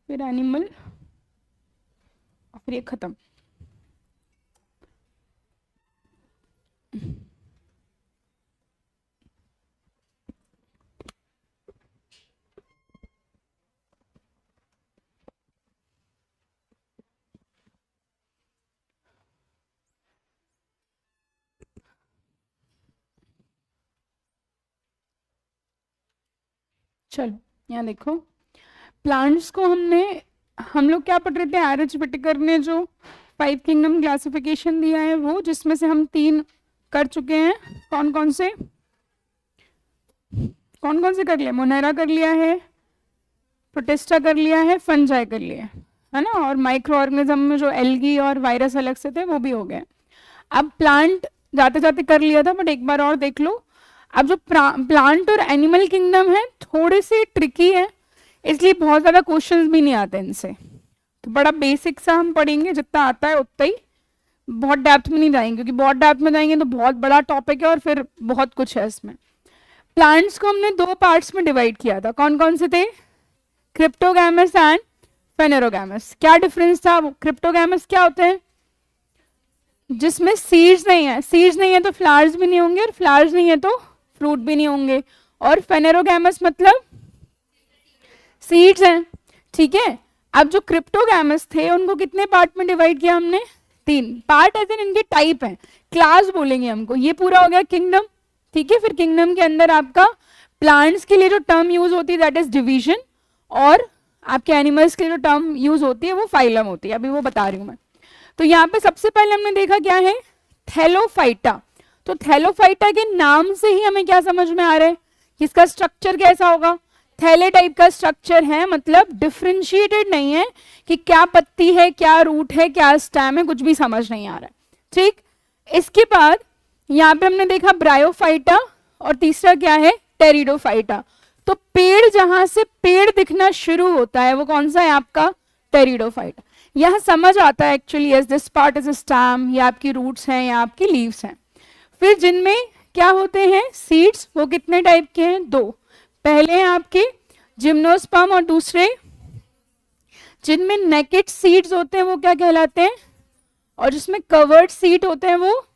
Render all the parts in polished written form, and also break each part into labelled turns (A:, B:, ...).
A: फिर एनिमल और फिर ये खत्म। चलो यहाँ देखो, प्लांट्स को हम लोग क्या पढ़ रहे थे, आर एच विटेकर ने जो 5 किंगडम क्लासिफिकेशन दिया है वो, जिसमें से हम 3 कर चुके हैं। कौन कौन से कर लिया? मोनेरा कर लिया है, प्रोटिस्टा कर लिया है, फंजाई कर लिया है ना, और माइक्रो ऑर्गेनिज्म में जो एल्गी और वायरस अलग से थे वो भी हो गए। अब प्लांट जाते जाते कर लिया था, बट एक बार और देख लो। अब जो प्लांट और एनिमल किंगडम है थोड़े से ट्रिकी है, इसलिए बहुत ज़्यादा क्वेश्चंस भी नहीं आते इनसे, तो बड़ा बेसिक सा हम पढ़ेंगे, जितना आता है उतना ही, बहुत डेप्थ में नहीं जाएंगे, क्योंकि बहुत डेप्थ में जाएंगे तो बहुत बड़ा टॉपिक है और फिर बहुत कुछ है इसमें। प्लांट्स को हमने 2 पार्ट्स में डिवाइड किया था, कौन कौन से थे? Cryptogamous and phanerogamous. क्या डिफरेंस था? क्रिप्टोगैमस क्या होते हैं? जिसमें सीड्स नहीं है, सीड्स नहीं है तो फ्लावर्स भी नहीं होंगे, और फ्लावर्स नहीं है तो फ्रूट भी नहीं होंगे। और फेनेरोगैमस मतलब सीड्स हैं, ठीक है। अब जो क्रिप्टोगैमस थे उनको कितने पार्ट में डिवाइड किया हमने? 3 पार्ट, एज इन इनके टाइप हैं, क्लास बोलेंगे हमको। ये पूरा हो गया किंगडम, ठीक है। फिर किंगडम के अंदर आपका प्लांट्स के लिए जो टर्म यूज होती है दैट इज डिवीजन, और आपके एनिमल्स के लिए जो टर्म यूज होती है वो फाइलम होती है, अभी वो बता रही हूँ मैं। तो यहाँ पे सबसे पहले हमने देखा क्या है? थैलोफाइटा। तो थैलोफाइटा के नाम से ही हमें क्या समझ में आ रहा है कि इसका स्ट्रक्चर कैसा होगा? थैले टाइप का स्ट्रक्चर है, मतलब डिफ्रेंशिएटेड नहीं है कि क्या पत्ती है, क्या रूट है, क्या स्टेम है, कुछ भी समझ नहीं आ रहा है, ठीक। इसके बाद यहाँ पे हमने देखा ब्रायोफाइटा, और तीसरा क्या है? टेरिडोफाइटा। तो पेड़, जहां से पेड़ दिखना शुरू होता है वो कौन सा है आपका? टेरिडोफाइटा। यह समझ आता है actually, as this part is stem, या आपकी रूट्स हैं या आपकी लीव्स हैं। फिर जिनमें क्या होते हैं सीड्स, वो कितने टाइप के हैं? 2। पहले हैं आपके जिम्नोस्पर्म, और दूसरे जिनमें नेकेड सीड्स होते हैं वो क्या कहलाते हैं? और जिसमें कवर्ड सीड होते हैं वो,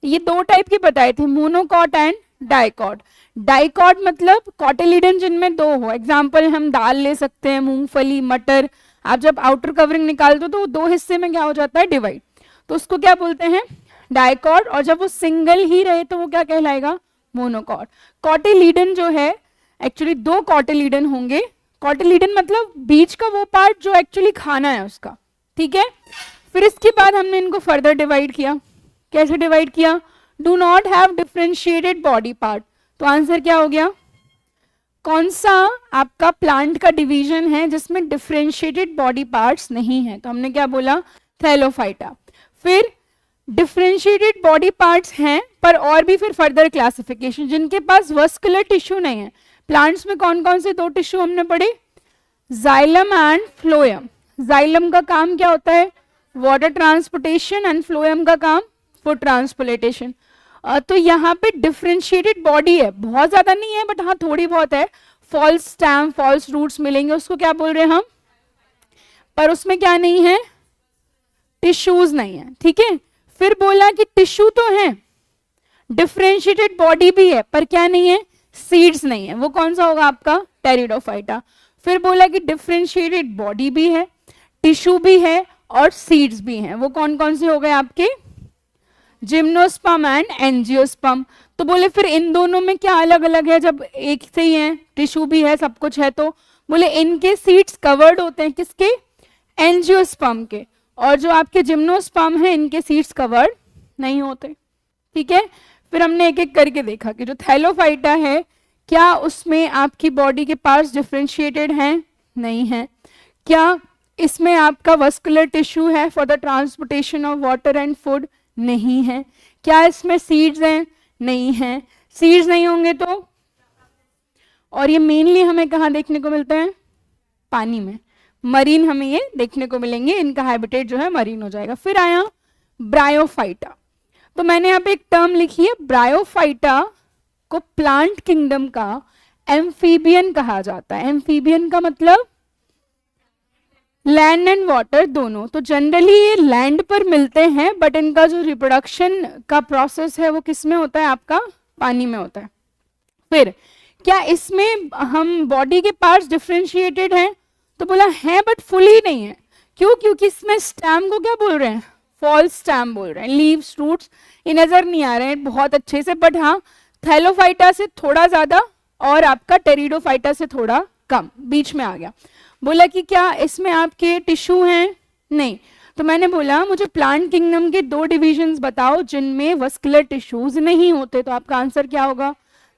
A: ये 2 टाइप के बताए थे, मोनोकॉट एंड डाइकॉट। डाइकॉट मतलब कॉटिलिडन जिनमें 2 हो, एग्जाम्पल हम दाल ले सकते हैं, मूंगफली, मटर। आप जब आउटर कवरिंग निकालते हो तो 2 हिस्से में क्या हो जाता है? डिवाइड। तो उसको क्या बोलते हैं? डाइकॉट। और जब वो सिंगल ही रहे तो वो क्या कहलाएगा? मोनोकॉट। कॉटिलिडन जो है, एक्चुअली 2 कॉटिलिडन होंगे। कॉटिलिडन मतलब बीच का वो पार्ट जो एक्चुअली खाना है उसका, ठीक है। फिर इसके बाद हमने इनको फर्दर डिवाइड किया। कैसे डिवाइड किया? Do not have differentiated body part. तो आंसर क्या हो गया? कौन सा आपका प्लांट का डिवीजन है जिसमें डिफ्रेंशिएटेड बॉडी पार्ट्स नहीं है? तो हमने क्या बोला? थैलोफाइटा। फिर डिफ्रेंशिएटेड बॉडी पार्ट्स हैं, पर और भी फिर फर्दर क्लासिफिकेशन, जिनके पास वस्कुलर टिश्यू नहीं है। प्लांट्स में कौन कौन से 2 टिश्यू हमने पढ़े? Xylem and phloem. जाइलम का काम क्या होता है? वाटर ट्रांसपोर्टेशन, एंड फ्लोएम का काम फूड ट्रांसपोर्टेशन। तो यहाँ पे डिफ्रेंशिएटेड बॉडी है, बहुत ज्यादा नहीं है बट हाँ थोड़ी बहुत है। फॉल्स स्टेम, फॉल्स रूट्स मिलेंगे, उसको क्या बोल रहे हैं हम? पर उसमें क्या नहीं है? टिश्यूज नहीं है, ठीक है। फिर बोला कि टिश्यू तो है, डिफ्रेंशिएटेड बॉडी भी है, पर क्या नहीं है? सीड्स नहीं है। वो कौन सा होगा आपका? टेरिडोफाइटा। फिर बोला कि डिफ्रेंशिएटेड बॉडी भी है, टिश्यू भी है, और सीड्स भी हैं। वो कौन कौन से हो गए आपके? Gymnosperm and angiosperm. तो बोले फिर इन दोनों में क्या अलग अलग है, जब एक से ही है, टिश्यू भी है, सब कुछ है, तो बोले इनके सीड्स कवर्ड होते हैं, किसके? एंजियोस्पर्म के। और जो आपके जिम्नोस्पर्म है इनके सीड्स कवर्ड नहीं होते, ठीक है। फिर हमने एक एक करके देखा कि जो थैलोफाइटा है, क्या उसमें आपकी बॉडी के पार्ट्स डिफ्रेंशिएटेड हैं? नहीं है। क्या इसमें आपका वस्कुलर टिश्यू है for the transportation of water and food? नहीं है। क्या इसमें सीड्स हैं? नहीं है। सीड्स नहीं होंगे तो, और ये मेनली हमें कहाँ देखने को मिलते हैं? पानी में, मरीन हमें ये देखने को मिलेंगे, इनका हैबिटेट जो है मरीन हो जाएगा। फिर आया ब्रायोफाइटा। तो मैंने यहाँ पे एक टर्म लिखी है, ब्रायोफाइटा को प्लांट किंगडम का एम्फीबियन कहा जाता है। एम्फीबियन का मतलब लैंड एंड वाटर दोनों। तो जनरली ये लैंड पर मिलते हैं, बट इनका जो रिप्रोडक्शन का प्रोसेस है वो किस में होता है, आपका पानी में होता है। फिर क्या इसमें हम बॉडी के पार्ट्स डिफ्रेंशिएटेड हैं, तो बोला है बट फुली नहीं है। क्यों? क्योंकि इसमें स्टैम को क्या बोल रहे हैं, फॉल्स स्टैम बोल रहे हैं। लीव्स, रूट्स ये नजर नहीं आ रहे हैं बहुत अच्छे से, बट हाँ थैलोफाइटा से थोड़ा ज्यादा और आपका टेरिडोफाइटा से थोड़ा कम, बीच में आ गया। बोला कि क्या इसमें आपके टिश्यू हैं, नहीं। तो मैंने बोला मुझे प्लांट किंगडम के 2 डिविजन्स बताओ जिनमें वस्कुलर टिश्यूज नहीं होते, तो आपका आंसर क्या होगा,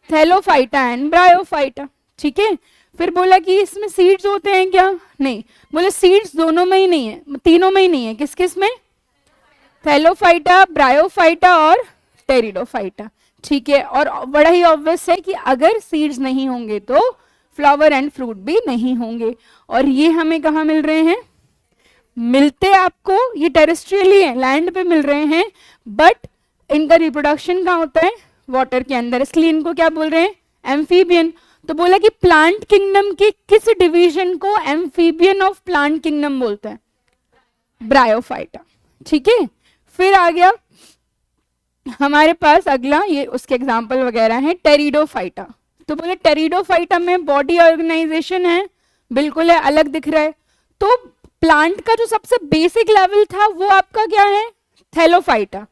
A: थैलोफाइटा एंड ब्रायोफाइटा। ठीक है। फिर बोला कि इसमें सीड्स होते हैं क्या, नहीं। बोले सीड्स दोनों में ही नहीं है, तीनों में ही नहीं है, किस किस में, थैलोफाइटा, ब्रायोफाइटा और टेरिडोफाइटा। ठीक है। और बड़ा ही ऑब्वियस है कि अगर सीड्स नहीं होंगे तो फ्लावर एंड फ्रूट भी नहीं होंगे। और ये हमें कहाँ मिल रहे हैं, मिलते आपको ये टेरेस्ट्रियली है, लैंड पे मिल रहे हैं, बट इनका रिप्रोडक्शन कहाँ होता है, वाटर के अंदर, इसलिए इनको क्या बोल रहे हैं, एम्फीबियन। तो बोला कि प्लांट किंगडम के किस डिवीजन को एम्फीबियन ऑफ प्लांट किंगडम बोलते हैं, ब्रायोफाइटा। ठीक है। फिर आ गया हमारे पास अगला, ये उसके एग्जाम्पल वगैरह हैं, टेरिडोफाइटा। तो बोले टेरिडोफाइटा में बॉडी ऑर्गेनाइजेशन है, बिल्कुल है, अलग दिख रहा है। तो प्लांट का जो सबसे बेसिक लेवल था वो आपका क्या है, थैलोफाइटा।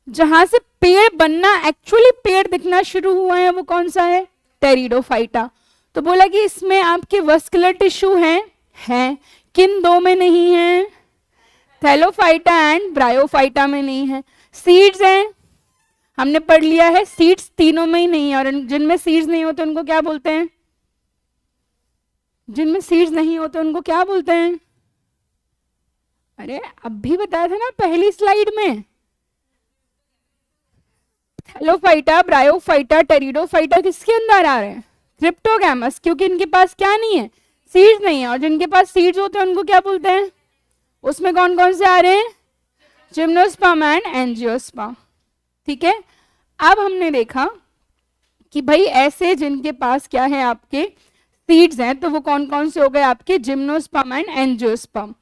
A: जहां से पेड़ बनना, एक्चुअली पेड़ दिखना शुरू हुआ है, वो कौन सा है, टेरिडोफाइटा। तो बोला कि इसमें आपके वस्कुलर टिश्यू हैं, किन 2 में नहीं है, थैलोफाइटा एंड ब्रायोफाइटा में नहीं है। सीड्स हैं, हमने पढ़ लिया है, सीड्स तीनों में ही नहीं है, और जिनमें सीड्स नहीं होते उनको क्या बोलते हैं, जिनमें सीड्स नहीं होते उनको क्या बोलते हैं, अरे अब भी बताया था ना पहली स्लाइड में, थैलोफाइटा, ब्रायोफाइटा, टेरिडोफाइटा किसके अंदर आ रहे हैं, क्रिप्टोगैमस, क्योंकि इनके पास क्या नहीं है, सीड्स नहीं है। और जिनके पास सीड्स होते हैं उनको क्या बोलते हैं, उसमें कौन कौन से आ रहे हैं, जिम्नोस्पर्म एंड एंजियोस्पर्म। ठीक है। अब हमने देखा कि भाई ऐसे जिनके पास क्या है, आपके सीड्स हैं, तो वो कौन कौन से हो गए, आपके जिम्नोस्पर्म एंड एंजियोस्पर्म।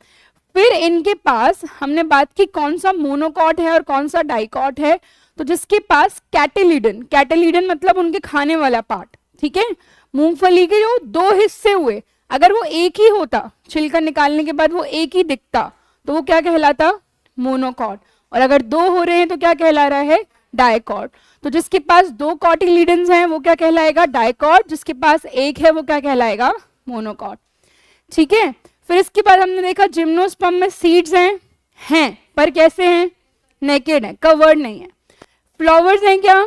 A: फिर इनके पास हमने बात की कौन सा मोनोकॉट है और कौन सा डाइकॉट है। तो जिसके पास कैटेलिडन, कैटेलिडन मतलब उनके खाने वाला पार्ट, ठीक है, मूंगफली के जो 2 हिस्से हुए, अगर वो एक ही होता, छिलका निकालने के बाद वो एक ही दिखता, तो वो क्या कहलाता, मोनोकॉट। और अगर 2 हो रहे हैं तो क्या कहला रहा है, डाइकॉट। तो जिसके पास 2 कॉटिलिडन्स हैं वो क्या कहलाएगा, डाइकॉट। जिसके पास एक है वो क्या कहलाएगा, मोनोकॉट। ठीक है। फिर इसके बाद हमने देखा जिम्नोस्पर्म में सीड्स हैं पर कैसे हैं, नेकेड है, कवर्ड नहीं है। फ्लावर्स हैं क्या,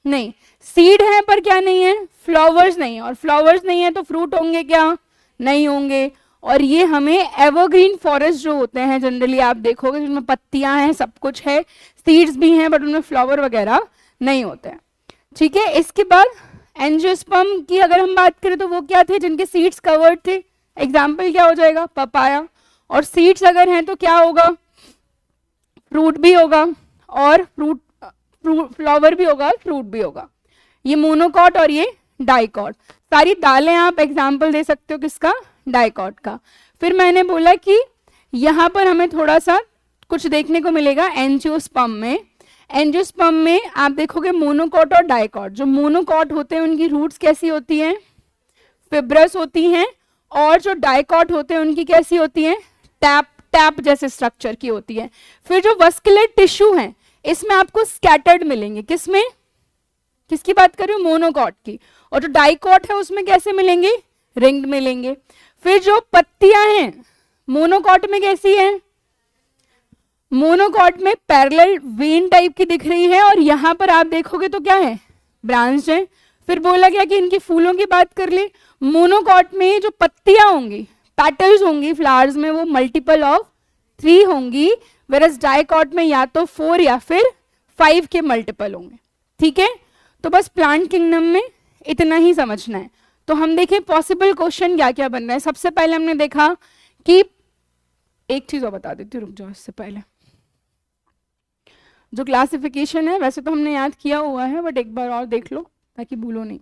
A: नहीं। सीड है पर क्या नहीं है, फ्लावर्स नहीं है। और फ्लावर्स नहीं है तो फ्रूट होंगे क्या, नहीं होंगे। और ये हमें एवरग्रीन फॉरेस्ट जो होते हैं जनरली आप देखोगे जिनमें पत्तियां हैं, सब कुछ है, सीड्स भी हैं, बट उनमें फ्लावर वगैरह नहीं होते हैं। ठीक है। इसके बाद एंजियोस्पर्म की अगर हम बात करें तो वो क्या थे, जिनके सीड्स कवर्ड थे, एग्जाम्पल क्या हो जाएगा, पपाया। और सीड्स अगर हैं तो क्या होगा, फ्रूट भी होगा, और फ्लावर भी होगा, फ्रूट भी होगा। ये मोनोकॉट और ये डाइकॉट। सारी दालें आप एग्जाम्पल दे सकते हो किसका, डाइकॉट का। फिर मैंने बोला कि यहाँ पर हमें थोड़ा सा कुछ देखने को मिलेगा एंजियोस्पर्म में। एंजियोस्पर्म में आप देखोगे मोनोकॉट और डाइकॉट। जो मोनोकॉट होते हैं उनकी रूट्स कैसी होती हैं, फिब्रस होती हैं, और जो डाइकॉट होते हैं उनकी कैसी होती हैं, टैप जैसे स्ट्रक्चर की होती है। फिर जो वस्कुलर टिश्यू हैं इसमें आपको स्कैटर्ड मिलेंगे, किसमें, किसकी बात कर रही हूँ, मोनोकॉट की। और जो डाइकॉट है उसमें कैसे मिलेंगे, रिंग्ड मिलेंगे। फिर जो पत्तियां हैं मोनोकॉट में कैसी हैं, मोनोकॉट में पैरेलल वेन टाइप की दिख रही है, और यहां पर आप देखोगे तो क्या है, ब्रांच है। फिर बोला गया कि इनके फूलों की बात कर ले, मोनोकॉट में जो पत्तियां होंगी, पैटल्स होंगी फ्लावर्स में, वो मल्टीपल ऑफ 3 होंगी, वेरस डाइकॉट में या तो 4 या फिर 5 के मल्टीपल होंगे। ठीक है। तो बस प्लांट किंगडम में इतना ही समझना है। तो हम देखें पॉसिबल क्वेश्चन क्या क्या बन रहा है। सबसे पहले हमने देखा कि, एक चीज और बता देती हूँ, रुक जाओ, इससे पहले जो क्लासिफिकेशन है वैसे तो हमने याद किया हुआ है, बट एक बार और देख लो ताकि भूलो नहीं।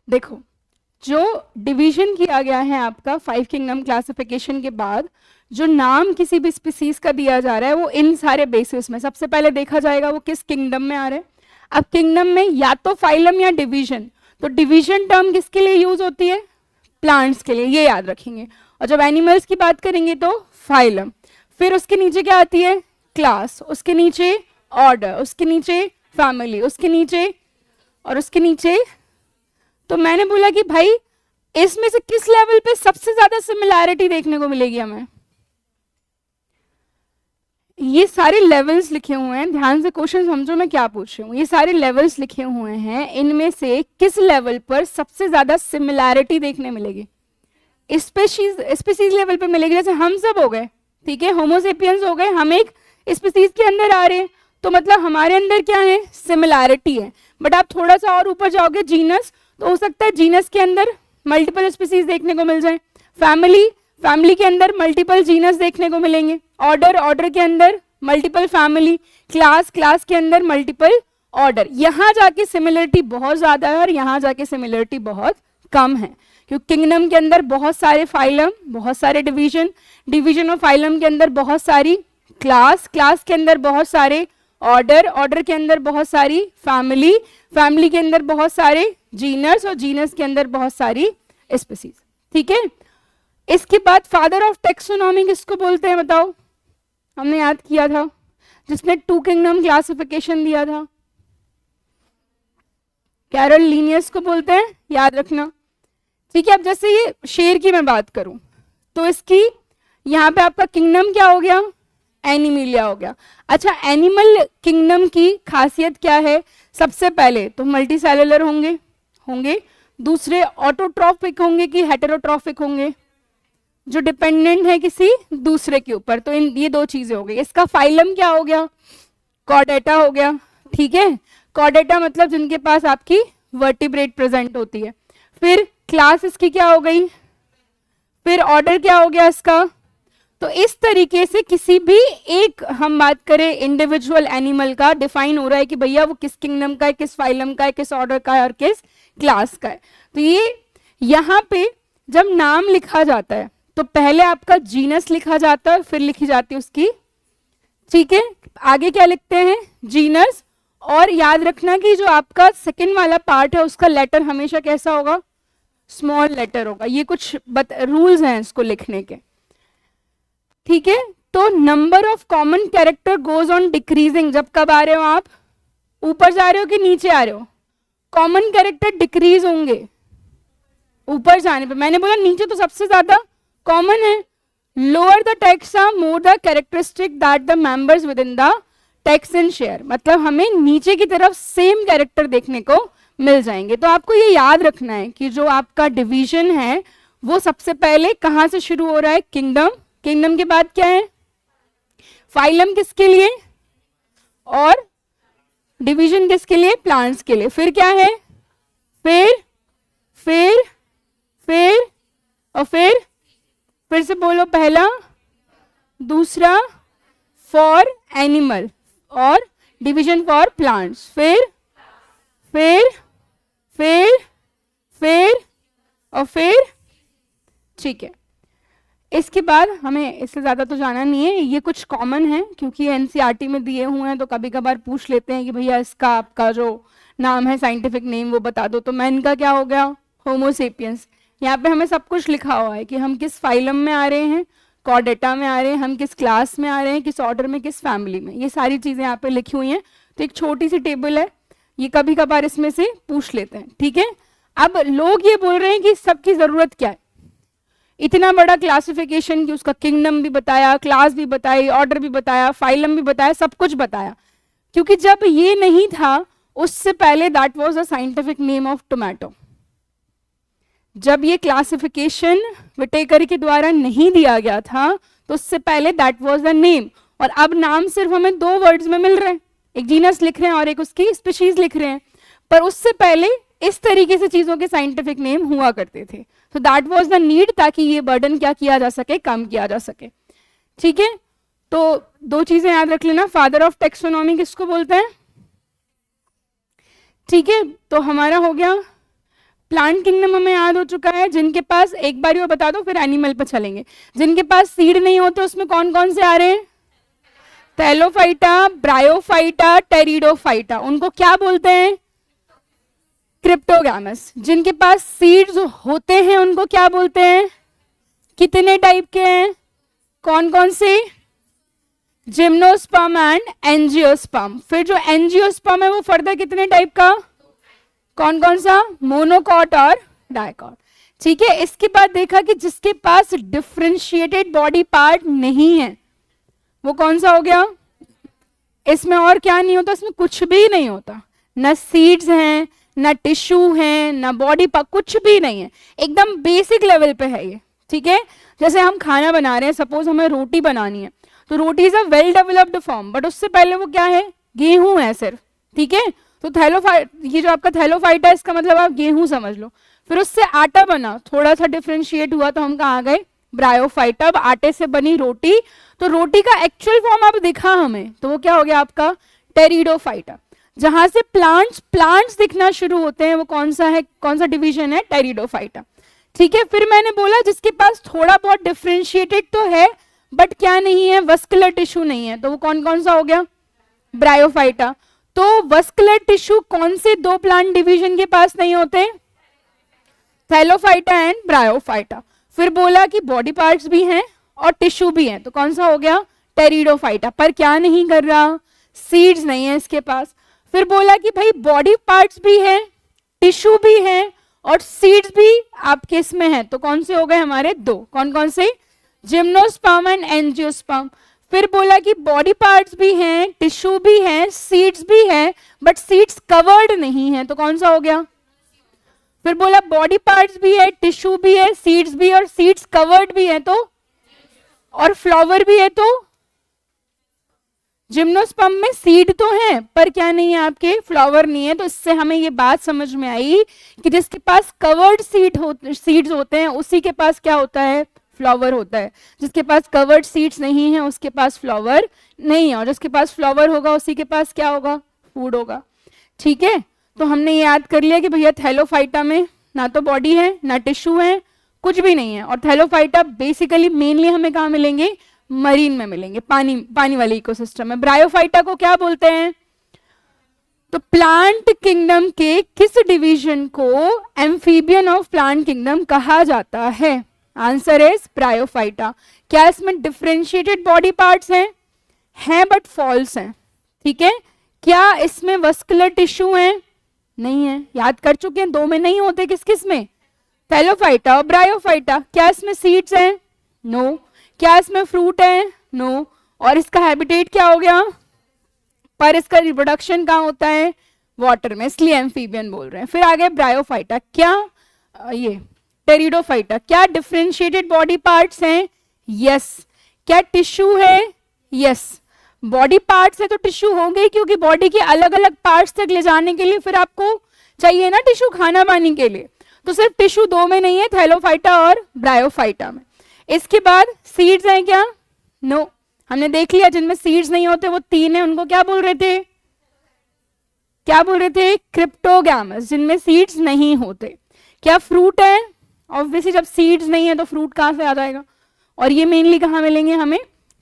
A: देखो, जो डिवीजन किया गया है आपका 5 किंगडम क्लासिफिकेशन के बाद, जो नाम किसी भी स्पीसीज का दिया जा रहा है वो इन सारे बेसिस में सबसे पहले देखा जाएगा वो किस किंगडम में आ रहा है। अब किंगडम में या तो फाइलम या डिवीजन, तो डिवीजन टर्म किसके लिए यूज होती है? प्लांट्स के लिए, ये याद रखेंगे। और जब एनिमल्स की बात करेंगे तो फाइलम, फिर उसके नीचे क्या आती है? क्लास, उसके नीचे ऑर्डर, उसके नीचे फैमिली, उसके नीचे और उसके नीचे। तो मैंने बोला कि भाई इसमें से किस लेवल पे सबसे ज्यादा सिमिलैरिटी देखने को मिलेगी हमें? ये सारे लेवल्स लिखे हुए हैं, ध्यान से क्वेश्चन समझो मैं क्या पूछ रही हूँ। ये सारे लेवल्स लिखे हुए हैं, इनमें से किस लेवल पर सबसे ज्यादा सिमिलैरिटी देखने मिलेगी? स्पीसीज लेवल पे मिलेगी। जैसे हम सब हो गए, ठीक है, होमोसेपियंस हो गए, हम एक स्पीसीज के अंदर आ रहे हैं, तो मतलब हमारे अंदर क्या है? सिमिलैरिटी है। बट आप थोड़ा सा और ऊपर जाओगे, जीनस, तो हो सकता है जीनस के अंदर मल्टीपल स्पीसीज देखने को मिल जाए। फैमिली के अंदर मल्टीपल जीनस देखने को मिलेंगे। ऑर्डर के अंदर मल्टीपल फैमिली। क्लास के अंदर मल्टीपल ऑर्डर। यहाँ जाके सिमिलरिटी बहुत ज्यादा है और यहाँ जाके सिमिलरिटी बहुत कम है, क्योंकि किंगडम के अंदर बहुत सारे फाइलम, बहुत सारे डिवीजन और फाइलम के अंदर बहुत सारी क्लास के अंदर बहुत सारे ऑर्डर के अंदर बहुत सारी फैमिली के अंदर बहुत सारे जीनस और जीनस के अंदर बहुत सारी स्पीसीज। ठीक है, इसके बाद फादर ऑफ टेक्सोनॉमी किसको बोलते हैं बताओ? हमने याद किया था, जिसने 2 किंगडम क्लासिफिकेशन दिया था, कैरल लिनियस को बोलते हैं, याद रखना। ठीक है, अब जैसे ये शेर की मैं बात करूं तो इसकी यहाँ पे आपका किंगडम क्या हो गया? एनिमिलिया हो गया। अच्छा, एनिमल किंगडम की खासियत क्या है? सबसे पहले तो मल्टी सेलुलर होंगे, दूसरे ऑटोट्रॉफिक होंगे कि हेटेरोट्रॉफिक होंगे, जो डिपेंडेंट है किसी दूसरे के ऊपर। तो ये 2 चीजें हो गई। इसका फाइलम क्या हो गया? कॉर्डेटा हो गया। ठीक है, कॉर्डेटा मतलब जिनके पास आपकी वर्टिब्रेट प्रेजेंट होती है। फिर क्लास इसकी क्या हो गई? फिर ऑर्डर क्या हो गया इसका? तो इस तरीके से किसी भी एक, हम बात करें इंडिविजुअल एनिमल का, डिफाइन हो रहा है कि भैया वो किस किंगडम का है, किस फाइलम का है, किस ऑर्डर का है और किस क्लास का है। तो ये यहाँ पे जब नाम लिखा जाता है तो पहले आपका जीनस लिखा जाता है, फिर लिखी जाती है उसकी, ठीक है, आगे क्या लिखते हैं? जीनस। और याद रखना कि जो आपका सेकंड वाला पार्ट है उसका लेटर हमेशा कैसा होगा? स्मॉल लेटर होगा। ये कुछ रूल्स हैं इसको लिखने के। ठीक है, तो number of common character goes on decreasing. जब कब आ रहे हो आप? ऊपर जा रहे हो कि नीचे आ रहे हो? कॉमन कैरेक्टर डिक्रीज होंगे ऊपर जाने पे। मैंने बोला नीचे तो सबसे ज्यादा कॉमन है। Lower the taxa more the characteristic that the members with in the tax and share. मतलब हमें नीचे की तरफ सेम कैरेक्टर देखने को मिल जाएंगे। तो आपको ये याद रखना है कि जो आपका डिवीजन है वो सबसे पहले कहां से शुरू हो रहा है? किंगडम के बाद क्या है? फाइलम किसके लिए? और डिवीजन किसके लिए? प्लांट्स के लिए। फिर क्या है? फिर और फिर से बोलो, पहला, दूसरा फॉर एनिमल और डिवीजन फॉर प्लांट्स। फिर और फिर। ठीक है, इसके बाद हमें इससे ज्यादा तो जाना नहीं है। ये कुछ कॉमन है क्योंकि एनसीईआरटी में दिए हुए हैं, तो कभी कभार पूछ लेते हैं कि भैया इसका आपका जो नाम है साइंटिफिक नेम वो बता दो। तो मैं इनका क्या हो गया? होमोसेपियंस। यहाँ पे हमें सब कुछ लिखा हुआ है कि हम किस फाइलम में आ रहे हैं, कॉर्डेटा में आ रहे हैं, हम किस क्लास में आ रहे हैं, किस ऑर्डर में, किस फैमिली में। ये सारी चीजें यहाँ पे लिखी हुई हैं। तो एक छोटी सी टेबल है, ये कभी कभार इसमें से पूछ लेते हैं। ठीक है, अब लोग ये बोल रहे हैं कि सबकी जरूरत क्या है? इतना बड़ा क्लासिफिकेशन कि उसका किंगडम भी बताया, क्लास भी बताई, ऑर्डर भी बताया, फाइलम भी बताया, सब कुछ बताया। क्योंकि जब ये नहीं था उससे पहले that was the scientific name of tomato. जब ये क्लासिफिकेशन विटेकर के द्वारा नहीं दिया गया था तो उससे पहले दैट वाज द नेम। और अब नाम सिर्फ हमें 2 वर्ड्स में मिल रहे हैं, एक जीनस लिख रहे हैं और एक उसकी स्पीशीज लिख रहे हैं। पर उससे पहले इस तरीके से चीजों के साइंटिफिक नेम हुआ करते थे। तो दैट वाज द नीड, ताकि ये बर्डन क्या किया जा सके? कम किया जा सके। ठीक है, तो 2 चीजें याद रख लेना। फादर ऑफ टेक्सोनॉमी किसको बोलते हैं? ठीक है, तो हमारा हो गया प्लांट किंगडम हमें याद हो चुका है, जिनके पास, एक बार वो बता दो फिर एनिमल पे चलेंगे, जिनके पास सीड नहीं होते उसमें कौन कौन से आ रहे हैं? थैलोफाइटा, ब्रायोफाइटा, टेरिडोफाइटा, उनको क्या बोलते हैं? क्रिप्टोगैमस। जिनके पास सीड्स होते हैं उनको क्या बोलते हैं? कितने टाइप के हैं? कौन कौन से? Gymnosperm and angiosperm. फिर जो एंजियोस्पर्म है वो फर्दर कितने टाइप का? कौन कौन सा? मोनोकॉट और डाइकॉट। ठीक है, इसके बाद देखा कि जिसके पास डिफरेंशिएटेड बॉडी पार्ट नहीं है वो कौन सा हो गया? इसमें और क्या नहीं होता? इसमें कुछ भी नहीं होता, ना सीड्स हैं, ना टिश्यू है, ना बॉडी पार्ट, कुछ भी नहीं है, एकदम बेसिक लेवल पे है ये। ठीक है, जैसे हम खाना बना रहे हैं, सपोज हमें रोटी बनानी है, तो roti is a well developed form, but उससे पहले वो क्या है? गेहूं है सिर्फ। ठीक है, तो ये जो आपका थैलोफाइटा है, इसका मतलब आप गेहूं समझ लो। फिर उससे आटा बना, थोड़ा सा डिफरेंशिएट हुआ तो हम कहाँ आ गए? ब्रायोफाइटा। अब आटे से बनी रोटी, तो रोटी का एक्चुअल फॉर्म अब दिखा हमें, तो वो क्या हो गया आपका? टेरिडोफाइटा। जहां से प्लांट्स दिखना शुरू होते हैं वो कौन सा है, कौन सा डिवीजन है? टेरिडोफाइटा। ठीक है, फिर मैंने बोला जिसके पास थोड़ा बहुत डिफरेंशिएटेड तो है बट क्या नहीं है? वस्कुलर टिश्यू नहीं है, तो वो कौन कौन सा हो गया? ब्रायोफाइटा। तो वस्कुलर टिश्यू कौन से दो प्लांट डिवीजन के पास नहीं होते? Thallophyta and bryophyta. फिर बोला कि बॉडी पार्ट्स भी हैं और टिश्यू भी हैं, तो कौन सा हो गया? टेरिडोफाइटा। पर क्या नहीं कर रहा? सीड्स नहीं है इसके पास। फिर बोला कि भाई बॉडी पार्ट्स भी है, टिश्यू भी है और सीड्स भी आपके इसमें है, तो कौन से हो गए हमारे? दो। कौन कौन से? Gymnosperm and angiosperm. फिर बोला कि बॉडी पार्ट्स भी हैं, टिश्यू भी है, सीड्स भी है, बट सीड्स कवर्ड नहीं है, तो कौन सा हो गया? फिर बोला बॉडी पार्ट्स भी है, टिश्यू भी है, सीड्स भी, और सीड्स कवर्ड भी है, तो और फ्लावर भी है, तो जिम्नोस्पर्म में सीड तो है पर क्या नहीं है आपके? फ्लावर नहीं है। तो इससे हमें ये बात समझ में आई कि जिसके पास कवर्ड सीड्स होते हैं उसी के पास क्या होता है? फ्लावर होता है। जिसके पास कवर्ड सीड्स नहीं है उसके पास फ्लावर नहीं है, और जिसके पास फ्लावर होगा उसी के पास क्या होगा? फूड होगा। ठीक है, तो हमने ये याद कर लिया कि भैया थैलोफाइटा में ना तो बॉडी है, ना टिश्यू है, कुछ भी नहीं है। और थैलोफाइटा बेसिकली मेनली हमें कहाँ मिलेंगे? मरीन में मिलेंगे, पानी वाले इकोसिस्टम में। ब्रायोफाइटा को क्या बोलते हैं? तो प्लांट किंगडम के किस डिवीजन को एम्फीबियन ऑफ प्लांट किंगडम कहा जाता है? Answer is bryophyta. क्या इसमें डिफरेंशिएटेड बॉडी पार्ट्स हैं बट फॉल्स हैं। ठीक है, क्या इसमें वस्कुलर टिश्यू है? नहीं है, याद कर चुके हैं, दो में नहीं होते, किस किस में? थैलोफाइटा और ब्रायोफाइटा। क्या इसमें सीड्स हैं? नो। क्या इसमें फ्रूट है? नो। और इसका हैबिटेट क्या हो गया? पर इसका रिप्रोडक्शन कहाँ होता है? वाटर में, इसलिए एम्फीबियन बोल रहे हैं। फिर आगे ब्रायोफाइटा। क्या ये टेरिडोफाइटा, क्या डिफरेंशिएटेड बॉडी पार्ट्स हैं? यस। क्या टिश्यू है? यस। बॉडी पार्ट्स है तो टिश्यू होंगे, क्योंकि बॉडी के अलग अलग पार्ट्स तक ले जाने के लिए फिर आपको चाहिए ना टिश्यू खाना पानी के लिए, तो सिर्फ टिश्यू दो में नहीं है, थैलोफाइटा और ब्रायोफाइटा में। इसके बाद सीड्स हैं क्या? नो। हमने देख लिया जिनमें सीड्स नहीं होते वो तीन है, उनको क्या बोल रहे थे? क्या बोल रहे थे? क्रिप्टोगैमस, जिनमें सीड्स नहीं होते। क्या फ्रूट है? ऑब्वियसली जब सीड्स नहीं है तो फ्रूट कहाँ से आ जाएगा? और ये मेनली कहाँ मिलेंगे हमें?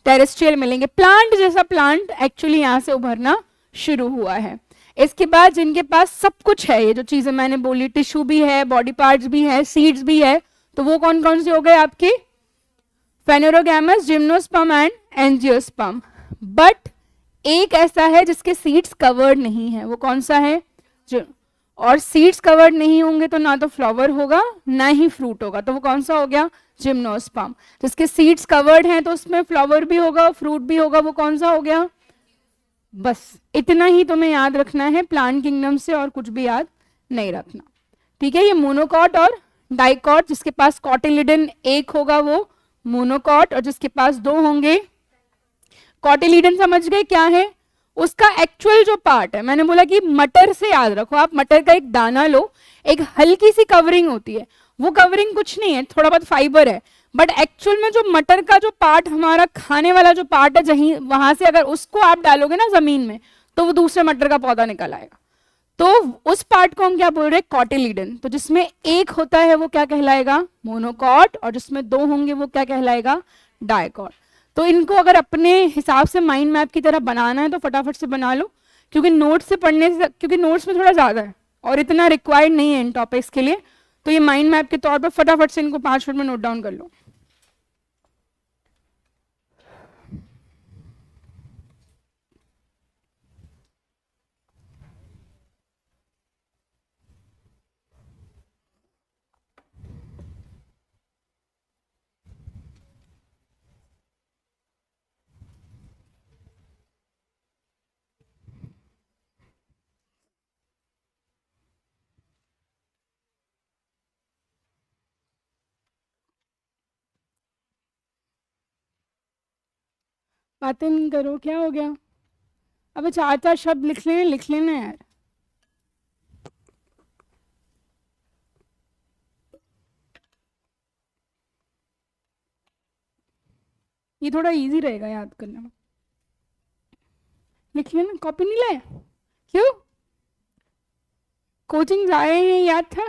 A: टेरेस्ट्रियल मिलेंगे। प्लांट जैसा प्लांट एक्चुअली यहाँ से उभरना शुरू हुआ है। इसके बाद जिनके पास सब कुछ है, ये जो चीजें मैंने बोली, टिश्यू भी है, बॉडी पार्ट्स भी है, सीड्स भी है, तो वो कौन कौन से हो गए आपके? फेनोरोगैमस, जिम्नोस्पर्म एंड एंजियोस्पर्म। बट एक ऐसा है जिसके सीड्स कवर्ड नहीं है, वो कौन सा है? जो और सीड्स कवर्ड नहीं होंगे तो ना तो फ्लावर होगा ना ही फ्रूट होगा, तो वो कौन सा हो गया? जिम्नोस्पर्म। जिसके सीड्स कवर्ड हैं तो उसमें फ्लावर भी होगा, फ्रूट भी होगा, वो कौन सा हो गया? बस इतना ही तुम्हें याद रखना है प्लांट किंगडम से, और कुछ भी याद नहीं रखना। ठीक है, ये मोनोकॉट और डाइकॉट, जिसके पास कॉटिलिडन एक होगा वो मोनोकॉट, और जिसके पास दो होंगे कॉटिलिडन। समझ गए क्या है? उसका एक्चुअल जो पार्ट है, मैंने बोला कि मटर से याद रखो आप, मटर का एक दाना लो, एक हल्की सी कवरिंग होती है, वो कवरिंग कुछ नहीं है, थोड़ा बहुत फाइबर है, बट एक्चुअल में जो मटर का जो पार्ट, हमारा खाने वाला जो पार्ट है, जहीं वहां से अगर उसको आप डालोगे ना जमीन में तो वो दूसरे मटर का पौधा निकल आएगा। तो उस पार्ट को हम क्या बोल रहे हैं, कॉटिलीडन। तो जिसमें एक होता है वो क्या कहलाएगा, मोनोकॉट, और जिसमें दो होंगे वो क्या कहलाएगा, डायकॉट। तो इनको अगर अपने हिसाब से माइंड मैप की तरह बनाना है तो फटाफट से बना लो, क्योंकि नोट्स से पढ़ने से, क्योंकि नोट्स में थोड़ा ज़्यादा है और इतना रिक्वायर्ड नहीं है इन टॉपिक्स के लिए, तो ये माइंड मैप के तौर पर फटाफट से इनको 5 मिनट में नोट डाउन कर लो। बातें नहीं करो, क्या हो गया? अबे 4 4 शब्द लिख लेना यार। ये थोड़ा इजी रहेगा याद करने में। लिख लेना, कॉपी नहीं लाए? क्यों? कोचिंग आए हैं, याद था?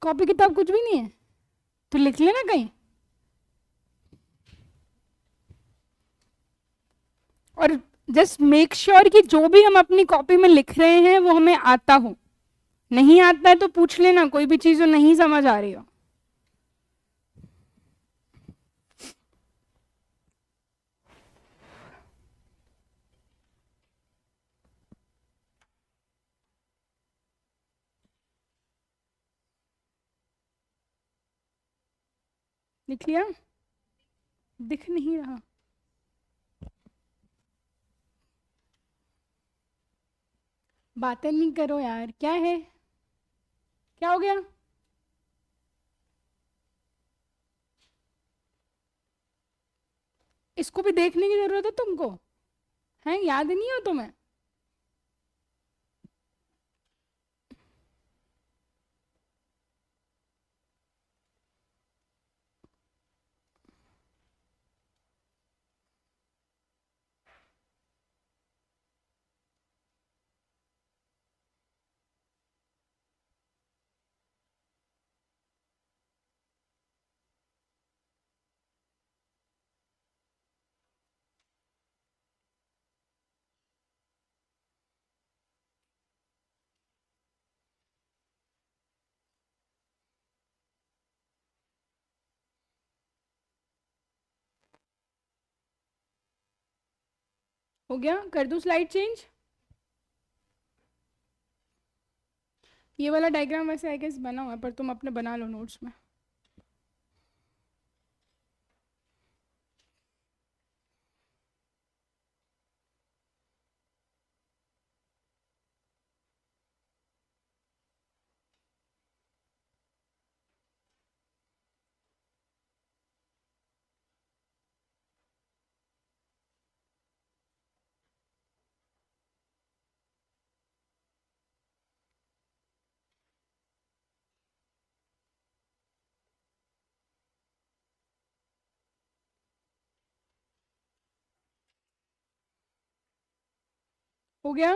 A: कॉपी किताब कुछ भी नहीं है तो लिख लेना कहीं। और जस्ट मेक श्योर कि जो भी हम अपनी कॉपी में लिख रहे हैं वो हमें आता हो। नहीं आता है तो पूछ लेना, कोई भी चीज जो नहीं समझ आ रही हो। लिख लिया? दिख नहीं रहा? बातें नहीं करो यार, क्या है, क्या हो गया? इसको भी देखने की जरूरत है तुमको? है, याद नहीं हो तुम्हें? हो गया? कर दूं स्लाइड चेंज? ये वाला डायग्राम वैसे आई गेस बना हुआ है, पर तुम अपने बना लो नोट्स में। हो गया?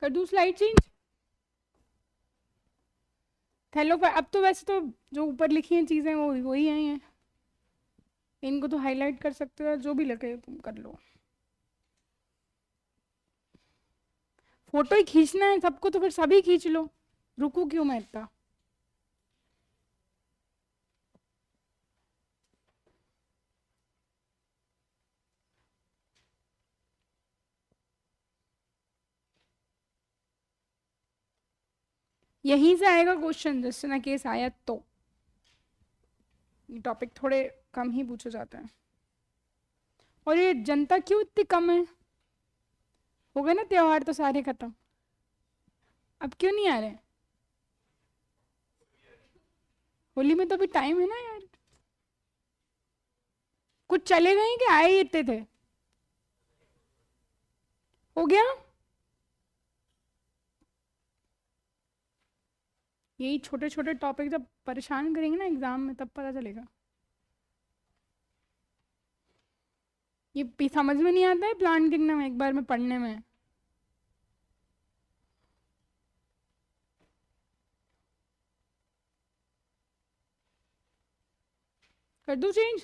A: कर दूं स्लाइड चेंज? थैलो पर अब तो वैसे तो जो ऊपर लिखी हैं चीज़ें वो वही आई हैं, इनको तो हाईलाइट कर सकते हो, जो भी लगे तुम कर लो। फोटो ही खींचना है सबको तो फिर सभी खींच लो, रुकू क्यों मैं इतना? यहीं से आएगा क्वेश्चन, जिससे ना केस आया तो। ये टॉपिक थोड़े कम ही पूछे जाते हैं। और ये जनता क्यों इतनी कम है? हो गए ना त्योहार तो सारे खत्म, अब क्यों नहीं आ रहे? होली में तो अभी टाइम है ना यार। कुछ चले गए कि आए ही इतने थे? हो गया? यही छोटे छोटे टॉपिक जब परेशान करेंगे ना एग्जाम में तब पता चलेगा। ये समझ में नहीं आता है प्लांट किंगडम एक बार में पढ़ने में? कर दूं चेंज?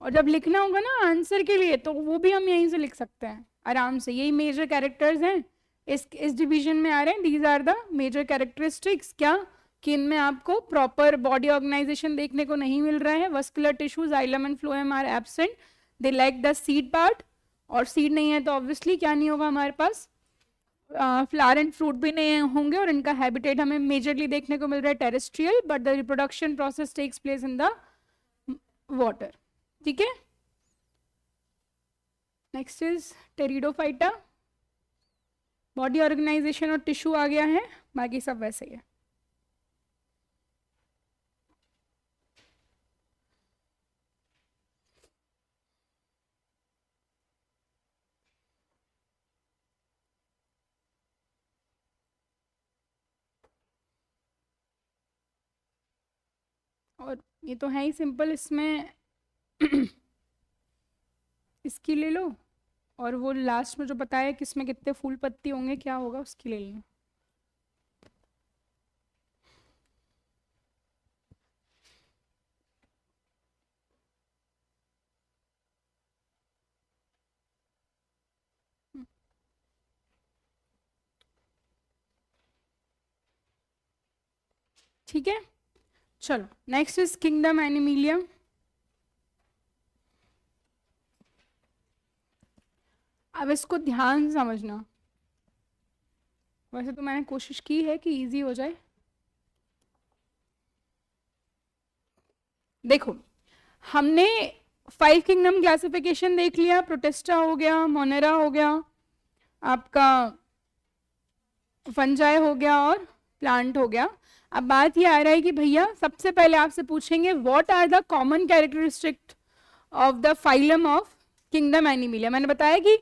A: और जब लिखना होगा ना आंसर के लिए तो वो भी हम यहीं से लिख सकते हैं आराम से। यही मेजर कैरेक्टर्स हैं, इस डिवीजन में आ रहे हैं। These are the major characteristics. क्या कि इनमें आपको प्रॉपर बॉडी ऑर्गेनाइजेशन देखने को नहीं मिल रहा है। Vascular tissue xylem and phloem are absent, they like the seed part. और सीड नहीं है तो ऑब्वियसली क्या नहीं होगा हमारे पास, फ्लावर एंड फ्रूट भी नहीं होंगे। और इनका हैबिटेट हमें मेजरली देखने को मिल रहा है terrestrial, but the reproduction process takes place in the water. ठीक है, next is pteridophyta. Body organisation और टिश्यू आ गया है, बाकी सब वैसे ही है। और ये तो है ही सिंपल, इसमें इसकी ले लो, और वो लास्ट में जो बताया किसमें कितने फूल पत्ती होंगे क्या होगा उसकी ले लेना। ठीक है, चलो नेक्स्ट इज किंगडम एनिमिलिया। अब इसको ध्यान से समझना, वैसे तो मैंने कोशिश की है कि इजी हो जाए। देखो, हमने 5 किंगडम क्लासिफिकेशन देख लिया, प्रोटिस्टा हो गया, मोनेरा हो गया, आपका फंजाई हो गया और प्लांट हो गया। अब बात ये आ रहा है कि भैया सबसे पहले आपसे पूछेंगे what are the common characteristic of the phylum of kingdom animalia. मैंने बताया कि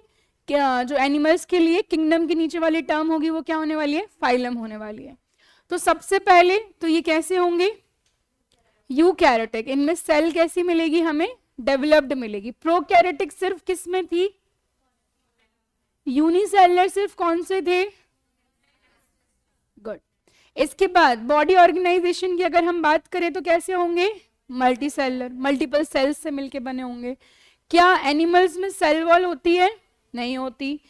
A: जो एनिमल्स के लिए किंगडम के नीचे वाली टर्म होगी वो क्या होने वाली है, फाइलम होने वाली है। तो सबसे पहले तो ये कैसे होंगे, यूकैरियोटिक। इनमें सेल कैसी मिलेगी हमें, डेवलप्ड मिलेगी। प्रोकैरियोटिक सिर्फ किस में थी, यूनिसेलुलर सिर्फ कौन से थे, गुड। इसके बाद बॉडी ऑर्गेनाइजेशन की अगर हम बात करें तो कैसे होंगे, मल्टी सेलुलर, मल्टीपल सेल्स से मिलके बने होंगे। क्या एनिमल्स में सेल वॉल होती है, नहीं होती।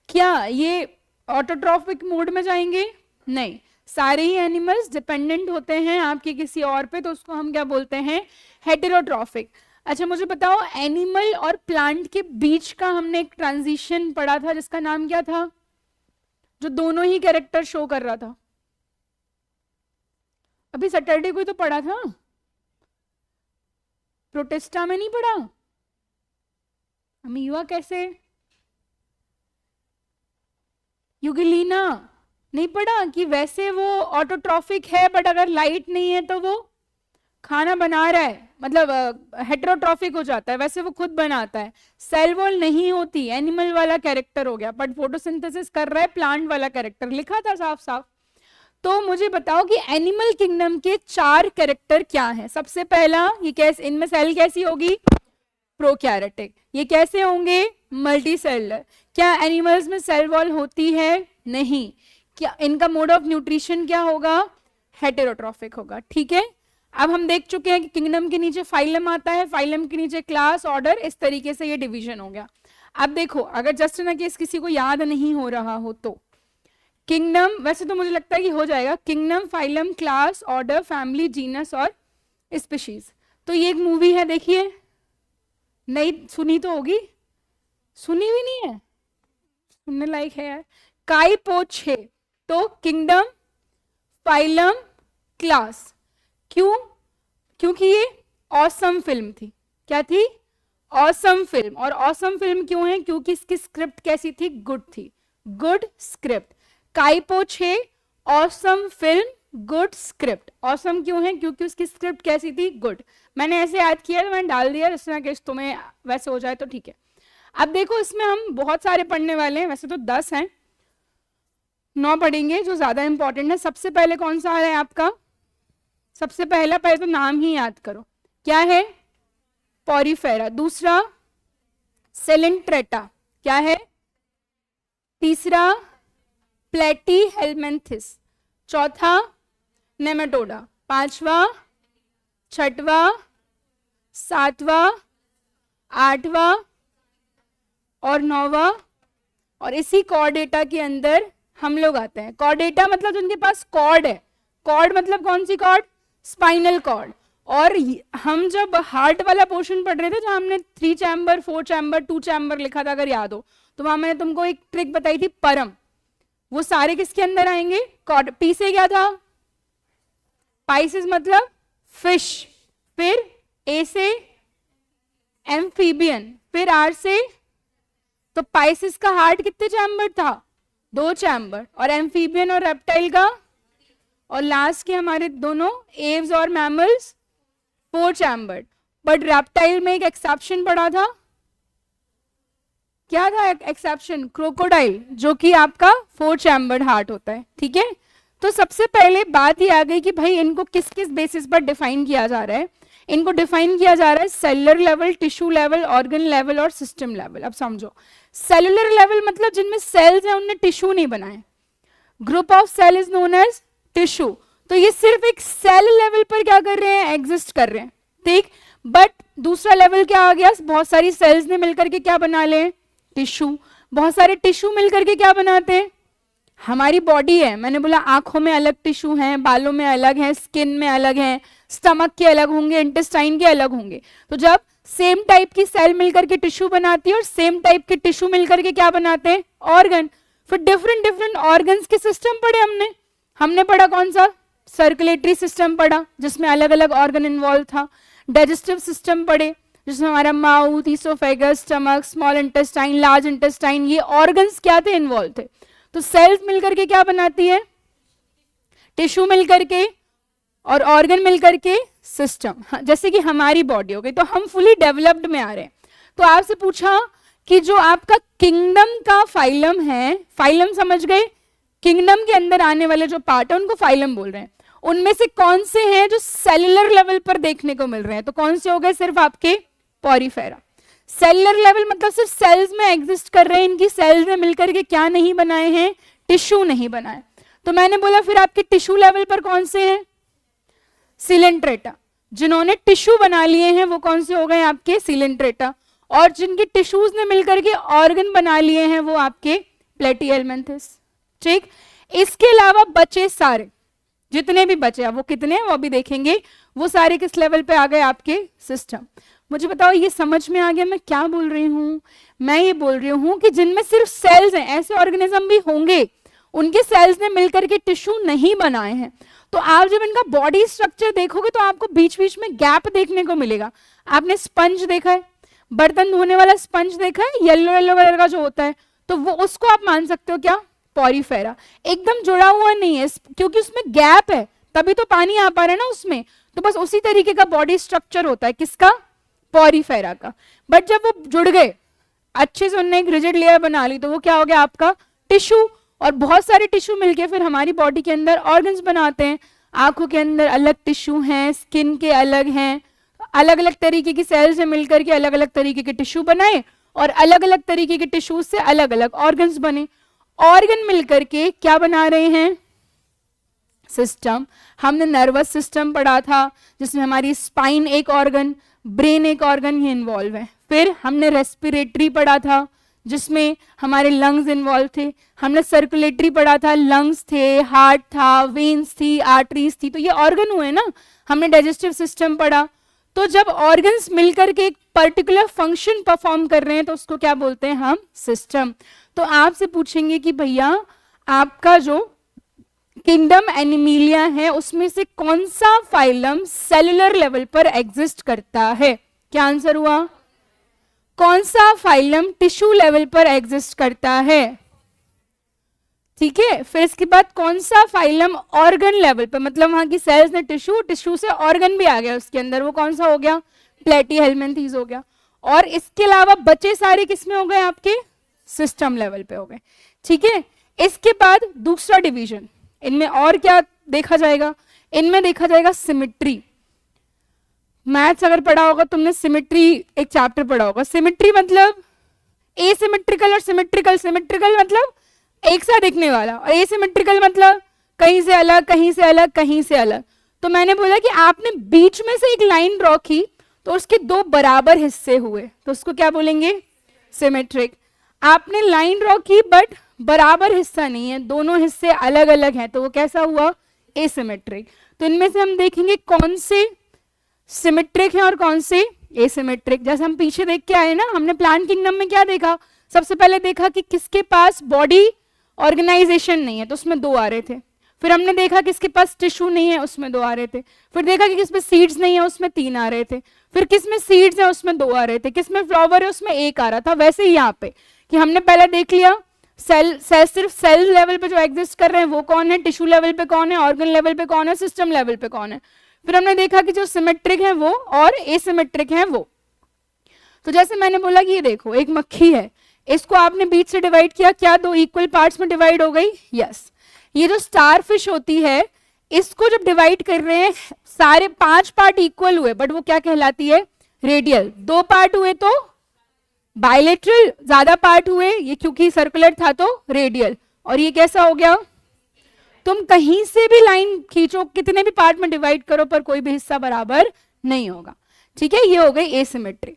A: क्या ये ऑटोट्रॉफिक मोड में जाएंगे, नहीं। सारे ही एनिमल्स डिपेंडेंट होते हैं आपके किसी और पे, तो उसको हम क्या बोलते हैं, हेटेरोट्रॉफिक। अच्छा मुझे बताओ, एनिमल और प्लांट के बीच का हमने एक ट्रांजिशन पढ़ा था जिसका नाम क्या था, जो दोनों ही कैरेक्टर शो कर रहा था, अभी सैटरडे को ही तो पढ़ा था, प्रोटिस्टा में नहीं पढ़ा, अमीवा कैसे, यूगिलिना नहीं पढ़ा कि वैसे वो ऑटोट्रॉफिक है बट अगर लाइट नहीं है तो वो खाना बना रहा है, मतलब हेटेरोट्रॉफिक हो जाता है, वैसे वो खुद बनाता है। सेल वॉल नहीं होती, एनिमल वाला कैरेक्टर हो गया, बट फोटोसिंथेसिस कर रहा है प्लांट वाला कैरेक्टर, लिखा था साफ साफ। तो मुझे बताओ कि एनिमल किंगडम के 4 कैरेक्टर क्या हैं। सबसे पहला, ये कैसे, इनमें सेल कैसी होगी, प्रोकैरियोटिक। ये कैसे होंगे, मल्टी सेलुलर। क्या एनिमल्स में सेल वॉल होती है, नहीं। क्या इनका मोड ऑफ न्यूट्रिशन क्या होगा, हेटेरोट्रॉफिक होगा। ठीक है, अब हम देख चुके हैं कि किंगडम के नीचे फाइलम आता है, फाइलम के नीचे क्लास, ऑर्डर, इस तरीके से ये डिवीजन हो गया। अब देखो, अगर जस्ट इन केस किसी को याद नहीं हो रहा हो तो किंगडम, वैसे तो मुझे लगता है कि हो जाएगा, kingdom, phylum, class, order, family, genus और स्पीशीज। तो ये एक मूवी है, देखिए, नहीं सुनी तो होगी, सुनी भी नहीं है, सुनने लायक है यार, काई पो 6। तो किंगडम, फाइलम, क्लास, क्यों, क्योंकि ये ऑसम फिल्म थी। क्या थी, ऑसम फिल्म। और ऑसम फिल्म क्यों है, क्योंकि इसकी स्क्रिप्ट कैसी थी, गुड थी, good script. काइपो 6, awesome film, good script. Awesome क्यों है, क्योंकि उसकी स्क्रिप्ट कैसी थी, गुड। मैंने ऐसे याद किया तो मैंने डाल दिया, इस तरह के तुम्हें वैसे हो जाए तो ठीक है। अब देखो, इसमें हम बहुत सारे पढ़ने वाले हैं, वैसे तो 10 हैं, 9 पढ़ेंगे जो ज्यादा इंपॉर्टेंट है। सबसे पहले कौन सा आ रहा है आपका, सबसे पहले तो नाम ही याद करो, क्या है, पॉरीफेरा। दूसरा सेलेंट्रेटा, क्या है, तीसरा प्लेटीहेल्मिन्थिस, चौथा नेमेटोडा, पांचवा, छठवा, सातवा, आठवा और नौवा। और इसी कॉर्डेटा के अंदर हम लोग आते हैं। कॉर्डेटा मतलब जिनके पास कॉर्ड है, कॉर्ड मतलब कौन सी कॉर्ड, स्पाइनल कॉर्ड। और हम जब हार्ट वाला पोर्शन पढ़ रहे थे, जहां हमने 3 चैम्बर 4 चैम्बर 2 चैम्बर लिखा था, अगर याद हो तो वहां मैंने तुमको एक ट्रिक बताई थी, परम। वो सारे किसके अंदर आएंगे, कॉर्ड। पी से क्या था, पाइसिस मतलब फिश, फिर ए से एम्फीबियन, फिर आर से, तो पाइसिस का हार्ट कितने चैम्बर था, 2 चैम्बर, और एम्फीबियन और रेप्टाइल का, और लास्ट के हमारे दोनों एव्स और मैमल्स 4 चैम्बर। बट रेप्टाइल में एक एक्सेप्शन पड़ा था, क्या था एक्सेप्शन, क्रोकोडाइल, जो कि आपका 4 चैम्बर्ड हार्ट होता है। ठीक है, तो सबसे पहले बात ये आ गई कि भाई इनको किस किस बेसिस पर डिफाइन किया जा रहा है। इनको डिफाइन किया जा रहा है cellular level, tissue level, organ level और सिस्टम लेवल। अब समझो, सेलुलर लेवल मतलब जिनमें सेल्स हैं उनने टिश्यू नहीं बनाए, group of cell is known as tissue. तो ये सिर्फ एक सेल लेवल पर क्या कर रहे हैं, एग्जिस्ट कर रहे हैं, ठीक। बट दूसरा लेवल क्या आ गया, बहुत सारी सेल्स ने मिलकर के क्या बना ले, टिश्यू। बहुत सारे टिश्यू मिलकर के क्या बनाते हैं, हमारी बॉडी है, मैंने बोला आंखों में अलग टिश्यू हैं, बालों में अलग हैं, स्किन में अलग हैं, स्टमक के अलग होंगे, इंटेस्टाइन के अलग होंगे। तो जब सेम टाइप की सेल मिलकर के टिश्यू बनाती है और सेम टाइप के टिश्यू मिलकर के क्या बनाते हैं, ऑर्गन। फिर डिफरेंट डिफरेंट ऑर्गन्स के सिस्टम पढ़े हमने पढ़ा कौन सा, सर्कुलेटरी सिस्टम पढ़ा जिसमें अलग अलग ऑर्गन इन्वॉल्व था। डाइजेस्टिव सिस्टम पढ़े जिसमें हमारा mouth, oesophagus, stomach, small intestine, large intestine, ये ऑर्गन्स क्या थे, इन्वॉल्व थे। तो सेल्स मिलकर के क्या बनाती है, टिश्यू मिलकर के और ऑर्गन मिलकर के सिस्टम। जैसे कि हमारी बॉडी हो गई, तो हम फुली डेवलप्ड में आ रहे हैं। तो आपसे पूछा कि जो आपका किंगडम का फाइलम है, फाइलम समझ गए, किंगडम के अंदर आने वाले जो पार्ट है उनको फाइलम बोल रहे हैं। उनमें से कौन से हैं जो सेलुलर लेवल पर देखने को मिल रहे हैं, तो कौन से हो गए, सिर्फ आपके पॉरीफेरा। सेलुलर लेवल मतलब सिर्फ सेल्स में एग्जिस्ट कर रहे हैं, इनकी सेल्स ने मिलकर के क्या नहीं बनाए हैं, टिश्यू नहीं बनाए। तो मैंने बोला फिर आपके टिश्यू लेवल पर कौन से हैं, सिलेंट्रेटा। जिन्होंने टिश्यू बना लिए हैं वो कौन से हो गए, आपके सिलेंट्रेटा। और जिनके टिश्यूज ने मिलकर के ऑर्गन बना लिए हैं वो आपके प्लेटीहेल्मिन्थिस। ठीक, इसके अलावा बचे सारे जितने भी बचे, अब वो कितने हैं वो अभी देखेंगे, वो सारे किस लेवल पे आ गए, आपके सिस्टम। मुझे बताओ ये समझ में आ गया मैं क्या बोल रही हूँ। मैं ये बोल रही हूँ कि जिनमें सिर्फ सेल्स हैं, ऐसे ऑर्गेनिज्म भी होंगे उनके सेल्स ने मिलकर के टिश्यू नहीं बनाए हैं। तो आप जब इनका बॉडी स्ट्रक्चर देखोगे तो आपको बीच बीच में गैप देखने को मिलेगा। आपने स्पंज देखा है, बर्तन धोने वाला स्पंज देखा है, येलो येलो कलर का जो होता है, तो वो उसको आप मान सकते हो क्या, पॉरीफेरा। एकदम जुड़ा हुआ नहीं है क्योंकि उसमें गैप है, तभी तो पानी आ पा रहा है ना उसमें। तो बस उसी तरीके का बॉडी स्ट्रक्चर होता है किसका, पॉरीफेरा का। बट जब वो जुड़ गए, अच्छे से उन्होंने एक रिजिड लेयर बना ली, तो वो क्या हो गया आपका टिश्यू। और बहुत सारे टिश्यू मिलके फिर हमारी बॉडी के अंदर ऑर्गन्स बनाते हैं। आंखों के अंदर अलग टिश्यू हैं, स्किन के अलग हैं, अलग अलग तरीके की सेल्स से मिलकर के अलग अलग तरीके के टिश्यू बनाए और अलग अलग तरीके के टिश्यू से अलग अलग ऑर्गन्स बने। ऑर्गन मिलकर के क्या बना रहे हैं, सिस्टम। हमने नर्वस सिस्टम पढ़ा था जिसमें हमारी स्पाइन एक ऑर्गन, ब्रेन एक ऑर्गन ये इन्वॉल्व है। फिर हमने रेस्पिरेटरी पढ़ा था जिसमें हमारे लंग्स इन्वॉल्व थे। हमने सर्कुलेटरी पढ़ा था, लंग्स थे, हार्ट था, वेन्स थी, आर्टरीज थी, तो ये ऑर्गन हुए ना। हमने डाइजेस्टिव सिस्टम पढ़ा। तो जब ऑर्गन्स मिलकर के एक पर्टिकुलर फंक्शन परफॉर्म कर रहे हैं तो उसको क्या बोलते हैं हम, सिस्टम। तो आपसे पूछेंगे कि भैया आपका जो किंगडम एनिमिलिया है उसमें से कौन सा फाइलम सेलुलर लेवल पर एग्जिस्ट करता है, क्या आंसर हुआ, कौन सा फाइलम टिश्यू लेवल पर एग्जिस्ट करता है। ठीक है, फिर इसके बाद कौन सा फाइलम ऑर्गन लेवल पर, मतलब वहां की सेल्स ने टिश्यू, टिश्यू से ऑर्गन भी आ गया उसके अंदर, वो कौन सा हो गया, प्लेटीहेल्मिन्थेस हो गया। और इसके अलावा बचे सारे किसमें हो गए, आपके सिस्टम लेवल पे हो गए। ठीक है, इसके बाद दूसरा डिवीजन, इनमें और क्या देखा जाएगा, इनमें देखा जाएगा सिमेट्री। मैथ्स अगर पढ़ा होगा तुमने, सिमेट्री एक चैप्टर पढ़ा होगा। सिमेट्री मतलब एसिमेट्रिकल और सिमेट्रिकल। सिमेट्रिकल मतलब एक साथ दिखने वाला, और एसिमेट्रिकल मतलब कहीं से अलग, कहीं से अलग, कहीं से अलग। तो मैंने बोला कि आपने बीच में से एक लाइन ड्रॉ की तो उसके दो बराबर हिस्से हुए, तो उसको क्या बोलेंगे? सिमेट्रिक। आपने लाइन ड्रॉ की बट बराबर हिस्सा नहीं है, दोनों हिस्से अलग अलग हैं, तो वो कैसा हुआ? एसिमेट्रिक। तो इनमें से हम देखेंगे कौन से सिमेट्रिक है और कौन से एसिमेट्रिक। जैसे हम पीछे देख के आए ना, हमने प्लांट किंगडम में क्या देखा? सबसे पहले देखा कि किसके पास बॉडी ऑर्गेनाइजेशन नहीं है, तो उसमें 2 आ रहे थे। फिर हमने देखा किसके पास टिश्यू नहीं है, उसमें 2 आ रहे थे। फिर देखा कि किसमें सीड्स नहीं है, उसमें 3 आ रहे थे। फिर किसमें सीड्स है, उसमें 2 आ रहे थे। किसमें फ्लावर है, उसमें 1 आ रहा था। वैसे ही यहाँ पे कि हमने पहले देख लिया सेल सिर्फ सेल लेवल पे जो एग्जिस्ट कर रहे हैं वो कौन है, टिश्यू लेवल पे कौन है, ऑर्गन लेवल पे कौन है, सिस्टम लेवल पे कौन है। फिर हमने देखा कि जो सिमेट्रिक है वो और एसिमेट्रिक है वो। तो जैसे मैंने बोला कि ये देखो एक मक्खी है, इसको आपने बीच से डिवाइड किया, क्या 2 इक्वल पार्ट्स में डिवाइड हो गई? यस। ये जो स्टार फिश होती है, इसको जब डिवाइड कर रहे हैं सारे 5 पार्ट इक्वल हुए, बट वो क्या कहलाती है? रेडियल। 2 पार्ट हुए तो बायलेटरल, ज्यादा पार्ट हुए ये क्योंकि सर्कुलर था तो रेडियल। और ये कैसा हो गया? तुम कहीं से भी लाइन खींचो, कितने भी पार्ट में डिवाइड करो, पर कोई भी हिस्सा बराबर नहीं होगा। ठीक है, ये हो गई एसिमेट्री।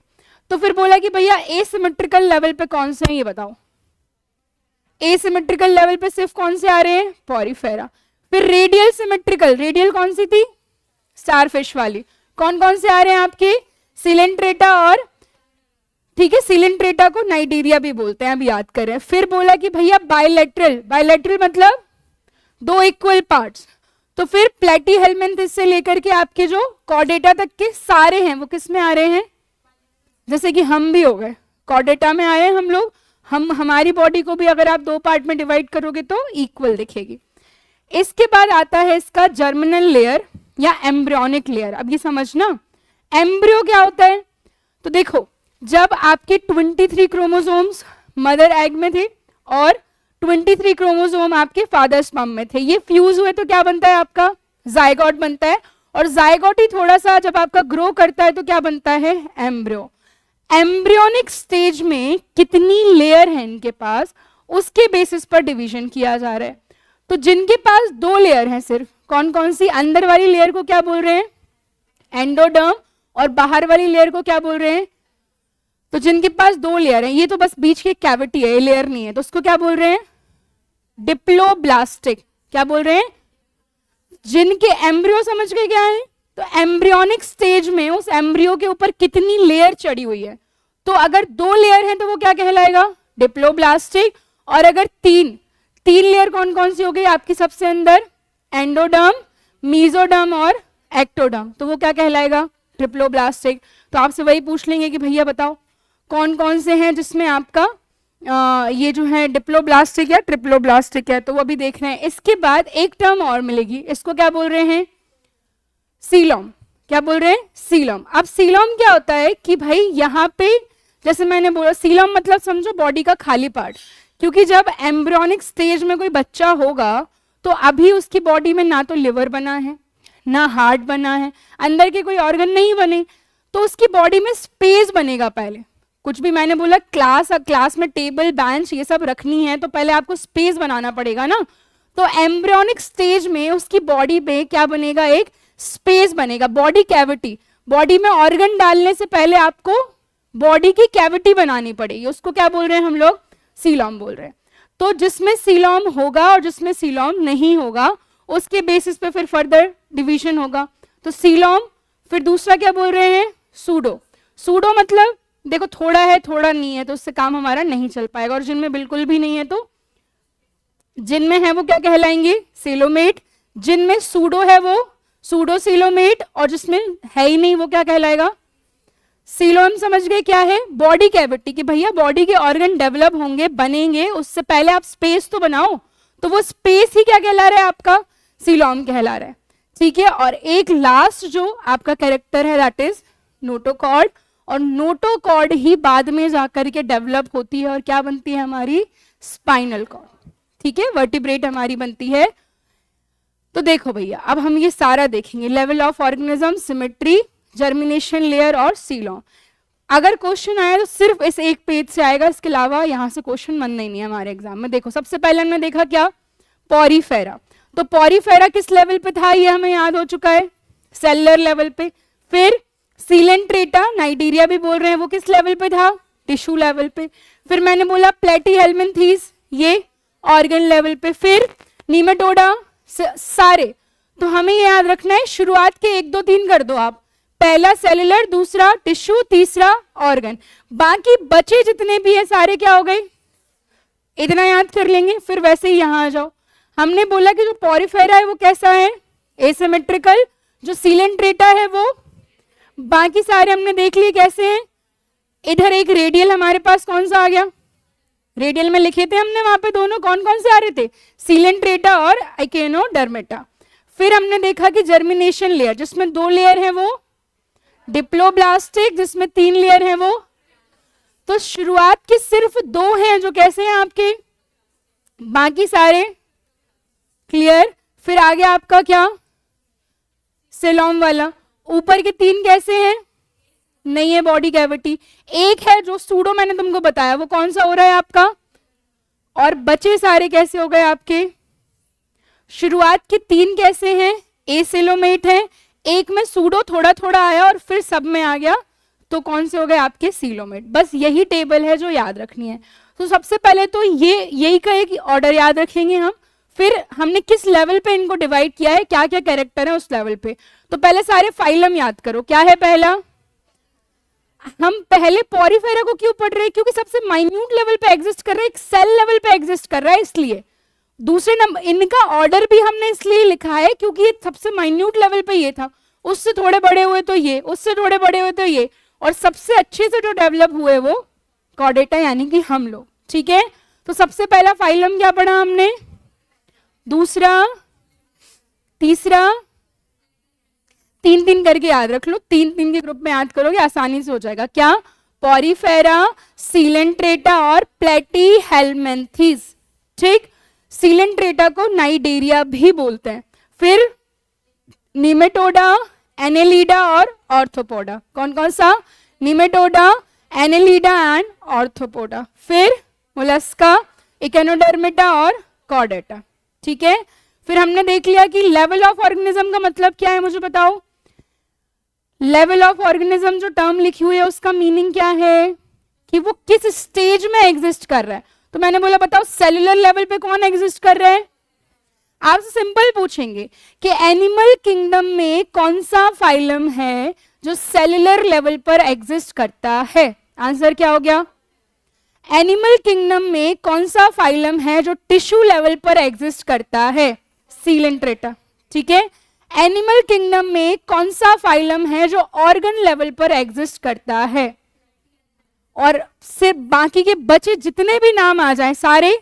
A: तो फिर बोला कि भैया एसिमेट्रिकल लेवल पे कौन से हैं ये बताओ। एसिमेट्रिकल लेवल पे सिर्फ कौन से आ रहे हैं? पॉरीफेरा। फिर रेडियल सिमेट्रिकल, रेडियल कौन सी थी? स्टारफिश वाली। कौन कौन से आ रहे हैं आपके? सिलेंट्रेटा और, ठीक है, सिलेंट्रेटा को नाइडीरिया भी बोलते हैं, अब याद करें। फिर बोला कि भैया बायलैटरल, बायलैटरल मतलब 2 इक्वल पार्ट्स। तो फिर प्लेटीहेल्मिन्थेस से लेकर के आपके जो कॉर्डेटा तक के सारे हैं वो किस में आ रहे हैं? जैसे कि हम भी हो गए, कॉर्डेटा में आए हम लोग। हमारी बॉडी को भी अगर आप 2 पार्ट में डिवाइड करोगे तो इक्वल दिखेगी। इसके बाद आता है इसका जर्मिनल लेयर या एम्ब्रियोनिक लेयर। अब ये समझना एम्ब्रियो क्या होता है। तो देखो, जब आपके 23 क्रोमोसोम्स मदर एग में थे और 23 क्रोमोसोम आपके फादर स्पर्म में थे, ये फ्यूज हुए तो क्या बनता है आपका? जाइगोट बनता है। और जाइगोट ही थोड़ा सा जब आपका ग्रो करता है तो क्या बनता है? एम्ब्रियो। एम्ब्रियोनिक स्टेज में कितनी लेयर है इनके पास, उसके बेसिस पर डिवीजन किया जा रहा है। तो जिनके पास 2 लेयर हैं सिर्फ, कौन कौन सी? अंदर वाली लेयर को क्या बोल रहे हैं? एंडोडर्म। और बाहर वाली लेयर को क्या बोल रहे हैं? तो जिनके पास 2 लेयर हैं, ये तो बस बीच की कैविटी है, ये लेयर नहीं है, तो उसको क्या बोल रहे हैं? डिप्लोब्लास्टिक। क्या बोल रहे हैं? जिनके एम्ब्रियो समझ गए क्या है? तो एम्ब्रियोनिक स्टेज में उस एम्ब्रियो के ऊपर कितनी लेयर चढ़ी हुई है। तो अगर 2 लेयर है तो वो क्या कहलाएगा? डिप्लोब्लास्टिक। और अगर 3 लेयर कौन कौन सी हो गई आपकी सबसे अंदर? एंडोडर्म, मीजोडर्म और एक्टोडर्म, तो वो क्या कहलाएगा? ट्रिप्लोब्लास्टिक। तो आपसे वही पूछ लेंगे कि भैया बताओ कौन कौन से हैं जिसमें आपका ये जो है डिप्लोब्लास्टिक या ट्रिप्लोब्लास्टिक है, तो वो भी देख रहे हैं। इसके बाद एक टर्म और मिलेगी, इसको क्या बोल रहे हैं? सीलोम। क्या बोल रहे हैं? सीलोम। अब सीलोम क्या होता है कि भाई यहाँ पे जैसे मैंने बोला, सीलोम मतलब समझो बॉडी का खाली पार्ट। क्योंकि जब एम्ब्रियोनिक स्टेज में कोई बच्चा होगा तो अभी उसकी बॉडी में ना तो लिवर बना है, ना हार्ट बना है, अंदर के कोई ऑर्गन नहीं बने, तो उसकी बॉडी में स्पेस बनेगा पहले। कुछ भी मैंने बोला क्लास में टेबल बेंच ये सब रखनी है तो पहले आपको स्पेस बनाना पड़ेगा ना। तो एम्ब्रियोनिक स्टेज में उसकी बॉडी पे क्या बनेगा? एक स्पेस बनेगा, बॉडी कैविटी। बॉडी में ऑर्गन डालने से पहले आपको बॉडी की कैविटी बनानी पड़ेगी, उसको क्या बोल रहे हैं हम लोग? सीलोम बोल रहे हैं। तो जिसमें सीलोम होगा और जिसमें सीलोम नहीं होगा उसके बेसिस पे फिर फर्दर डिवीजन होगा। तो सीलोम, फिर दूसरा क्या बोल रहे हैं? सूडो। सूडो मतलब देखो थोड़ा है थोड़ा नहीं है तो उससे काम हमारा नहीं चल पाएगा, और जिनमें बिल्कुल भी नहीं है तो जिनमें है वो क्या कहलाएंगे? सेलोमेट। जिनमें सूडो है वो सूडो सीलोमेट, और जिसमें है ही नहीं वो क्या कहलाएगा? सीलोम। समझ गए क्या है? बॉडी कैविटी, कि भैया बॉडी के ऑर्गन डेवलप होंगे बनेंगे उससे पहले आप स्पेस तो बनाओ, तो वो स्पेस ही क्या कहला रहा है आपका? सीलोम कहला रहा है। ठीक है, और एक लास्ट जो आपका कैरेक्टर है दैट इज नोटोकॉर्ड, और नोटोकॉर्ड ही बाद में जाकर के डेवलप होती है और क्या बनती है हमारी? Spinal cord. ठीक है, वर्टिब्रेट हमारी बनती है। तो देखो भैया अब हम ये सारा देखेंगे, level of organism, symmetry, germination layer और सीलॉम। अगर क्वेश्चन आया तो सिर्फ इस एक पेज से आएगा, इसके अलावा यहां से क्वेश्चन बनना ही नहीं है हमारे एग्जाम में। देखो सबसे पहले हमने देखा क्या, पॉरीफेरा। तो पॉरीफेरा किस लेवल पे था ये हमें याद हो चुका है, सेलुलर लेवल पे। फिर सीलेंट्रेटा, नाइजीरिया भी बोल रहे हैं, वो किस लेवल पे था, टिश्यू लेवल पे। फिर मैंने बोला प्लेटीहेल्मिन्थीस, ये ऑर्गन लेवल पे। फिर नीमेटोडा, सारे। तो हमें ये याद रखना है, शुरुआत के 1 2 3 कर दो आप, पहला सेलुलर, दूसरा टिश्यू, तीसरा ऑर्गन। बाकी बचे जितने भी है सारे क्या हो गए, इतना याद कर लेंगे। फिर वैसे ही यहां आ जाओ, हमने बोला कि जो पॉरीफेरा है वो कैसा है, एसिमेट्रिकल। जो सीलेंट्रेटा है वो, बाकी सारे हमने देख लिए कैसे हैं। इधर एक रेडियल हमारे पास कौन सा आ गया, रेडियल में लिखे थे हमने वहां पे दोनों कौन कौन से आ रहे थे, सीलेंट्रेटा और एकेनोडर्मेटा। फिर हमने देखा कि जर्मिनेशन लेयर, जिसमें 2 लेयर है वो डिप्लोब्लास्टिक, जिसमें 3 लेयर है वो। तो शुरुआत के सिर्फ 2 हैं जो कैसे हैं आपके, बाकी सारे क्लियर। फिर आगे आपका क्या, सेलॉम वाला। ऊपर के 3 कैसे हैं, नहीं है बॉडी कैविटी। एक है जो सूडो मैंने तुमको बताया, वो कौन सा हो रहा है आपका, और बचे सारे कैसे हो गए आपके, शुरुआत के 3 कैसे हैं, एसेलोमेट है, एक में सूडो थोड़ा थोड़ा आया और फिर सब में आ गया, तो कौन से हो गए आपके, सीलोमेट। बस यही टेबल है जो याद रखनी है। तो सबसे पहले तो ये यही का एक ऑर्डर याद रखेंगे हम। फिर हमने किस लेवल पे इनको डिवाइड किया है, क्या क्या कैरेक्टर है उस लेवल पे। तो पहले सारे फाइलम याद करो, क्या है पहला, हम पहले पॉरीफेरा को क्यों पढ़ रहे हैं, क्योंकि सबसे माइन्यूट लेवल पे एग्जिस्ट कर रहा है, एक सेल लेवल पे एग्जिस्ट कर रहा है, इसलिए। दूसरे नंबर इनका ऑर्डर भी हमने इसलिए लिखा है क्योंकि ये सबसे माइन्यूट लेवल पे ये था, उससे थोड़े बड़े हुए तो ये, उससे थोड़े बड़े हुए तो ये, और सबसे अच्छे से जो डेवलप हुए वो कॉर्डेटा यानी कि हम लोग। ठीक है, तो सबसे पहला फाइलम क्या पढ़ा हमने, दूसरा, तीसरा, 3 3 करके याद रख लो, 3 3 के ग्रुप में याद करोगे आसानी से हो जाएगा। क्या, पॉरीफेरा, सीलेंट्रेटा और प्लेटीहेल्मिन्थीस। ठीक, सीलेंट्रेटा को नाइजीरिया भी बोलते हैं। फिर निमेटोडा, एनेलिडा और ऑर्थोपोडा, कौन कौन सा, निमेटोडा, एनेलिडा एंड ऑर्थोपोडा। फिर मोलस्का, इकेनोडर्मेटा और कॉर्डेटा। ठीक है, फिर हमने देख लिया कि लेवल ऑफ ऑर्गेनिज्म का मतलब क्या है, मुझे बताओ। लेवल ऑफ ऑर्गेनिज्म जो टर्म लिखी हुई है उसका मीनिंग क्या है, कि वो किस स्टेज में एग्जिस्ट कर रहा है। तो मैंने बोला बताओ सेलुलर लेवल पे कौन एग्जिस्ट कर रहा है, आपसे सिंपल पूछेंगे कि एनिमल किंगडम में कौन सा फाइलम है जो सेलुलर लेवल पर एग्जिस्ट करता है। आंसर क्या हो गया, एनिमल किंगडम में कौन सा फाइलम है जो टिश्यू लेवल पर एग्जिस्ट करता है, सीलेंट्रेटा। ठीक है, एनिमल किंगडम में कौन सा फाइलम है जो ऑर्गन लेवल पर एग्जिस्ट करता है, और सिर्फ बाकी के बचे जितने भी नाम आ जाएं सारे,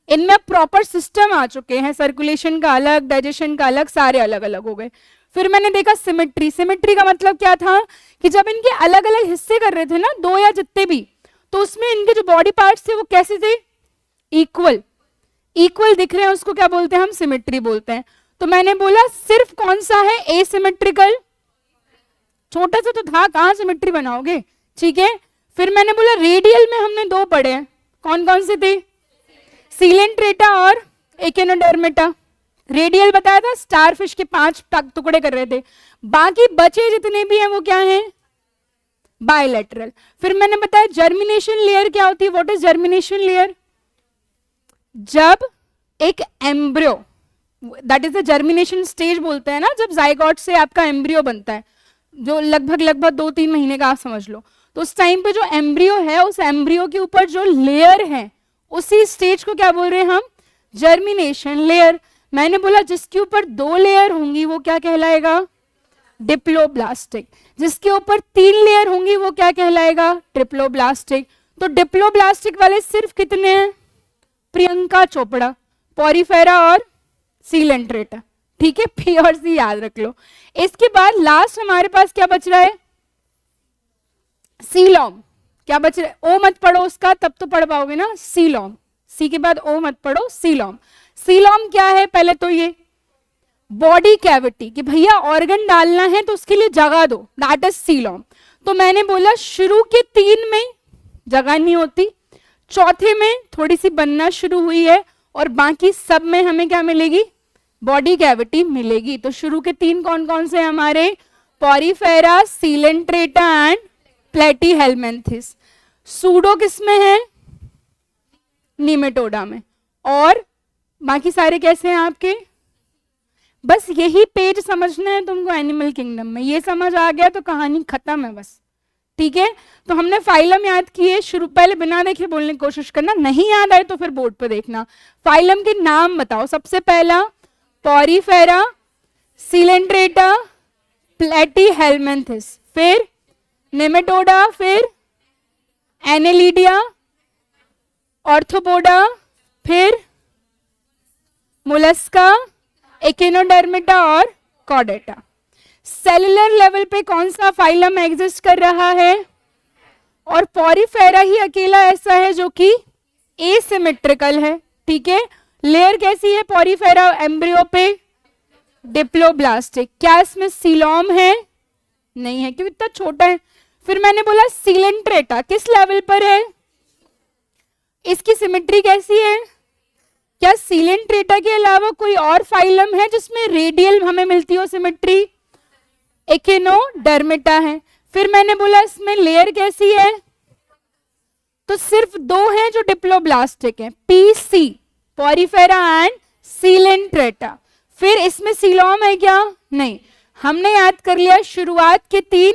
A: इनमें प्रॉपर सिस्टम आ चुके हैं, सर्कुलेशन का अलग, डाइजेशन का अलग, सारे अलग अलग हो गए। फिर मैंने देखा सिमेट्री। सिमेट्री का मतलब क्या था, कि जब इनके अलग अलग हिस्से कर रहे थे ना, 2 या जितने भी, तो उसमें इनके जो बॉडी पार्ट्स थे वो कैसे थे, इक्वल, इक्वल दिख रहे हैं, उसको क्या बोलते हैं हम, सिमेट्री बोलते हैं। तो मैंने बोला सिर्फ कौन सा है, एसिमेट्रिकल, छोटा सा तो था, कहां सिमेट्री बनाओगे। ठीक है, फिर मैंने बोला रेडियल में हमने 2 पढ़े हैं, कौन कौन से थे, सीलेंट्रेटा और एकेनोडर्मेटा। रेडियल बताया था, स्टारफिश के 5 टुकड़े कर रहे थे, बाकी बचे जितने भी हैं वो क्या हैं, बायलैटरल। फिर मैंने बताया जर्मिनेशन लेयर क्या होती है, व्हाट इज जर्मिनेशन लेयर, जब एक embryo, that is the germination stage बोलते हैं ना, जब जाइगोट से आपका एम्ब्रियो बनता है, जो लगभग 2-3 महीने का आप समझ लो, तो उस टाइम पे जो एम्ब्रियो है, उस एम्ब्रियो के ऊपर जो लेयर है, उसी स्टेज को क्या बोल रहे हैं हम, जर्मिनेशन लेयर। मैंने बोला जिसके ऊपर 2 लेयर होंगी वो क्या कहलाएगा, डिप्लोब्लास्टिक। जिसके ऊपर 3 लेयर होंगी वो क्या कहलाएगा, ट्रिप्लोब्लास्टिक। तो डिप्लोब्लास्टिक वाले सिर्फ कितने हैं, प्रियंका चोपड़ा, पॉरीफेरा और सीलेंट्रेटा। ठीक है, पी और सी याद रख लो। इसके बाद लास्ट हमारे पास क्या बच रहा है, सीलॉम। क्या बच रहा है, ओ मत पढ़ो उसका, तब तो पढ़ पाओगे ना, सीलॉम, सी के बाद ओ मत पढ़ो, सीलॉम। सीलॉम क्या है, पहले तो ये बॉडी कैविटी कि भैया ऑर्गन डालना है तो उसके लिए जगह दो, दैट इज सीलोम। तो मैंने बोला शुरू के 3 में जगह नहीं होती, चौथे में थोड़ी सी बनना शुरू हुई है, और बाकी सब में हमें क्या मिलेगी, बॉडी कैविटी मिलेगी। तो शुरू के 3 कौन कौन से हमारे, पॉरीफेरा, सीलेंट्रेटा एंड प्लेटीहेलमिन्थिस। सूडो किसमें है, निमेटोडा में, और बाकी सारे कैसे हैं आपके। बस यही पेज समझना है तुमको एनिमल किंगडम में, ये समझ आ गया तो कहानी खत्म है बस, ठीक है। तो हमने फाइलम याद किए, शुरू पहले बिना देखे बोलने की कोशिश करना, नहीं याद आए तो फिर बोर्ड पे देखना। फाइलम के नाम बताओ, सबसे पहला पॉरीफेरा, सीलेंट्रेटा, प्लेटीहेलमिन्थिस, फिर नेमेटोडा, फिर एनेलिडिया, ऑर्थोपोडा, फिर मोलस्का, एकिनोडर्मिटा और कॉर्डेटा। सेलुलर लेवल पे कौन सा फाइलम एग्जिस्ट कर रहा है, और पॉरीफेरा ही अकेला ऐसा है जो कि एसिमेट्रिकल है, ठीक है। लेयर कैसी है पॉरीफेरा एम्ब्रियो पे, डिप्लोब्लास्टिक। क्या इसमें सीलोम है, नहीं है क्योंकि इतना छोटा है। फिर मैंने बोला सीलेंट्रेटा किस लेवल पर है, इसकी सिमेट्री कैसी है, क्या सीलेंट्रेटा के अलावा कोई और फाइलम है जिसमें रेडियल हमें मिलती हो सिमेट्री, एकिनोडर्मिटा है। फिर मैंने बोला इसमें लेयर कैसी है, तो सिर्फ 2 हैं जो डिप्लोब्लास्टिक हैं, पीसी, पॉरीफेरा एंड सीलेंट्रेटा। फिर इसमें सीलोम है क्या, नहीं। हमने याद कर लिया शुरुआत के 3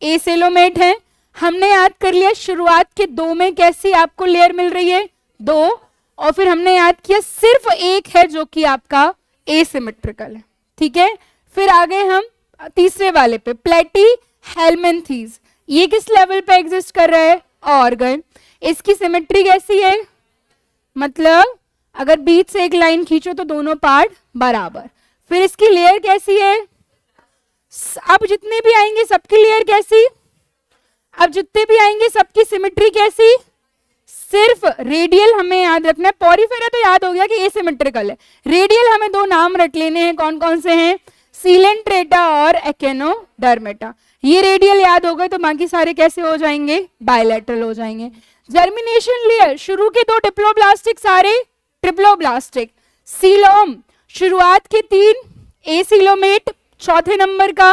A: एसेलोमेट हैं, हमने याद कर लिया शुरुआत के 2 में कैसी आपको लेयर मिल रही है, 2, और फिर हमने याद किया सिर्फ एक है जो कि आपका एसिमेट्रिकल है, ठीक है। फिर आगे हम तीसरे वाले पे, प्लेटीहेलमिन्थिस, ये किस लेवल पे एग्जिस्ट कर रहा है, ऑर्गन। इसकी सिमेट्री कैसी है, मतलब अगर बीच से एक लाइन खींचो तो दोनों पार्ट बराबर। फिर इसकी लेयर कैसी है, अब जितने भी आएंगे सबकी लेयर कैसी, अब जितने भी आएंगे सबकी सिमेट्री कैसी, सिर्फ रेडियल हमें याद रखना है। पॉरीफेरा तो याद हो गया कि एसिमेट्रिकल है, रेडियल हमें 2 नाम रख लेने हैं, कौन कौन से हैं, सीलेंट्रेटा और एकिनोडर्मिटा। ये रेडियल याद हो गए तो बाकी सारे कैसे हो जाएंगे, बायलैटरल हो जाएंगे। जर्मिनेशन लेयर, शुरू के 2 डिप्लोब्लास्टिक, सारे ट्रिप्लोब्लास्टिक। सीलोम, शुरुआत के 3 एसिलोमेट, चौथे नंबर का,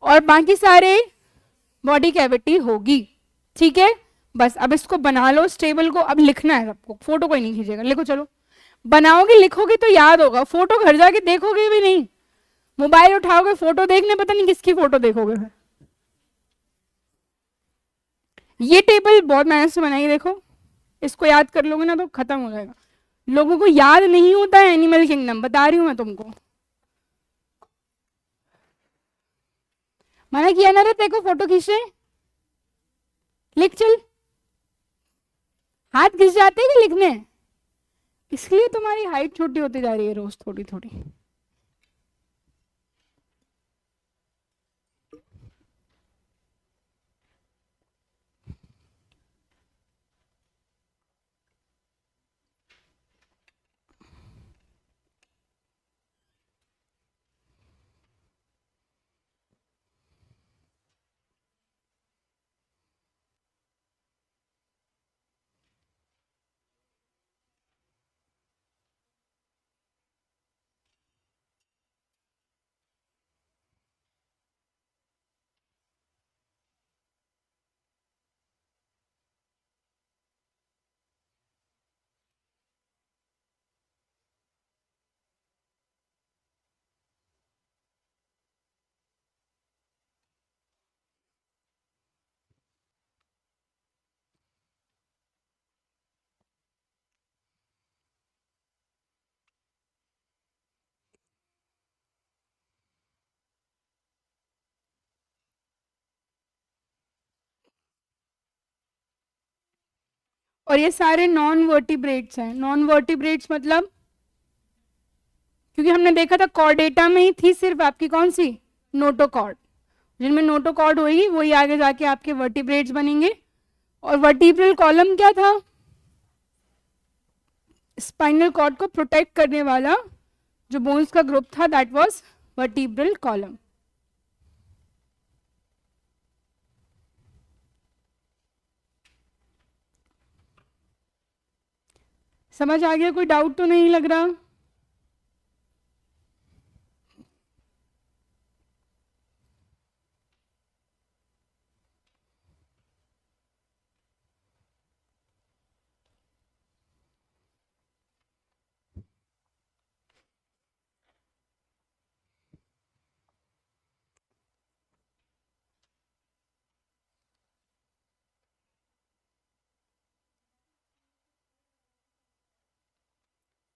A: और बाकी सारे बॉडी कैविटी होगी, ठीक है। बस अब इसको बना लो, इस टेबल को अब लिखना है सबको, फोटो कोई नहीं खींचेगा, लिखो चलो। बनाओगे लिखोगे तो याद होगा, फोटो घर जाके देखोगे भी नहीं, मोबाइल उठाओगे फोटो देखने, पता नहीं किसकी फोटो देखोगे फिर। ये टेबल बहुत मेहनत से बनाई, देखो इसको याद कर लोगे ना तो खत्म हो जाएगा। लोगों को याद नहीं होता है एनिमल किंगडम, बता रही हूं मैं तुमको। मना किया ना रे देखो फोटो खींचे, लिख चल। हाथ घिस जाते हैं कि लिखने, इसलिए तुम्हारी हाइट छोटी होती जा रही है रोज थोड़ी थोड़ी। और ये सारे नॉन वर्टिब्रेट्स हैं। नॉन वर्टिब्रेट्स मतलब, क्योंकि हमने देखा था कॉर्डेटा में ही थी सिर्फ आपकी कौन सी, नोटोकॉर्ड, जिनमें नोटोकॉर्ड होगी वही आगे जाके आपके वर्टिब्रेट्स बनेंगे। और वर्टिब्रल कॉलम क्या था, स्पाइनल कॉर्ड को प्रोटेक्ट करने वाला जो बोन्स का ग्रुप था दैट वाज वर्टिब्रल कॉलम। समझ आ गया? कोई डाउट तो नहीं लग रहा?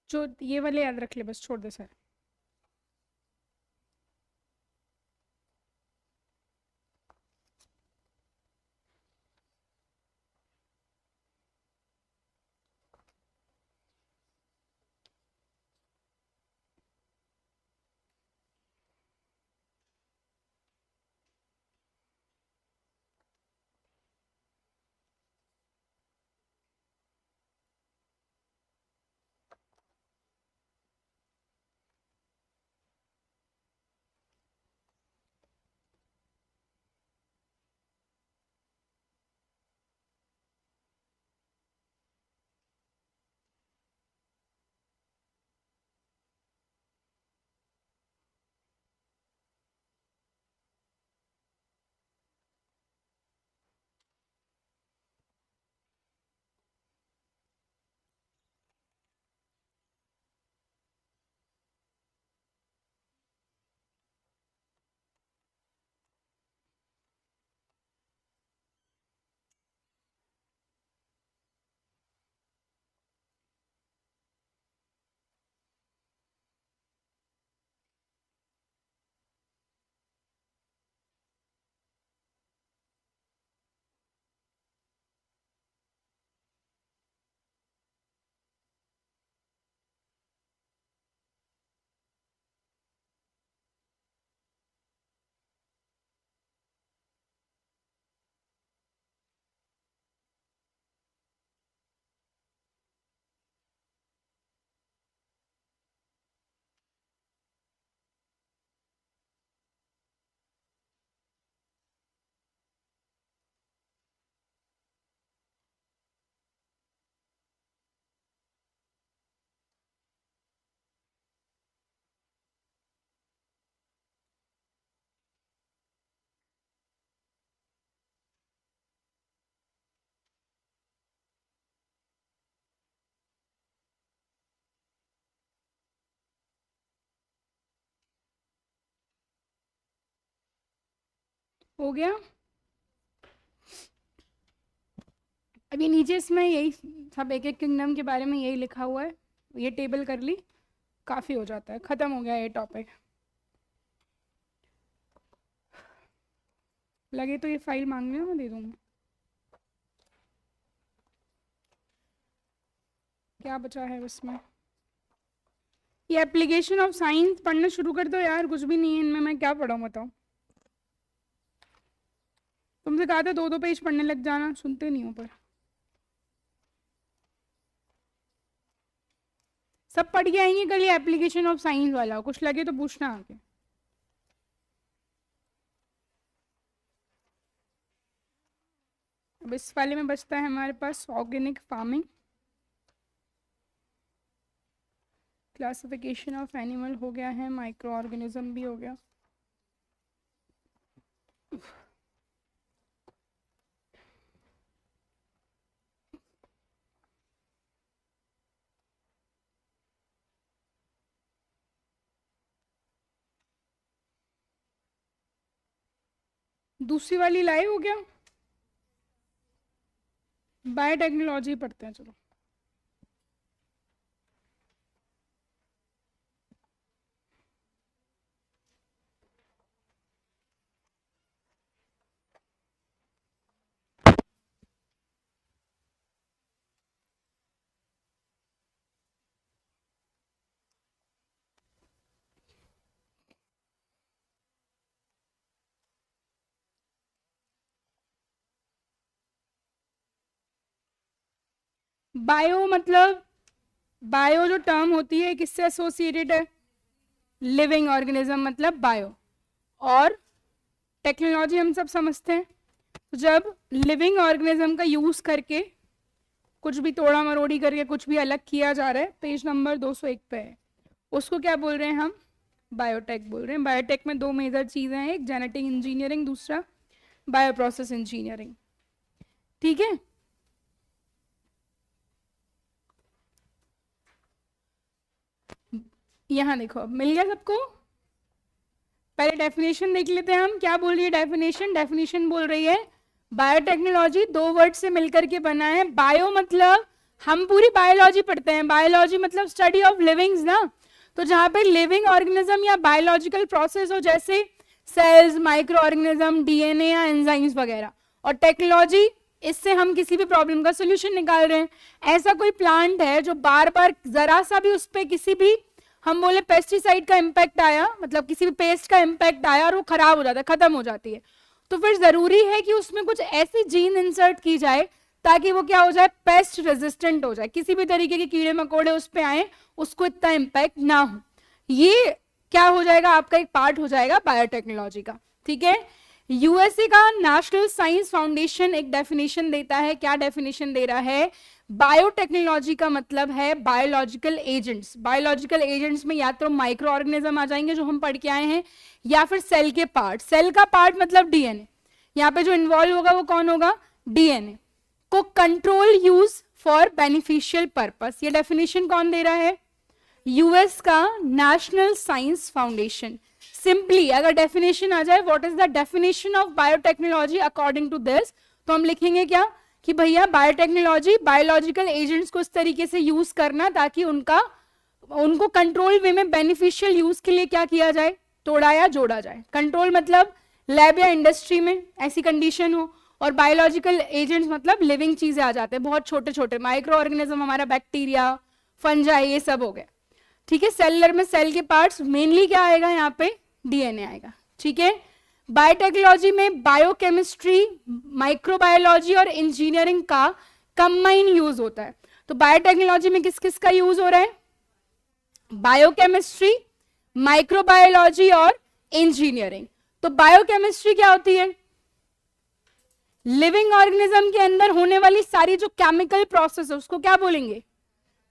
A: जो ये वाले याद रख ले, बस छोड़ दे सर। हो गया? अभी नीचे इसमें यही सब एक एक किंगडम के बारे में यही लिखा हुआ है, ये टेबल कर ली, काफ़ी हो जाता है, ख़त्म हो गया ये टॉपिक। लगे तो ये फाइल मांगने मैं दे दूँगा। क्या बचा है उसमें? ये एप्लीकेशन ऑफ साइंस पढ़ना शुरू कर दो यार, कुछ भी नहीं है इनमें, मैं क्या पढ़ाऊँ बताओ? तुमसे कहा था 2-2 पेज पढ़ने लग जाना, सुनते नहीं हो पर। सब पढ़ के आएंगे कल ये एप्लीकेशन ऑफ साइंस वाला, कुछ लगे तो पूछना आके। अब इस वाले में बचता है हमारे पास organic farming, classification of animal हो गया है, माइक्रो ऑर्गेनिज्म भी हो गया। दूसरी वाली लाए हो गया? बायोटेक्नोलॉजी पढ़ते हैं चलो। बायो मतलब, बायो जो टर्म होती है किससे एसोसिएटेड है? लिविंग ऑर्गेनिज्म मतलब बायो, और टेक्नोलॉजी हम सब समझते हैं। तो जब लिविंग ऑर्गेनिज्म का यूज करके कुछ भी तोड़ा मरोड़ी करके कुछ भी अलग किया जा रहा है, पेज नंबर 201 पे है, उसको क्या बोल रहे हैं हम? बायोटेक बोल रहे हैं। बायोटेक में दो मेजर चीज़ें हैं, एक जेनेटिक इंजीनियरिंग, दूसरा बायोप्रोसेस इंजीनियरिंग। ठीक है, यहाँ देखो मिल गया सबको। पहले डेफिनेशन देख लेते हैं हम, क्या बोल रही है डेफिनेशन? डेफिनेशन बोल रही है बायोटेक्नोलॉजी दो वर्ड से मिलकर के बना है। बायो मतलब हम पूरी बायोलॉजी पढ़ते हैं, बायोलॉजी मतलब स्टडी ऑफ लिविंग्स ना, तो जहाँ पे लिविंग ऑर्गेनिज्म या बायोलॉजिकल प्रोसेस हो, जैसे सेल्स, माइक्रो ऑर्गेनिज्म, डीएनए या एंजाइम्स वगैरह, और टेक्नोलॉजी इससे हम किसी भी प्रॉब्लम का सोल्यूशन निकाल रहे हैं। ऐसा कोई प्लांट है जो बार बार जरा सा भी उस पर किसी भी हम बोले पेस्टिसाइड का इम्पैक्ट आया, मतलब किसी भी पेस्ट का इम्पैक्ट आया और वो खराब हो जाता है, खत्म हो जाती है, तो फिर जरूरी है कि उसमें कुछ ऐसी जीन इंसर्ट की जाए ताकि वो क्या हो जाए? पेस्ट रेजिस्टेंट हो जाए, किसी भी तरीके के कीड़े मकोड़े उस पर आए उसको इतना इम्पैक्ट ना हो। ये क्या हो जाएगा? आपका एक पार्ट हो जाएगा बायोटेक्नोलॉजी का। ठीक है, यूएसए का नेशनल साइंस फाउंडेशन एक डेफिनेशन देता है। क्या डेफिनेशन दे रहा है? बायोटेक्नोलॉजी का मतलब है बायोलॉजिकल एजेंट्स। बायोलॉजिकल एजेंट्स में या तो माइक्रो ऑर्गेनिज्म आ जाएंगे जो हम पढ़ के आए हैं, या फिर सेल के पार्ट। सेल का पार्ट मतलब डीएनए, यहाँ पे जो इन्वॉल्व होगा वो कौन होगा? डीएनए को control use for beneficial purpose. ये डेफिनेशन कौन दे रहा है? यूएस का नेशनल साइंस फाउंडेशन। सिंपली अगर डेफिनेशन आ जाए what is the definition of biotechnology according to this, तो हम लिखेंगे क्या कि भैया बायोटेक्नोलॉजी बायोलॉजिकल एजेंट्स को इस तरीके से यूज करना ताकि उनको कंट्रोल वे में बेनिफिशियल यूज के लिए क्या किया जाए? तोड़ा या जोड़ा जाए। कंट्रोल मतलब लैब या इंडस्ट्री में ऐसी कंडीशन हो, और बायोलॉजिकल एजेंट्स मतलब लिविंग चीजें आ जाते हैं, बहुत छोटे छोटे माइक्रो ऑर्गेनिज्म, हमारा बैक्टीरिया, फंजाई, ये सब हो गए। ठीक है, सेलुलर में सेल के पार्ट्स, मेनली क्या आएगा यहाँ पे? डीएनए आएगा। ठीक है, बायोटेक्नोलॉजी में बायोकेमिस्ट्री, माइक्रोबायोलॉजी और इंजीनियरिंग का कंबाइन यूज होता है। तो बायोटेक्नोलॉजी में किस किस का यूज हो रहा है? बायोकेमिस्ट्री, माइक्रोबायोलॉजी और इंजीनियरिंग। तो बायोकेमिस्ट्री क्या होती है? लिविंग ऑर्गेनिज्म के अंदर होने वाली सारी जो केमिकल प्रोसेस है उसको क्या बोलेंगे?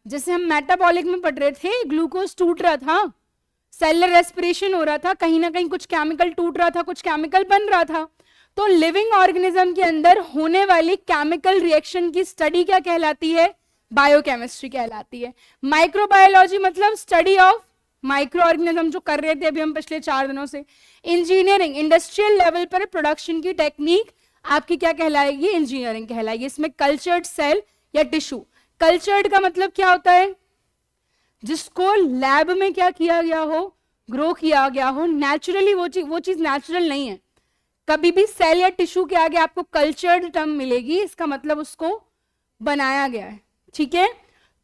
A: जैसे हम मेटाबॉलिक में पढ़ रहे थे, ग्लूकोज टूट रहा था, सेलुलर रेस्पिरेशन हो रहा था, कहीं ना कहीं कुछ केमिकल टूट रहा था, कुछ केमिकल बन रहा था। तो लिविंग ऑर्गेनिज्म के अंदर होने वाली केमिकल रिएक्शन की स्टडी क्या कहलाती है? बायोकेमिस्ट्री कहलाती है। माइक्रोबायोलॉजी मतलब स्टडी ऑफ माइक्रो ऑर्गेनिज्म, जो कर रहे थे अभी हम पिछले 4 दिनों से। इंजीनियरिंग इंडस्ट्रियल लेवल पर प्रोडक्शन की टेक्निक आपकी क्या कहलाएगी? इंजीनियरिंग कहलाएगी। इसमें कल्चर्ड सेल या टिश्यू, कल्चर्ड का मतलब क्या होता है? जिसको लैब में क्या किया गया हो? ग्रो किया गया हो। नेचुरली वो चीज नेचुरल नहीं है। कभी भी सेल या टिश्यू के आगे आपको कल्चर्ड टर्म मिलेगी, इसका मतलब उसको बनाया गया है। ठीक है,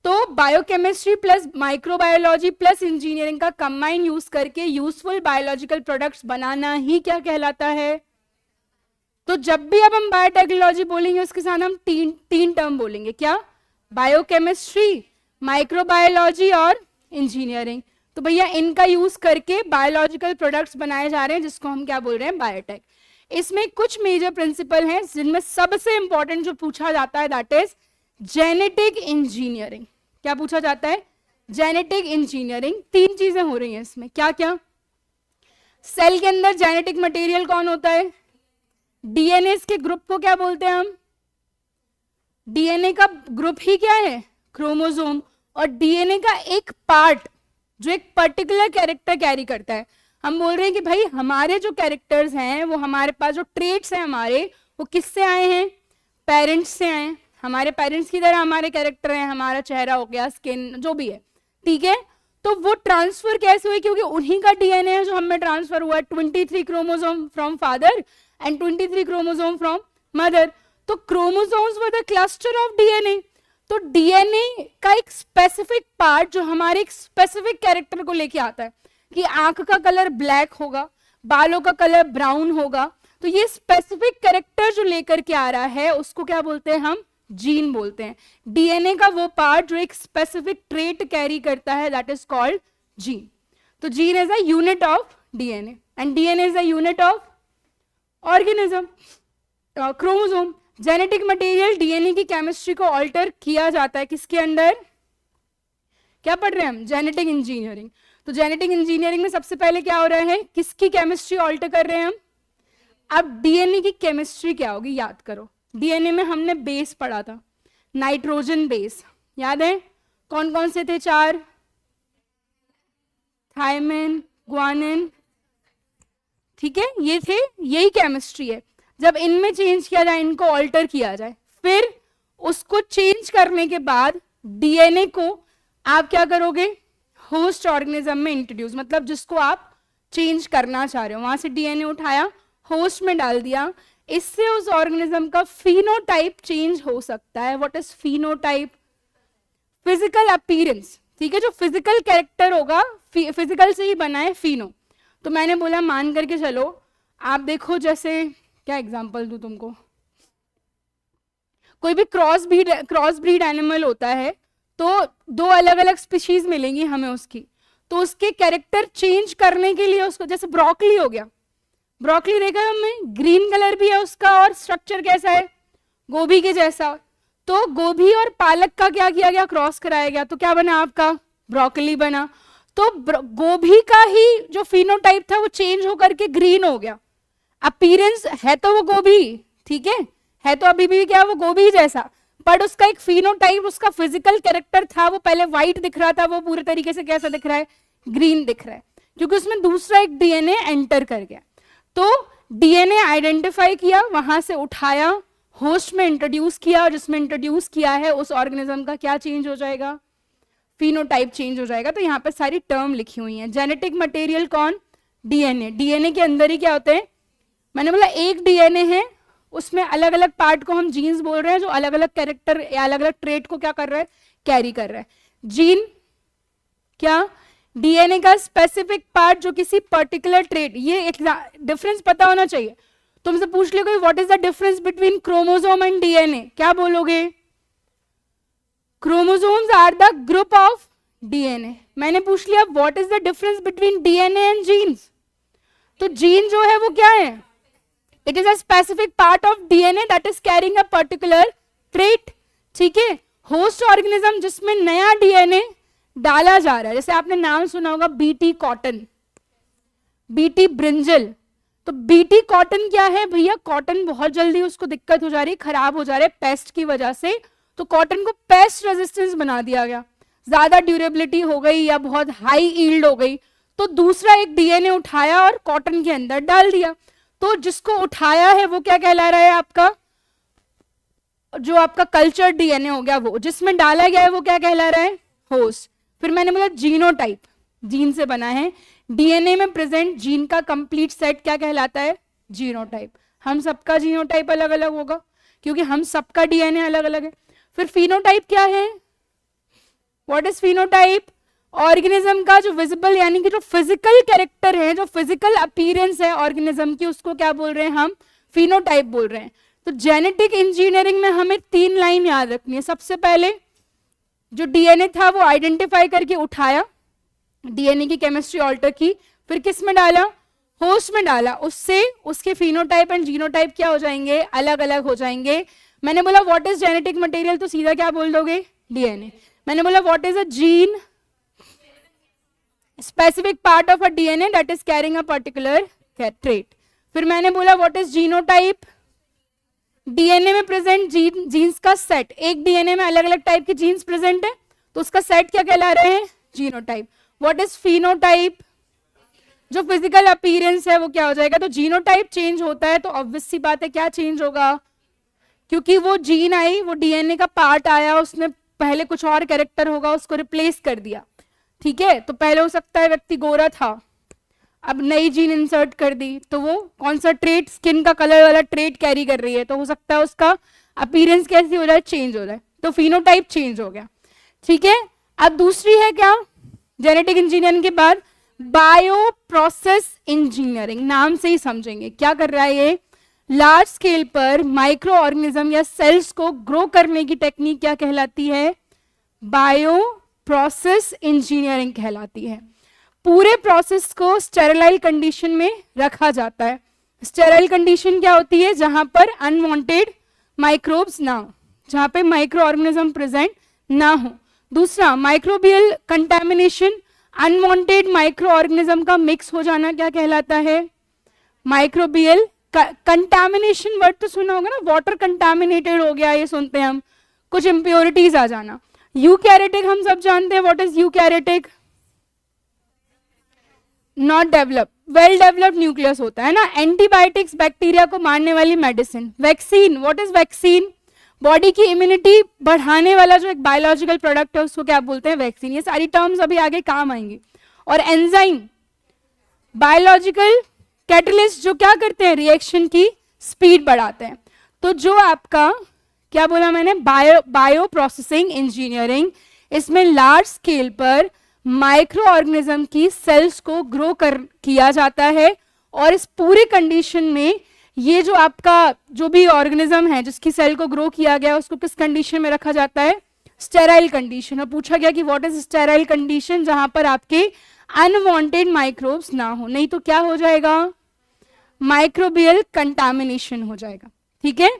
A: तो biochemistry plus microbiology plus engineering का कंबाइन यूज करके यूजफुल बायोलॉजिकल प्रोडक्ट्स बनाना ही क्या कहलाता है? तो जब भी अब हम बायोटेक्नोलॉजी बोलेंगे उसके साथ हम तीन टर्म बोलेंगे। क्या? बायोकेमिस्ट्री, माइक्रोबायोलॉजी और इंजीनियरिंग। तो भैया इनका यूज करके बायोलॉजिकल प्रोडक्ट्स बनाए जा रहे हैं, जिसको हम क्या बोल रहे हैं? बायोटेक। इसमें कुछ मेजर प्रिंसिपल हैं, जिनमें सबसे इंपॉर्टेंट जो पूछा जाता है दैट इज जेनेटिक इंजीनियरिंग। क्या पूछा जाता है? Genetic engineering. 3 चीजें हो रही हैं इसमें। क्या क्या? सेल के अंदर जेनेटिक मटेरियल कौन होता है? डीएनए के ग्रुप को क्या बोलते हैं हम? डीएनए का ग्रुप ही क्या है? क्रोमोसोम। और डीएनए का एक पार्ट जो एक पर्टिकुलर कैरेक्टर कैरी करता है। हम बोल रहे हैं कि भाई हमारे जो कैरेक्टर्स हैं, वो हमारे पास जो ट्रेट्स हैं हमारे, वो किससे आए हैं? पेरेंट्स से आए हैं। हमारे पेरेंट्स की तरह हमारे कैरेक्टर हैं, हमारा चेहरा हो गया, स्किन जो भी है। ठीक है, तो वो ट्रांसफर कैसे हुए? क्योंकि उन्हीं का डीएनए है जो हमें ट्रांसफर हुआ है। 23 chromosome from father and 23 chromosome from mother. तो chromosomes were the cluster of DNA. तो डीएनए का एक स्पेसिफिक पार्ट जो हमारे एक स्पेसिफिक कैरेक्टर को लेके आता है, कि आंख का कलर ब्लैक होगा, बालों का कलर ब्राउन होगा, तो ये स्पेसिफिक कैरेक्टर जो लेकर के आ रहा है उसको क्या बोलते हैं? हम जीन बोलते हैं। डीएनए का वो पार्ट जो एक स्पेसिफिक ट्रेट कैरी करता है दैट इज कॉल्ड जीन। तो gene is a unit of DNA and DNA is a unit of organism. Chromosome, genetic material DNA की केमिस्ट्री को ऑल्टर किया जाता है किसके अंडर? क्या पढ़ रहे हैं हम? Genetic engineering. तो जेनेटिक इंजीनियरिंग में सबसे पहले क्या हो रहा है? किसकी केमिस्ट्री ऑल्टर कर रहे हैं हम? अब डीएनए की केमिस्ट्री क्या होगी याद करो. डीएनए में हमने बेस पढ़ा था, नाइट्रोजन बेस, याद है? कौन कौन से थे? 4, थायमिन, ग्वानिन, ठीक है, ये थे. यही केमिस्ट्री है. जब इनमें चेंज किया जाए, इनको ऑल्टर किया जाए, फिर उसको चेंज करने के बाद डीएनए को आप क्या करोगे? होस्ट ऑर्गेनिज्म में इंट्रोड्यूस, मतलब जिसको आप चेंज करना चाह रहे हो, वहां से डीएनए उठाया, होस्ट में डाल दिया. इससे उस ऑर्गेनिज्म का फिनोटाइप चेंज हो सकता है. What is phenotype? Physical appearance, ठीक है, जो फिजिकल कैरेक्टर होगा, फिजिकल से ही बना है फिनो. तो मैंने बोला मान करके चलो, आप देखो, जैसे क्या एग्जांपल दूं तुमको, कोई भी क्रॉस ब्रीड एनिमल होता है, तो 2 अलग अलग स्पीशीज मिलेंगी हमें उसकी. तो उसके कैरेक्टर चेंज करने के लिए उसको, जैसे ब्रोकली हो गया, ब्रोकली देखा है हमने, ग्रीन कलर भी है उसका और स्ट्रक्चर कैसा है? गोभी के जैसा. तो गोभी और पालक का क्या किया गया? क्रॉस कराया गया. तो क्या बना आपका? ब्रोकली बना. तो गोभी का ही जो फिनोटाइप था वो चेंज होकर के ग्रीन हो गया. अपीयरेंस है तो वो गोभी, ठीक है तो अभी भी क्या वो गोभी जैसा, बट उसका एक फिनोटाइप, उसका फिजिकल कैरेक्टर था, वो पहले व्हाइट दिख रहा था, वो पूरे तरीके से कैसा दिख रहा है? ग्रीन दिख रहा है, क्योंकि उसमें दूसरा एक डीएनए एंटर कर गया. तो डीएनए आइडेंटिफाई किया, वहां से उठाया, होस्ट में इंट्रोड्यूस किया, और जिसमें इंट्रोड्यूस किया है उस ऑर्गेनिज्म का क्या चेंज हो जाएगा? फिनोटाइप चेंज हो जाएगा. तो यहाँ पे सारी टर्म लिखी हुई हैं. जेनेटिक मटेरियल कौन? डीएनए. डीएनए के अंदर ही क्या होते हैं? मैंने बोला एक डीएनए है, उसमें अलग अलग पार्ट को हम जीन्स बोल रहे हैं, जो अलग अलग कैरेक्टर या अलग अलग ट्रेट को क्या कर रहा है? कैरी कर रहा है. जीन क्या? डीएनए का स्पेसिफिक पार्ट जो किसी पर्टिकुलर ट्रेट, ये एक डिफरेंस पता होना चाहिए. तुमसे पूछ ले कोई what is the difference between chromosome and DNA, क्या बोलोगे? Chromosomes are the group of DNA. मैंने पूछ लिया what is the difference between DNA and genes. तो जीन जो है वो क्या है? It is a specific part of DNA that is carrying a particular trait, ठीक है. होस्ट ऑर्गेनिज्म जिसमें नया डीएनए डाला जा रहा है, जैसे आपने नाम सुना होगा बीटी कॉटन, बीटी ब्रिंजल. तो बीटी कॉटन क्या है भैया? कॉटन बहुत जल्दी उसको दिक्कत हो जा रही है, खराब हो जा रहा है पेस्ट की वजह से, तो कॉटन को पेस्ट रेजिस्टेंस बना दिया गया, ज्यादा ड्यूरेबिलिटी हो गई या बहुत हाई ईल्ड हो गई, तो दूसरा एक डीएनए उठाया और कॉटन के अंदर डाल दिया. तो जिसको उठाया है वो क्या कहला रहा है? आपका जो आपका कल्चर डीएनए हो गया, वो जिसमें डाला गया है वो क्या कहला रहा है? होस्ट. फिर मैंने बोला जीनोटाइप, जीन से बना है. डीएनए में प्रेजेंट जीन का कंप्लीट सेट क्या कहलाता है? जीनोटाइप. हम सबका जीनोटाइप अलग अलग होगा क्योंकि हम सबका डीएनए अलग अलग है. फिर फिनोटाइप क्या है? What is phenotype? ऑर्गेनिज्म का जो विजिबल यानी कि जो फिजिकल कैरेक्टर है, जो फिजिकल अपीयरेंस है ऑर्गेनिज्म की, उसको क्या बोल रहे हैं हम? फिनोटाइप बोल रहे हैं. तो जेनेटिक इंजीनियरिंग में हमें 3 लाइन याद रखनी है. सबसे पहले जो डीएनए था वो आइडेंटिफाई करके उठाया, डीएनए की केमिस्ट्री ऑल्टर की, फिर किस में डाला? होस्ट में डाला. उससे उसके फिनोटाइप एंड जीनोटाइप क्या हो जाएंगे? अलग अलग हो जाएंगे. मैंने बोला व्हाट इज जेनेटिक मटेरियल, तो सीधा क्या बोल दोगे? डीएनए. मैंने बोला what is a gene? Specific part of a DNA that is carrying a particular trait. फिर मैंने बोला व्हाट इज जीनोटाइप? डीएनए में प्रेजेंट जीन्स का सेट. एक डीएनए में अलग अलग टाइप के जीन्स प्रेजेंट है, तो उसका सेट क्या कहला रहे हैं? जीनोटाइप. What is phenotype? जो फिजिकल अपीयरेंस है वो क्या हो जाएगा? तो जीनोटाइप चेंज होता है तो ऑब्वियस सी बात है क्या चेंज होगा? क्योंकि वो जीन आई, वो डीएनए का पार्ट आया, उसने पहले कुछ और कैरेक्टर होगा उसको रिप्लेस कर दिया, ठीक है. तो पहले हो सकता है व्यक्ति गोरा था, अब नई जीन इंसर्ट कर दी, तो वो कौन सा ट्रेट, स्किन का कलर वाला ट्रेट कैरी कर रही है, तो हो सकता है उसका अपीयरेंस कैसी हो जाए? चेंज हो जाए. तो फिनोटाइप चेंज हो गया, ठीक है. अब दूसरी है क्या जेनेटिक इंजीनियरिंग के बाद? Bio process engineering. नाम से ही समझेंगे क्या कर रहा है ये. लार्ज स्केल पर माइक्रो ऑर्गेनिज्म या सेल्स को ग्रो करने की टेक्निक क्या कहलाती है? बायो प्रोसेस इंजीनियरिंग कहलाती है. पूरे प्रोसेस को स्टेराइल कंडीशन में रखा जाता है। स्टेराइल कंडीशन क्या होती है? जहां पर अनवांटेड माइक्रोब्स ना हो, जहां पे माइक्रो ऑर्गेनिज्म प्रेजेंट ना हो। दूसरा, microbial contamination, unwanted micro organism का मिक्स हो जाना क्या कहलाता है? Microbial contamination. वर्ड तो सुना होगा ना, वाटर कंटेमिनेटेड हो गया, ये सुनते हैं हम, कुछ इंप्योरिटीज आ जाना। यूकैरियोटिक हम सब जानते हैं, what is eukaryotic? Not develop, well developed nucleus होता है ना। एंटीबायोटिक्स, बैक्टीरिया को मारने वाली medicine. Vaccine, what is vaccine? Body की इम्यूनिटी बढ़ाने वाला जो एक बायोलॉजिकल प्रोडक्ट है उसको क्या बोलते हैं? वैक्सीन। ये सारी टर्म्स अभी आगे काम आएंगी। और एंजाइम, बायोलॉजिकल कैटलिस्ट, जो क्या करते हैं? रिएक्शन की स्पीड बढ़ाते हैं। तो जो आपका क्या बोला मैंने? बायो प्रोसेसिंग इंजीनियरिंग, इसमें लार्ज स्केल पर माइक्रो ऑर्गेनिज्म की सेल्स को ग्रो किया जाता है। और इस पूरे कंडीशन में ये जो आपका जो भी ऑर्गेनिज्म है जिसकी सेल को ग्रो किया गया उसको किस कंडीशन में रखा जाता है? Sterile condition. और पूछा गया कि व्हाट इज स्टेराइल कंडीशन? जहां पर आपके अनवांटेड माइक्रोब्स ना हो, नहीं तो क्या हो जाएगा? माइक्रोबियल कंटामिनेशन हो जाएगा। ठीक है।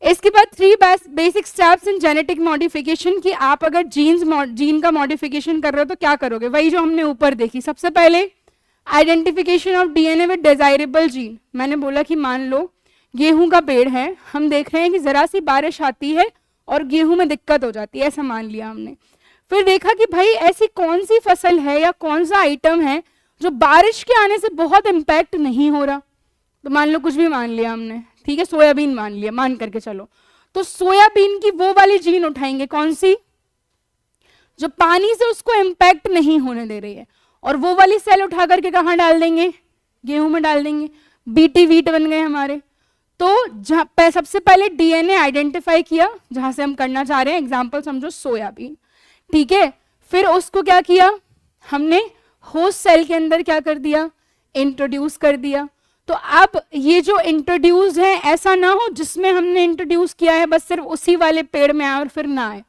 A: इसके बाद 3 basic steps in genetic modification, कि आप अगर जीन का मॉडिफिकेशन कर रहे हो तो क्या करोगे? वही जो हमने ऊपर देखी। सबसे पहले identification of DNA with desirable gene. मैंने बोला कि मान लो गेहूं का पेड़ है, हम देख रहे हैं कि जरा सी बारिश आती है और गेहूं में दिक्कत हो जाती है, ऐसा मान लिया हमने। फिर देखा कि भाई ऐसी कौन सी फसल है या कौन सा आइटम है जो बारिश के आने से बहुत इंपैक्ट नहीं हो रहा। तो मान लो कुछ भी मान लिया हमने, ठीक है, सोयाबीन मान लिया, मान करके चलो। तो सोयाबीन की वो वाली जीन उठाएंगे, कौन सी? जो पानी से उसको इंपैक्ट नहीं होने दे रही है, और वो वाली सेल उठा करके कहाँ डाल देंगे? गेहूं में डाल देंगे। बीटी वीट बन गए हमारे। तो सबसे पहले डीएनए आइडेंटिफाई किया जहां से हम करना चाह रहे हैं, एग्जांपल समझो सोयाबीन, ठीक है। फिर उसको क्या किया हमने? होस्ट सेल के अंदर क्या कर दिया? इंट्रोड्यूस कर दिया। तो अब ये जो इंट्रोड्यूस है, ऐसा ना हो जिसमें हमने इंट्रोड्यूस किया है बस सिर्फ उसी वाले पेड़ में आए और फिर ना आए।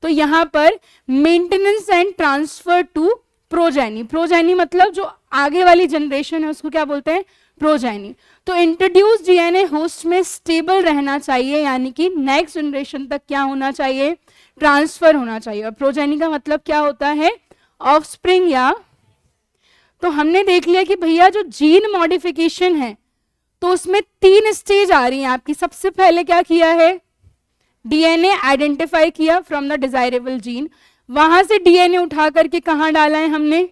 A: तो यहां पर maintenance and transfer to progeny. Progeny मतलब जो आगे वाली जनरेशन है उसको क्या बोलते हैं? प्रोजेनी। तो इंट्रोड्यूस डीएनए होस्ट में स्टेबल रहना चाहिए, यानी कि नेक्स्ट जनरेशन तक क्या होना चाहिए? ट्रांसफर होना चाहिए। और प्रोजेनी का मतलब क्या होता है? ऑफस्प्रिंग। या तो हमने देख लिया कि भैया जो जीन मॉडिफिकेशन है तो उसमें 3 स्टेज आ रही हैं आपकी। सबसे पहले क्या किया है? डीएनए आइडेंटिफाई किया फ्रॉम द डिजायरेबल जीन, वहां से डीएनए उठा करके कहाँ डाला है हमने?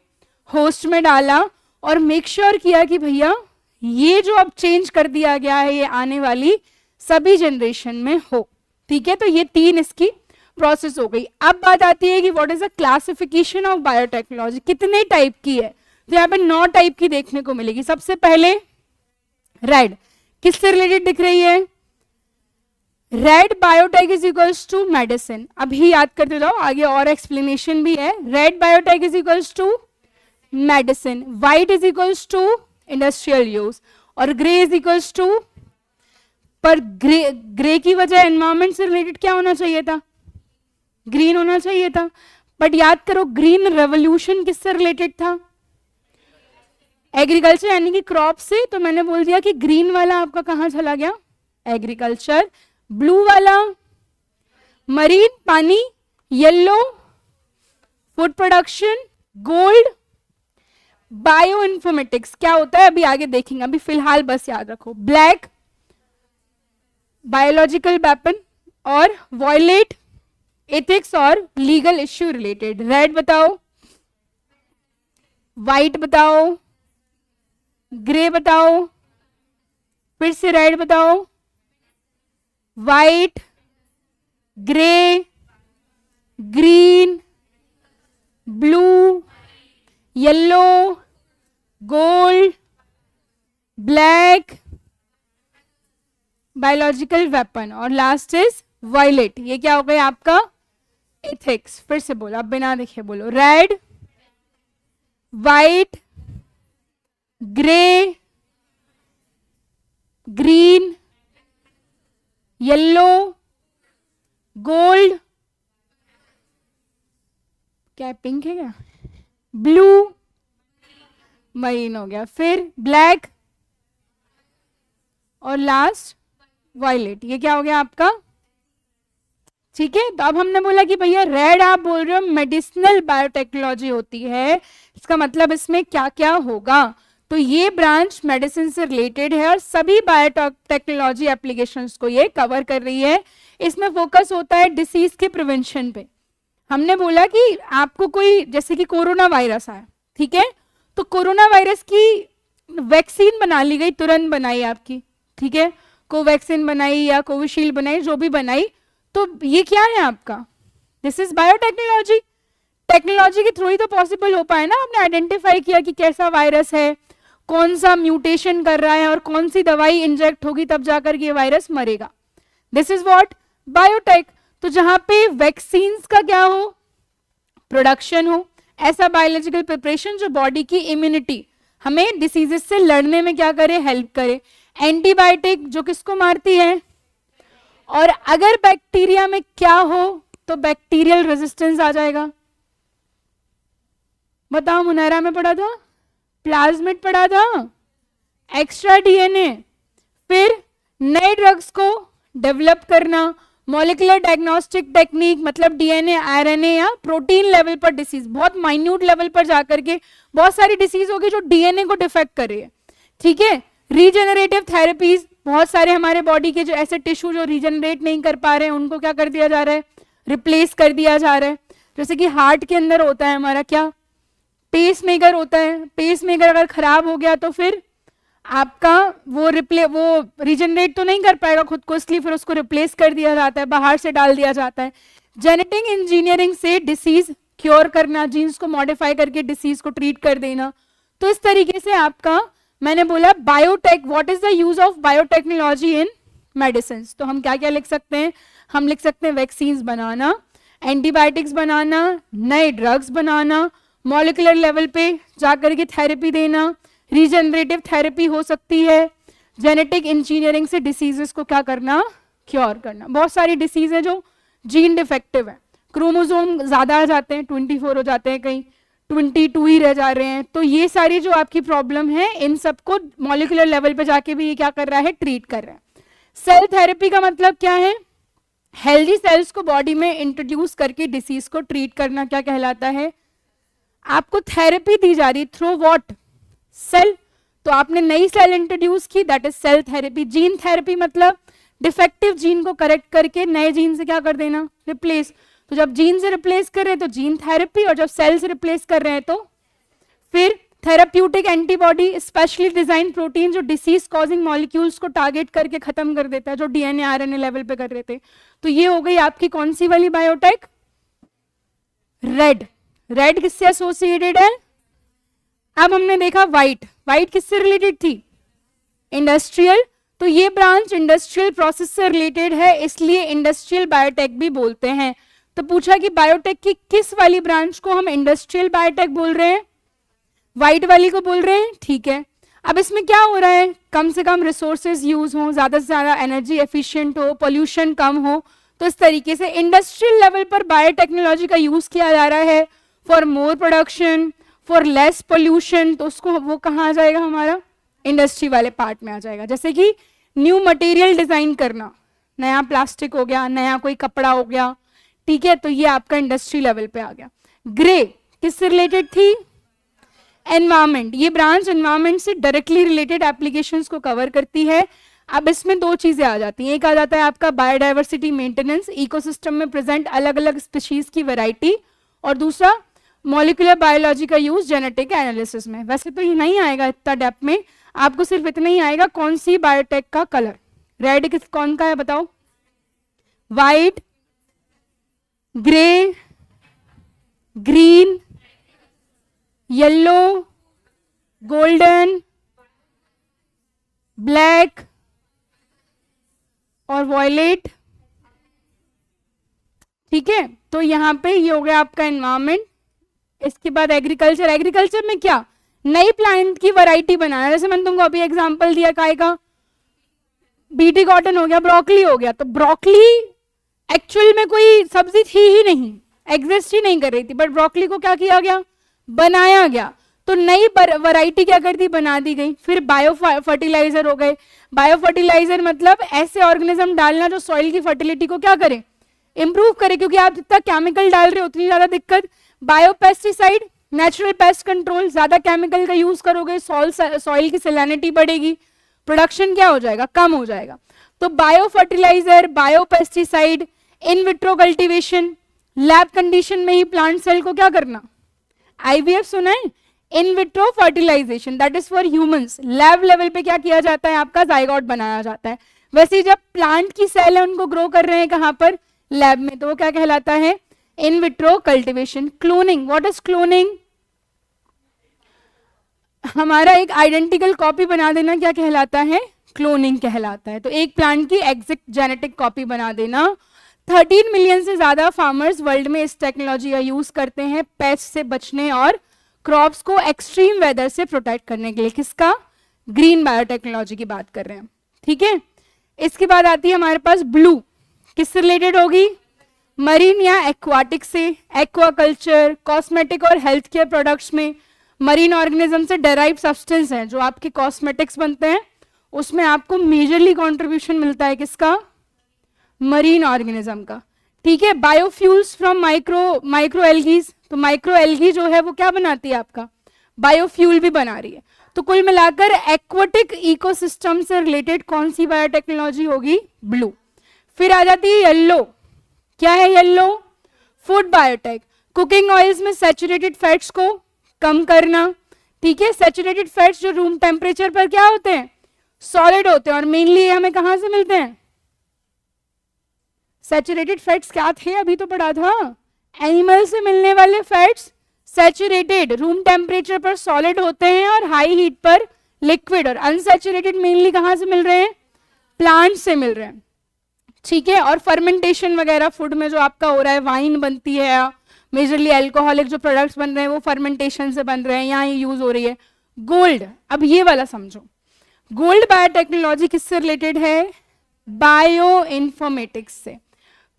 A: होस्ट में डाला, और मेक श्योर किया कि भैया ये जो अब चेंज कर दिया गया है ये आने वाली सभी जनरेशन में हो। ठीक है, तो ये 3 इसकी प्रोसेस हो गई। अब बात आती है कि what is the classification of biotechnology, कितने टाइप की है? तो यहाँ पे 9 टाइप की देखने को मिलेगी। सबसे पहले रेड, किससे रिलेटेड दिख रही है? Red biotech is equals to medicine. अभी याद करते जाओ, आगे और एक्सप्लेनेशन भी है। Red biotech is equals to medicine, white is equals to industrial use, और ग्रे इज इक्वल्स टू, पर ग्रे की वजह एनवायरमेंट से रिलेटेड क्या होना चाहिए था? ग्रीन होना चाहिए था। बट याद करो ग्रीन रेवोल्यूशन किससे रिलेटेड था? एग्रीकल्चर यानी कि क्रॉप से। तो मैंने बोल दिया कि ग्रीन वाला आपका कहां चला गया? एग्रीकल्चर। ब्लू वाला मरीन, पानी। Yellow food production. Gold bio informatics. क्या होता है अभी आगे देखेंगे, अभी फिलहाल बस याद रखो। ब्लैक बायोलॉजिकल वेपन, और वॉयलेट एथिक्स और लीगल इश्यू रिलेटेड। रेड बताओ, व्हाइट बताओ, ग्रे बताओ, फिर से रेड बताओ, white, grey, green, blue, yellow, gold, black, biological weapon, और लास्ट इज वायलेट। ये क्या हो गया आपका? एथिक्स। फिर से बोलो, अब बिना देखे बोलो। Red, white, grey, green, yellow, gold, क्या पिंक है क्या? ब्लू, मरीन हो गया, फिर ब्लैक और लास्ट वायलेट, ये क्या हो गया आपका? ठीक है, तो अब हमने बोला कि भैया रेड आप बोल रहे हो मेडिसिनल बायोटेक्नोलॉजी होती है, इसका मतलब इसमें क्या क्या होगा? तो ये ब्रांच मेडिसिन से रिलेटेड है और सभी बायोटेक्नोलॉजी एप्लीकेशंस को ये कवर कर रही है। इसमें फोकस होता है डिसीज के प्रिवेंशन पे। हमने बोला कि आपको कोई जैसे कि कोरोना वायरस आया, ठीक है, तो कोरोना वायरस की वैक्सीन बना ली गई, तुरंत बनाई आपकी, ठीक है, कोवैक्सीन बनाई या कोविशील्ड बनाई, जो भी बनाई, तो ये क्या है आपका? This is biotechnology. टेक्नोलॉजी के थ्रू ही तो पॉसिबल हो पाए ना, आपने आइडेंटिफाई किया कि कैसा वायरस है, कौन सा म्यूटेशन कर रहा है और कौन सी दवाई इंजेक्ट होगी तब जाकर ये वायरस मरेगा। This is what? बायोटेक। तो जहां पे वैक्सीन्स का क्या हो, प्रोडक्शन हो, ऐसा बायोलॉजिकल प्रिपरेशन जो बॉडी की इम्यूनिटी, हमें डिसीजेस से लड़ने में क्या करे, हेल्प करे। एंटीबायोटिक जो किसको मारती है, और अगर बैक्टीरिया में क्या हो तो बैक्टीरियल रेजिस्टेंस आ जाएगा। बताओ, मुनारा में पढ़ा था, प्लाज्मिड पढ़ा था, एक्स्ट्रा डीएनए, फिर नए ड्रग्स को डेवलप करना, मॉलिक्यूलर डायग्नोस्टिक टेक्निक, मतलब डीएनए, आरएनए या प्रोटीन लेवल पर डिसीज, बहुत माइन्यूट लेवल पर जाकर के बहुत सारी डिसीज होगी जो डीएनए को डिफेक्ट कर रही है, ठीक है। रीजेनरेटिव थेरेपीज, बहुत सारे हमारे बॉडी के जो ऐसे टिश्यू जो रीजनरेट नहीं कर पा रहे हैं उनको क्या कर दिया जा रहा है, रिप्लेस कर दिया जा रहा है। जैसे कि हार्ट के अंदर होता है हमारा क्या, पेस मेकर होता है, पेस मेकर अगर खराब हो गया तो फिर आपका वो रीजनरेट तो नहीं कर पाएगा खुद को, इसलिए फिर उसको रिप्लेस कर दिया जाता है, बाहर से डाल दिया जाता है। जेनेटिक इंजीनियरिंग से डिसीज क्योर करना, जीन्स को मॉडिफाई करके डिसीज को ट्रीट कर देना। तो इस तरीके से आपका, मैंने बोला biotech, what is the use of biotechnology in medicine. तो हम क्या क्या लिख सकते हैं, हम लिख सकते हैं वैक्सीन्स बनाना, एंटीबायोटिक्स बनाना, नए ड्रग्स बनाना, मॉलिक्यूलर लेवल पे जाकर के थेरेपी देना, रीजनरेटिव थेरेपी हो सकती है, जेनेटिक इंजीनियरिंग से डिसीजेस को क्या करना, क्योर करना। बहुत सारी डिसीज है जो जीन डिफेक्टिव है, क्रोमोसोम ज्यादा आ जाते हैं, 24 हो जाते हैं, कहीं 22 ही रह जा रहे हैं, तो ये सारी जो आपकी प्रॉब्लम है इन सबको मॉलिक्यूलर लेवल पे जाके भी ये क्या कर रहा है, ट्रीट कर रहा है। सेल थेरेपी का मतलब क्या है, हेल्दी सेल्स को बॉडी में इंट्रोड्यूस करके डिसीज को ट्रीट करना क्या कहलाता है, आपको थेरेपी दी जा रही थ्रू व्हाट, सेल। तो आपने नई सेल इंट्रोड्यूस की, that is cell therapy. Gene therapy मतलब डिफेक्टिव जीन को करेक्ट करके नए जीन से क्या कर देना, रिप्लेस। तो जब जीन से रिप्लेस कर रहे हैं तो जीन थेरेपी, और जब सेल से रिप्लेस कर रहे हैं तो फिर therapeutic antibody, specially design protein जो डिसीज कॉजिंग मॉलिक्यूल्स को टारगेट करके खत्म कर देता है, जो डीएनए आरएनए लेवल पे कर रहे थे। तो ये हो गई आपकी कौन सी वाली बायोटेक, रेड। रेड किससे एसोसिएटेड है? अब हमने देखा व्हाइट, व्हाइट किससे रिलेटेड थी, इंडस्ट्रियल। तो ये ब्रांच इंडस्ट्रियल प्रोसेस से रिलेटेड है, इसलिए इंडस्ट्रियल बायोटेक भी बोलते हैं। तो पूछा कि बायोटेक की किस वाली ब्रांच को हम इंडस्ट्रियल बायोटेक बोल रहे हैं, व्हाइट वाली को बोल रहे हैं, ठीक है। अब इसमें क्या हो रहा है, कम से कम रिसोर्सेज यूज हो, ज्यादा से ज्यादा एनर्जी एफिशिएंट हो, पोल्यूशन कम हो, तो इस तरीके से इंडस्ट्रियल लेवल पर बायोटेक्नोलॉजी का यूज किया जा रहा है for more production, for less pollution. तो उसको वो कहाँ आ जाएगा, हमारा इंडस्ट्री वाले पार्ट में आ जाएगा। जैसे कि न्यू मटेरियल डिजाइन करना, नया प्लास्टिक हो गया, नया कोई कपड़ा हो गया, ठीक है, तो ये आपका इंडस्ट्री लेवल पे आ गया। ग्रे किससे रिलेटेड थी, एनवायरमेंट। ये ब्रांच एनवायरमेंट से डायरेक्टली रिलेटेड एप्लीकेशंस को कवर करती है। अब इसमें दो चीजें आ जाती हैं, एक आ जाता है आपका बायोडाइवर्सिटी मेंटेनेंस, इकोसिस्टम में प्रेजेंट अलग अलग स्पीशीज की वैरायटी, और दूसरा मॉलिक्यूलर बायोलॉजी का यूज जेनेटिक एनालिसिस में। वैसे तो ये नहीं आएगा इतना डेप्थ में, आपको सिर्फ इतना ही आएगा कौन सी बायोटेक का कलर, रेड किस कौन का है बताओ, white, grey, green, yellow, golden, black और वॉयलेट, ठीक है। तो यहाँ पे ये हो गया आपका एनवायरमेंट। इसके बाद एग्रीकल्चर, एग्रीकल्चर में क्या, नई प्लांट की वैरायटी बनाना। जैसे मैंने तुमको अभी एग्जांपल दिया काय का, बीटी कॉटन हो गया, ब्रोकली हो गया। तो ब्रोकली एक्चुअल में कोई सब्जी थी ही नहीं, एग्जिस्ट ही नहीं कर रही थी, बट ब्रोकली को क्या किया गया, बनाया गया। तो नई वैरायटी क्या कर दी, बना दी गई। फिर बायो फर्टिलाइजर हो गए। बायो फर्टिलाइजर मतलब ऐसे ऑर्गेनिज्म डालना जो सॉइल की फर्टिलिटी को क्या करे, इंप्रूव करे, क्योंकि आप जितना केमिकल डाल रहे हो उतनी ज्यादा दिक्कत। Bio pesticide, natural pest control, ज्यादा केमिकल का यूज करोगे सॉइल की सैलिनिटी बढ़ेगी, प्रोडक्शन क्या हो जाएगा, कम हो जाएगा। तो bio fertiliser, bio pesticide, in vitro cultivation, lab condition में ही प्लांट सेल को क्या करना, आईवीएफ सुना है, in vitro fertilisation, that is for humans. Lab level पे क्या किया जाता है, आपका जाइगोट बनाया जाता है। वैसे जब प्लांट की सेल है उनको ग्रो कर रहे हैं कहां पर, लैब में, तो वो क्या कहलाता है, in vitro cultivation. Cloning, what is cloning, हमारा एक आइडेंटिकल कॉपी बना देना क्या कहलाता है, क्लोनिंग कहलाता है। तो एक प्लांट की एग्जैक्ट जेनेटिक कॉपी बना देना। 13 मिलियन से ज्यादा फार्मर्स वर्ल्ड में इस टेक्नोलॉजी का यूज करते हैं पेस्ट से बचने और क्रॉप्स को एक्सट्रीम वेदर से प्रोटेक्ट करने के लिए। किसका, ग्रीन बायोटेक्नोलॉजी की बात कर रहे हैं, ठीक है। इसके बाद आती है हमारे पास ब्लू, किससे रिलेटेड होगी, मरीन या एक्वाटिक से, एक्वाकल्चर, कॉस्मेटिक और हेल्थ केयर प्रोडक्ट्स में मरीन ऑर्गेनिज्म से डेराइव सब्सटेंस है जो आपके कॉस्मेटिक्स बनते हैं, उसमें आपको मेजरली कंट्रीब्यूशन मिलता है किसका, मरीन ऑर्गेनिज्म का, ठीक है। बायोफ्यूल्स फ्रॉम माइक्रो एल्गीज, तो माइक्रो एल्गी जो है वो क्या बनाती है, आपका बायोफ्यूल भी बना रही है। तो कुल मिलाकर एक्वाटिक इकोसिस्टम से रिलेटेड कौन सी बायोटेक्नोलॉजी होगी, ब्लू। फिर आ जाती है येलो, क्या है yellow, food biotech, cooking oils में सैचुरेटेड फैट्स को कम करना, ठीक है। सैचुरेटेड फैट्स जो रूम टेम्परेचर पर क्या होते हैं, सॉलिड होते हैं, और मेनली हमें कहां से मिलते हैं, सैचुरेटेड फैट्स क्या थे, अभी तो पढ़ा था, एनिमल से मिलने वाले फैट्स सैचुरेटेड रूम टेम्परेचर पर सॉलिड होते हैं और हाई हीट पर लिक्विड, और अनसैचुरेटेड मेनली कहां से मिल रहे हैं, प्लांट से मिल रहे हैं, ठीक है। और फर्मेंटेशन वगैरह फूड में जो आपका हो रहा है, वाइन बनती है, मेजरली अल्कोहलिक जो प्रोडक्ट्स बन रहे हैं वो फर्मेंटेशन से बन रहे हैं, यहाँ यूज हो रही है। गोल्ड, अब ये वाला समझो, गोल्ड बायोटेक्नोलॉजी किससे रिलेटेड है, बायो इन्फॉर्मेटिक्स से।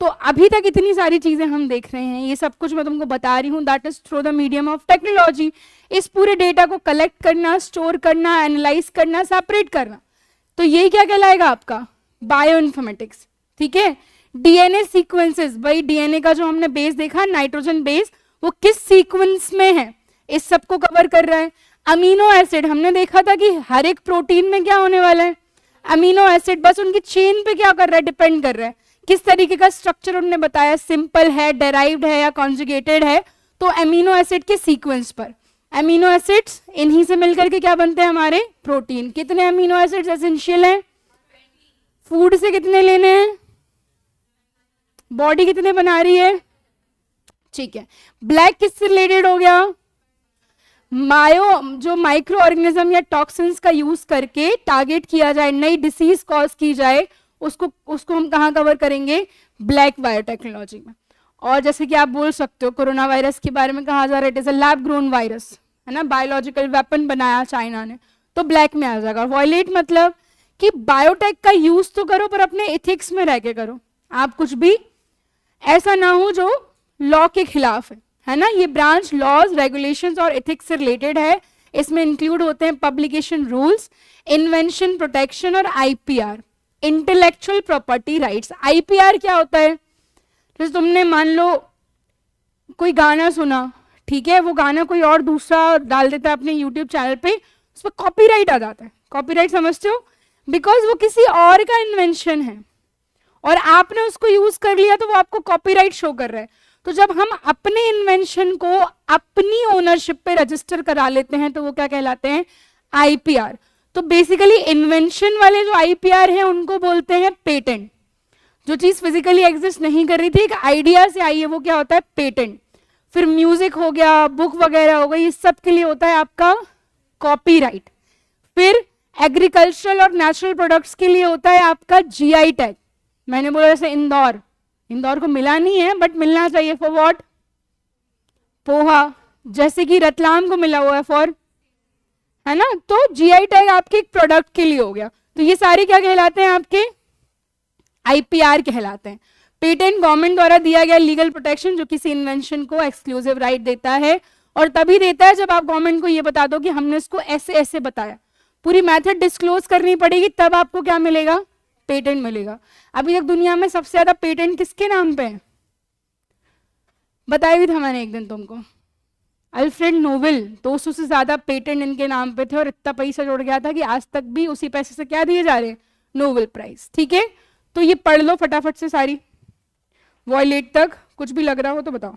A: तो अभी तक इतनी सारी चीजें हम देख रहे हैं, ये सब कुछ मैं तुमको बता रही हूँ, that is through the medium of technology. इस पूरे डेटा को कलेक्ट करना, स्टोर करना, एनालाइज करना, सेपरेट करना, तो ये क्या कहलाएगा आपका बायो इन्फॉर्मेटिक्स, ठीक है। डीएनए सीक्वेंसेस, भाई डीएनए का जो हमने बेस देखा नाइट्रोजन बेस, वो किस सीक्वेंस में है, इस सब को कवर कर रहा है। अमीनो एसिड, हमने देखा था कि हर एक प्रोटीन में क्या होने वाला है, अमीनो एसिड, बस उनकी चेन पे क्या कर रहा है, डिपेंड कर रहा है, किस तरीके का स्ट्रक्चर उन्होंने बताया, सिंपल है, डेराइव्ड है या कॉन्जुगेटेड है, तो अमीनो एसिड के सीक्वेंस पर। अमीनो एसिड्स इन्हीं से मिलकर के क्या बनते हैं, हमारे प्रोटीन। कितने अमीनो एसिड्स एसेंशियल हैं, फूड से कितने लेने हैं, बॉडी कितने बना रही है, ठीक है। ब्लैक किससे रिलेटेड हो गया, जो माइक्रो ऑर्गेनिज्म या टॉक्सिन्स का यूज करके टारगेट किया जाए, नई डिसीज कॉज की जाए, उसको हम कहाँ कवर करेंगे, ब्लैक बायोटेक्नोलॉजी में। और जैसे कि आप बोल सकते हो कोरोना वायरस के बारे में कहा जा रहा है, it is a lab grown virus, है ना, बायोलॉजिकल वेपन बनाया चाइना ने, तो ब्लैक में आ जाएगा। वॉयलेट मतलब कि बायोटेक का यूज तो करो पर अपने एथिक्स में रह के करो, आप कुछ भी ऐसा ना हो जो लॉ के खिलाफ है ना। ये ब्रांच लॉज, रेगुलेशंस और एथिक्स से रिलेटेड है। इसमें इंक्लूड होते हैं पब्लिकेशन रूल्स, इन्वेंशन प्रोटेक्शन और IPR, intellectual property rights. IPR क्या होता है, जैसे तुमने मान लो कोई गाना सुना, ठीक है, वो गाना कोई और दूसरा डाल देता है अपने यूट्यूब चैनल पे, उस पर कॉपीराइट आ जाता है। कॉपीराइट समझते हो, बिकॉज वो किसी और का इन्वेंशन है और आपने उसको यूज कर लिया तो वो आपको कॉपीराइट शो कर रहा है। तो जब हम अपने इन्वेंशन को अपनी ओनरशिप पे रजिस्टर करा लेते हैं तो वो क्या कहलाते हैं, आईपीआर। तो बेसिकली इन्वेंशन वाले जो आईपीआर हैं उनको बोलते हैं पेटेंट। जो चीज फिजिकली एग्जिस्ट नहीं कर रही थी, एक आइडिया से आई है, वो क्या होता है, पेटेंट। फिर म्यूजिक हो गया, बुक वगैरह हो गई, इस सब के लिए होता है आपका कॉपीराइट। फिर एग्रीकल्चरल और नेचुरल प्रोडक्ट्स के लिए होता है आपका जीआई टैग। मैंने बोला जैसे इंदौर को मिला नहीं है बट मिलना चाहिए, फॉर व्हाट, पोहा। जैसे कि रतलाम को मिला हुआ है फॉर, है ना, तो जीआई टैग आपके एक प्रोडक्ट के लिए हो गया। तो ये सारे क्या कहलाते हैं, आपके आईपीआर कहलाते हैं। पेटेंट गवर्नमेंट द्वारा दिया गया लीगल प्रोटेक्शन जो किसी इन्वेंशन को एक्सक्लूसिव राइट देता है और तभी देता है जब आप गवर्नमेंट को ये बता दो कि हमने इसको ऐसे ऐसे बताया, पूरी मेथड डिस्क्लोज करनी पड़ेगी, तब आपको क्या मिलेगा, पेटेंट मिलेगा। अभी तक दुनिया में सबसे ज्यादा पेटेंट किसके नाम पे है, बताया भी था मैंने एक दिन तुमको, अल्फ्रेड नोबेल, 200 से ज्यादा पेटेंट इनके नाम पे थे और इतना पैसा जुड़ गया था कि आज तक भी उसी पैसे से क्या दिए जा रहे हैं, नोबेल प्राइज। ठीक है, तो ये पढ़ लो फटाफट से सारी, वॉयलेट तक, कुछ भी लग रहा हो तो बताओ।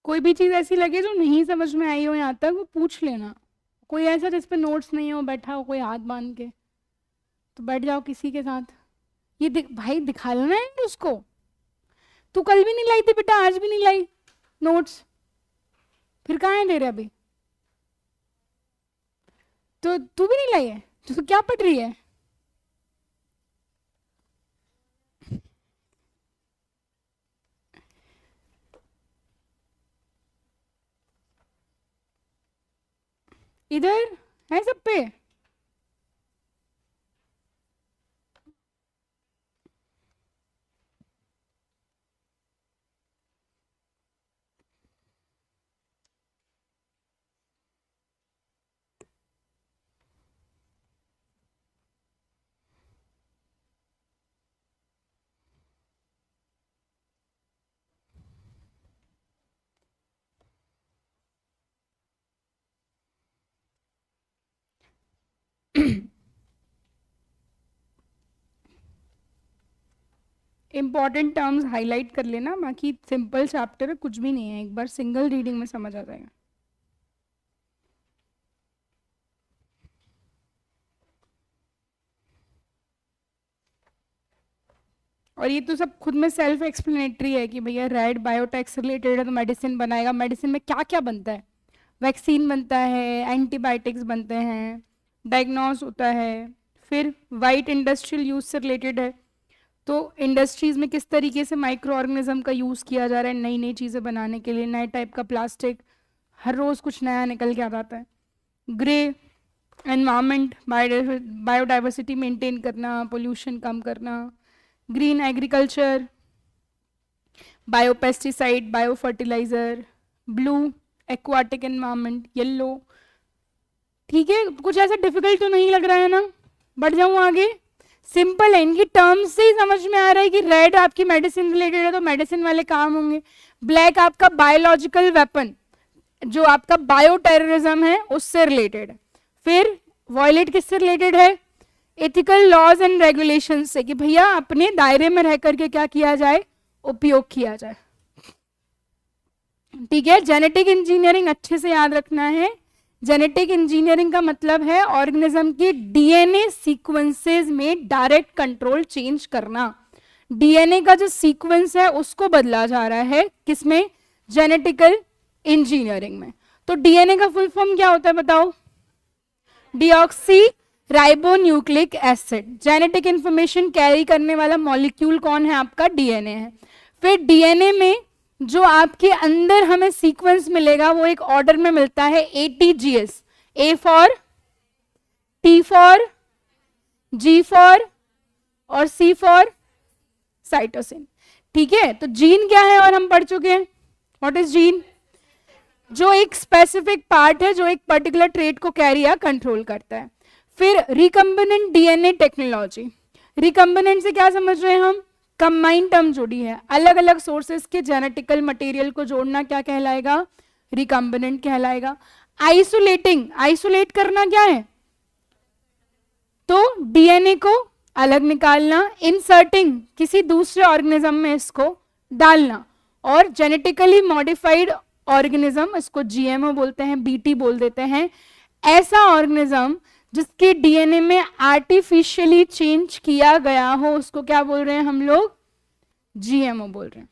A: कोई भी चीज ऐसी लगे जो नहीं समझ में आई हो यहाँ तक, वो पूछ लेना। कोई ऐसा जिस पे नोट्स नहीं हो, बैठा हो कोई हाथ बांध के, तो बैठ जाओ किसी के साथ। ये भाई दिखा लेना है उसको, तू कल भी नहीं लाई थी बेटा, आज भी नहीं लाई नोट्स, फिर कहाँ है तेरे अभी, तो तू भी नहीं लाई है, तो क्या पढ़ रही है। इधर है सब पे, इंपॉर्टेंट टर्म्स हाईलाइट कर लेना, बाकी सिंपल चैप्टर है, कुछ भी नहीं है, एक बार सिंगल रीडिंग में समझ आ जाएगा। और ये तो सब खुद में सेल्फ एक्सप्लेनेटरी है कि भैया रेड बायोटेक से रिलेटेड है तो मेडिसिन बनाएगा, मेडिसिन में क्या क्या बनता है, वैक्सीन बनता है, एंटीबायोटिक्स बनते हैं, डायग्नोस होता है। फिर वाइट इंडस्ट्रियल यूज से रिलेटेड है, तो इंडस्ट्रीज में किस तरीके से माइक्रो ऑर्गेनिज्म का यूज़ किया जा रहा है नई नई चीज़ें बनाने के लिए, नए टाइप का प्लास्टिक, हर रोज़ कुछ नया निकल के आ जाता है। ग्रे एनवायरनमेंट, बायोडाइवर्सिटी मेंटेन करना, पोल्यूशन कम करना। Green agriculture, biopesticide, bio fertiliser. Blue aquatic environment. Yellow, ठीक है, कुछ ऐसा डिफिकल्ट तो नहीं लग रहा है ना, बढ़ जाऊँ आगे। सिंपल है, इनकी टर्म्स से ही समझ में आ रहा है कि रेड आपकी मेडिसिन रिलेटेड है तो मेडिसिन वाले काम होंगे, ब्लैक आपका बायोलॉजिकल वेपन, जो आपका बायो टेररिज्म है उससे रिलेटेड है। फिर वॉयलेट किससे रिलेटेड है, एथिकल लॉज एंड रेगुलेशन से, कि भैया अपने दायरे में रह करके क्या किया जाए, उपयोग किया जाए। ठीक है, जेनेटिक इंजीनियरिंग अच्छे से याद रखना है, जेनेटिक इंजीनियरिंग का मतलब है ऑर्गेनिज्म के डीएनए सीक्वेंसेस में डायरेक्ट कंट्रोल चेंज करना। डीएनए का जो सीक्वेंस है उसको बदला जा रहा है किसमें? जेनेटिकल इंजीनियरिंग में। तो डीएनए का फुल फॉर्म क्या होता है बताओ? Deoxy ribonucleic acid. Genetic information carry करने वाला मॉलिक्यूल कौन है? आपका डीएनए है। फिर डीएनए में जो आपके अंदर हमें सीक्वेंस मिलेगा वो एक ऑर्डर में मिलता है ATGS, A for, T for, G for और C फॉर साइटोसिन। ठीक है, तो जीन क्या है और हम पढ़ चुके हैं। What is gene? जो एक स्पेसिफिक पार्ट है जो एक पर्टिकुलर ट्रेट को कैरी या कंट्रोल करता है। फिर रिकम्बिनेंट डीएनए टेक्नोलॉजी। रिकम्बिनेंट से क्या समझ रहे हैं हम? कंबाइन टर्म जोड़ी है, अलग अलग सोर्सेस के जेनेटिकल मटेरियल को जोड़ना क्या कहलाएगा? रिकम्बिनेंट कहलाएगा। आइसोलेटिंग, आइसोलेट करना क्या है? तो डीएनए को अलग निकालना। इंसर्टिंग, किसी दूसरे ऑर्गेनिज्म में इसको डालना। और जेनेटिकली मॉडिफाइड ऑर्गेनिज्म, इसको जीएमओ बोलते हैं, बीटी बोल देते हैं, ऐसा ऑर्गेनिज्म जिसके डीएनए में आर्टिफिशियली चेंज किया गया हो उसको क्या बोल रहे हैं हम लोग? जीएमओ बोल रहे हैं।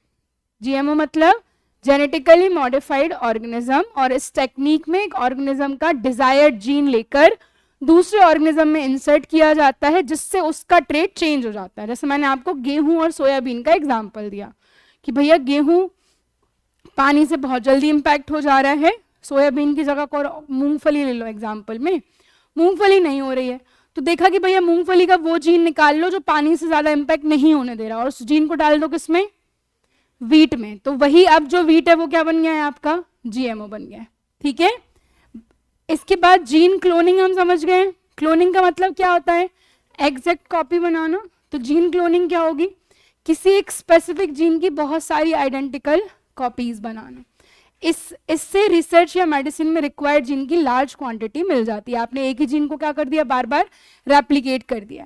A: जीएमओ मतलब जेनेटिकली मॉडिफाइड ऑर्गेनिज्म। और इस टेक्निक में एक ऑर्गेनिज्म का डिजायर्ड जीन लेकर दूसरे ऑर्गेनिज्म में इंसर्ट किया जाता है जिससे उसका ट्रेट चेंज हो जाता है। जैसे मैंने आपको गेहूं और सोयाबीन का एग्जाम्पल दिया कि भैया गेहूं पानी से बहुत जल्दी इंपैक्ट हो जा रहा है, सोयाबीन की जगह को मूंगफली ले लो एग्जाम्पल में, मूंगफली नहीं हो रही है, तो देखा कि भैया मूंगफली का वो जीन निकाल लो जो पानी से ज्यादा इंपैक्ट नहीं होने दे रहा और उस जीन को डाल दो किसमें? वीट में। तो वही अब जो वीट है वो क्या बन गया है? आपका जीएमओ बन गया है। ठीक है, इसके बाद जीन क्लोनिंग हम समझ गए। क्लोनिंग का मतलब क्या होता है? एग्जैक्ट कॉपी बनाना। तो जीन क्लोनिंग क्या होगी? किसी एक स्पेसिफिक जीन की बहुत सारी आइडेंटिकल कॉपीज बनाना। इससे रिसर्च या मेडिसिन में रिक्वायर्ड जीन की लार्ज क्वांटिटी मिल जाती है। आपने एक ही जीन को क्या कर दिया? बार बार रेप्लिकेट कर दिया।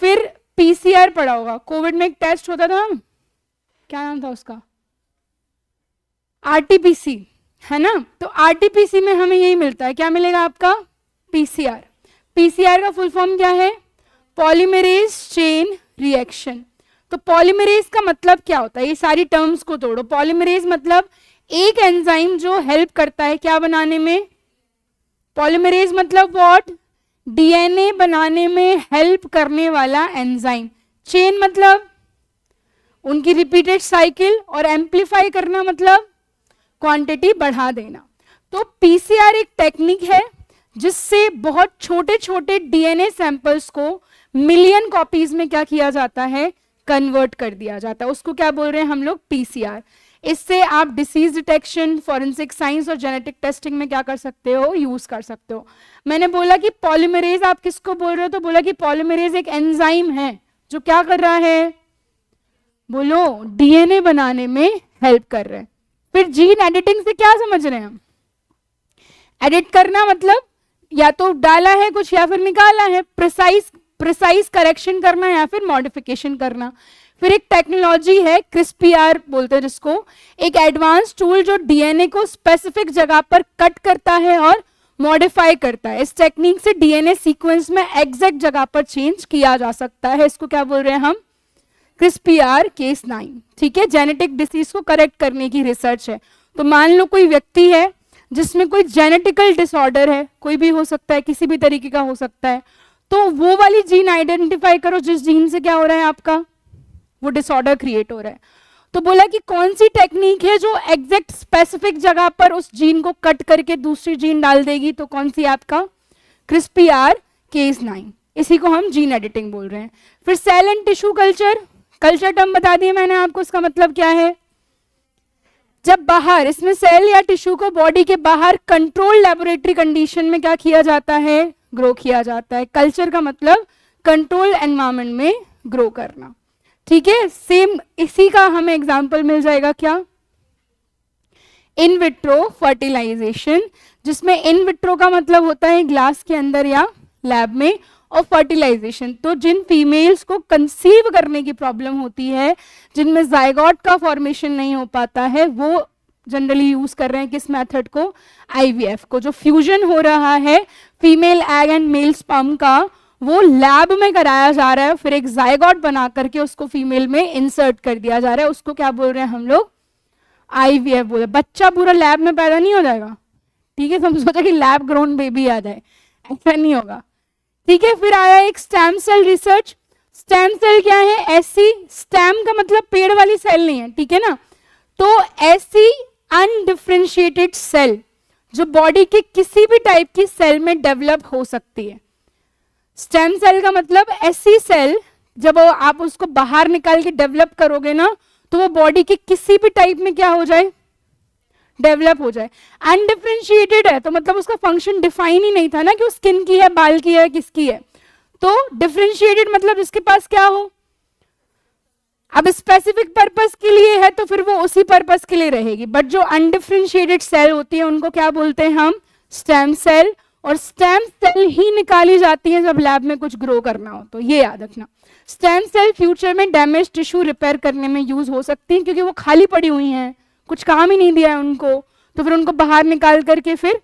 A: फिर पीसीआर पढ़ा होगा, कोविड में एक टेस्ट होता था, क्या नाम था उसका? आरटीपीसी, है ना? तो आरटीपीसी में हमें यही मिलता है, क्या मिलेगा आपका? पीसीआर। पीसीआर का फुल फॉर्म क्या है? Polymerase chain reaction. तो पॉलीमरेज का मतलब क्या होता है? ये सारी टर्म्स को तोड़ो। पॉलीमरेज मतलब एक एंजाइम जो हेल्प करता है क्या बनाने में? पॉलीमरेज मतलब व्हाट? डीएनए बनाने में हेल्प करने वाला एंजाइम। चेन मतलब उनकी रिपीटेड साइकिल, और एम्पलीफाई करना मतलब क्वांटिटी बढ़ा देना। तो पीसीआर एक टेक्निक है जिससे बहुत छोटे छोटे डीएनए सैंपल्स को मिलियन कॉपीज में क्या किया जाता है? कन्वर्ट कर दिया जाता है। उसको क्या बोल रहे हैं हम लोग? पीसीआर। इससे आप डिसीज डिटेक्शन, फॉरेंसिक साइंस और जेनेटिक टेस्टिंग में क्या कर सकते हो? यूज कर सकते हो। मैंने बोला कि पॉलीमरेज आप किसको बोल रहे हो? तो बोला कि पॉलीमरेज एक एंजाइम है जो क्या कर रहा है? बोलो, डीएनए बनाने में हेल्प कर रहे हैं। फिर जीन एडिटिंग से क्या समझ रहे हैं हम? एडिट करना मतलब या तो डाला है कुछ या फिर निकाला है, प्रिसाइज करेक्शन करना या फिर मॉडिफिकेशन करना। फिर एक टेक्नोलॉजी है क्रिस्पीआर बोलते हैं जिसको, एक एडवांस टूल जो डीएनए को स्पेसिफिक जगह पर कट करता है और मॉडिफाई करता है। इस टेक्निक से डीएनए सीक्वेंस में एग्जैक्ट जगह पर चेंज किया जा सकता है। इसको क्या बोल रहे हैं हम? CRISPR-Cas9। ठीक है, जेनेटिक डिसीज को करेक्ट करने की रिसर्च है। तो मान लो कोई व्यक्ति है जिसमें कोई जेनेटिकल डिसऑर्डर है, कोई भी हो सकता है, किसी भी तरीके का हो सकता है, तो वो वाली जीन आइडेंटिफाई करो जिस जीन से क्या हो रहा है? आपका वो डिसऑर्डर क्रिएट हो रहा है। तो बोला कि कौन सी टेक्निक है जो एग्जैक्ट स्पेसिफिक जगह पर उस जीन को कट करके दूसरी जीन डाल देगी? तो कौन सी? आपका CRISPR-Cas9। इसी को हम जीन एडिटिंग बोल रहे हैं। फिर cell and tissue culture, culture term बता दिए मैंने आपको, इसका मतलब क्या है? जब बाहर इसमें सेल या टिश्यू को बॉडी के बाहर कंट्रोल लेबोरेटरी कंडीशन में क्या किया जाता है? ग्रो किया जाता है। कल्चर का मतलब कंट्रोल एनवायरनमेंट में ग्रो करना। ठीक है, सेम इसी का हमें एग्जांपल मिल जाएगा क्या? इन विट्रो फर्टिलाइजेशन, जिसमें इन विट्रो का मतलब होता है ग्लास के अंदर या लैब में, और फर्टिलाइजेशन तो जिन फीमेल्स को कंसीव करने की प्रॉब्लम होती है, जिनमें जायगोट का फॉर्मेशन नहीं हो पाता है, वो जनरली यूज कर रहे हैं किस मेथड को, आईवीएफ को। जो फ्यूजन हो रहा है female egg and mail sperm का, वो लैब में कराया जा रहा है, फिर एक जायगोट बना करके उसको फीमेल में इंसर्ट कर दिया जा रहा है, उसको क्या बोल रहे हैं हम लोग, आईवीएफ बोल रहे हैं। बच्चा पूरा लैब में पैदा नहीं हो जाएगा, ठीक है, हम सोचा कि लैब ग्रोन बेबी आ जाए, ऐसा नहीं होगा, ठीक है। फिर आया एक stem cell research. Stem cell क्या है, ऐसी, स्टेम का मतलब पेड़ वाली सेल नहीं है, ठीक है ना, तो ऐसी अनडिफरेंशिएटेड सेल जो बॉडी के किसी भी टाइप की सेल में डेवलप हो सकती है। स्टेम सेल का मतलब ऐसी सेल जब आप उसको बाहर निकाल के डेवलप करोगे ना, तो वो बॉडी के किसी भी टाइप में क्या हो जाए, डेवलप हो जाए। अनडिफरेंशिएटेड है तो मतलब उसका फंक्शन डिफाइन ही नहीं था ना कि वो स्किन की है, बाल की है, किसकी है। तो डिफरेंशिएटेड मतलब इसके पास क्या हो, अब स्पेसिफिक पर्पस के लिए है तो फिर वो उसी पर्पस के लिए रहेगी, बट जो अनडिफरेंशिएटेड सेल होती है उनको क्या बोलते हैं हम, स्टेम सेल। और स्टेम सेल ही निकाली जाती है जब लैब में कुछ ग्रो करना हो, तो ये याद रखना। स्टेम सेल फ्यूचर में डैमेज टिश्यू रिपेयर करने में यूज हो सकती हैं, क्योंकि वो खाली पड़ी हुई हैं, कुछ काम ही नहीं दिया है उनको, तो फिर उनको बाहर निकाल करके फिर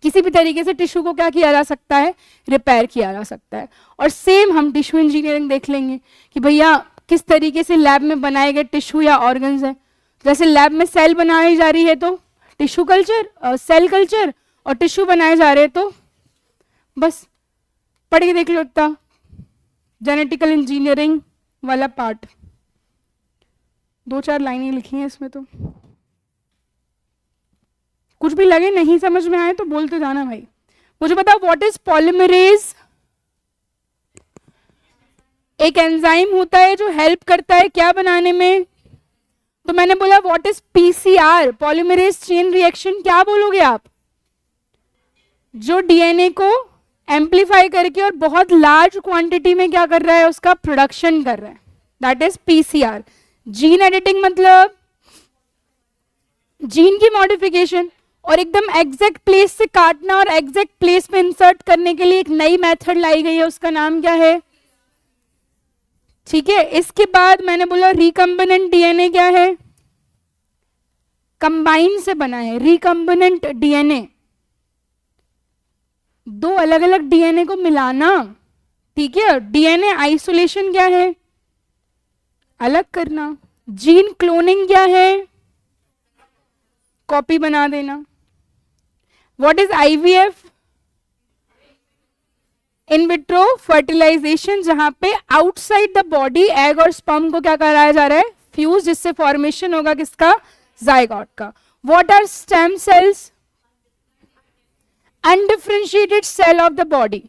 A: किसी भी तरीके से टिश्यू को क्या किया जा सकता है, रिपेयर किया जा सकता है। और सेम हम टिश्यू इंजीनियरिंग देख लेंगे कि भैया किस तरीके से लैब में बनाए गए टिश्यू या ऑर्गन्स है। जैसे लैब में सेल बनाई जा रही है तो टिश्यू कल्चर, सेल कल्चर, और टिश्यू बनाए जा रहे हैं तो बस पढ़ के देख लो इतना जेनेटिकल इंजीनियरिंग वाला पार्ट, 2-4 लाइनें लिखी हैं इसमें, तो कुछ भी लगे नहीं समझ में आए तो बोलते जाना भाई। मुझे बताओ व्हाट इज पॉलीमरेज। एक एंजाइम होता है जो हेल्प करता है क्या बनाने में, तो मैंने बोला what is PCR, polymerase chain reaction, क्या बोलोगे आप, जो डीएनए को एम्पलीफाई करके और बहुत लार्ज क्वांटिटी में क्या कर रहा है, उसका प्रोडक्शन कर रहा है, that is PCR. Gene editing मतलब जीन की मॉडिफिकेशन, और एकदम एग्जैक्ट प्लेस से काटना और एग्जैक्ट प्लेस पे इंसर्ट करने के लिए एक नई मेथड लाई गई है, उसका नाम क्या है, ठीक है। इसके बाद मैंने बोला रिकम्बिनेंट डीएनए क्या है, कंबाइन से बना है रिकम्बिनेंट डीएनए, दो अलग अलग डीएनए को मिलाना, ठीक है। डीएनए आइसोलेशन क्या है, अलग करना। जीन क्लोनिंग क्या है, कॉपी बना देना। What is IVF, in vitro fertilisation, जहां पे आउटसाइड द बॉडी एग और स्पर्म को क्या कराया जा रहा है, फ्यूज, जिससे फॉर्मेशन होगा किसका, जायगोट का। What are stem cells, undifferentiated cell of the body,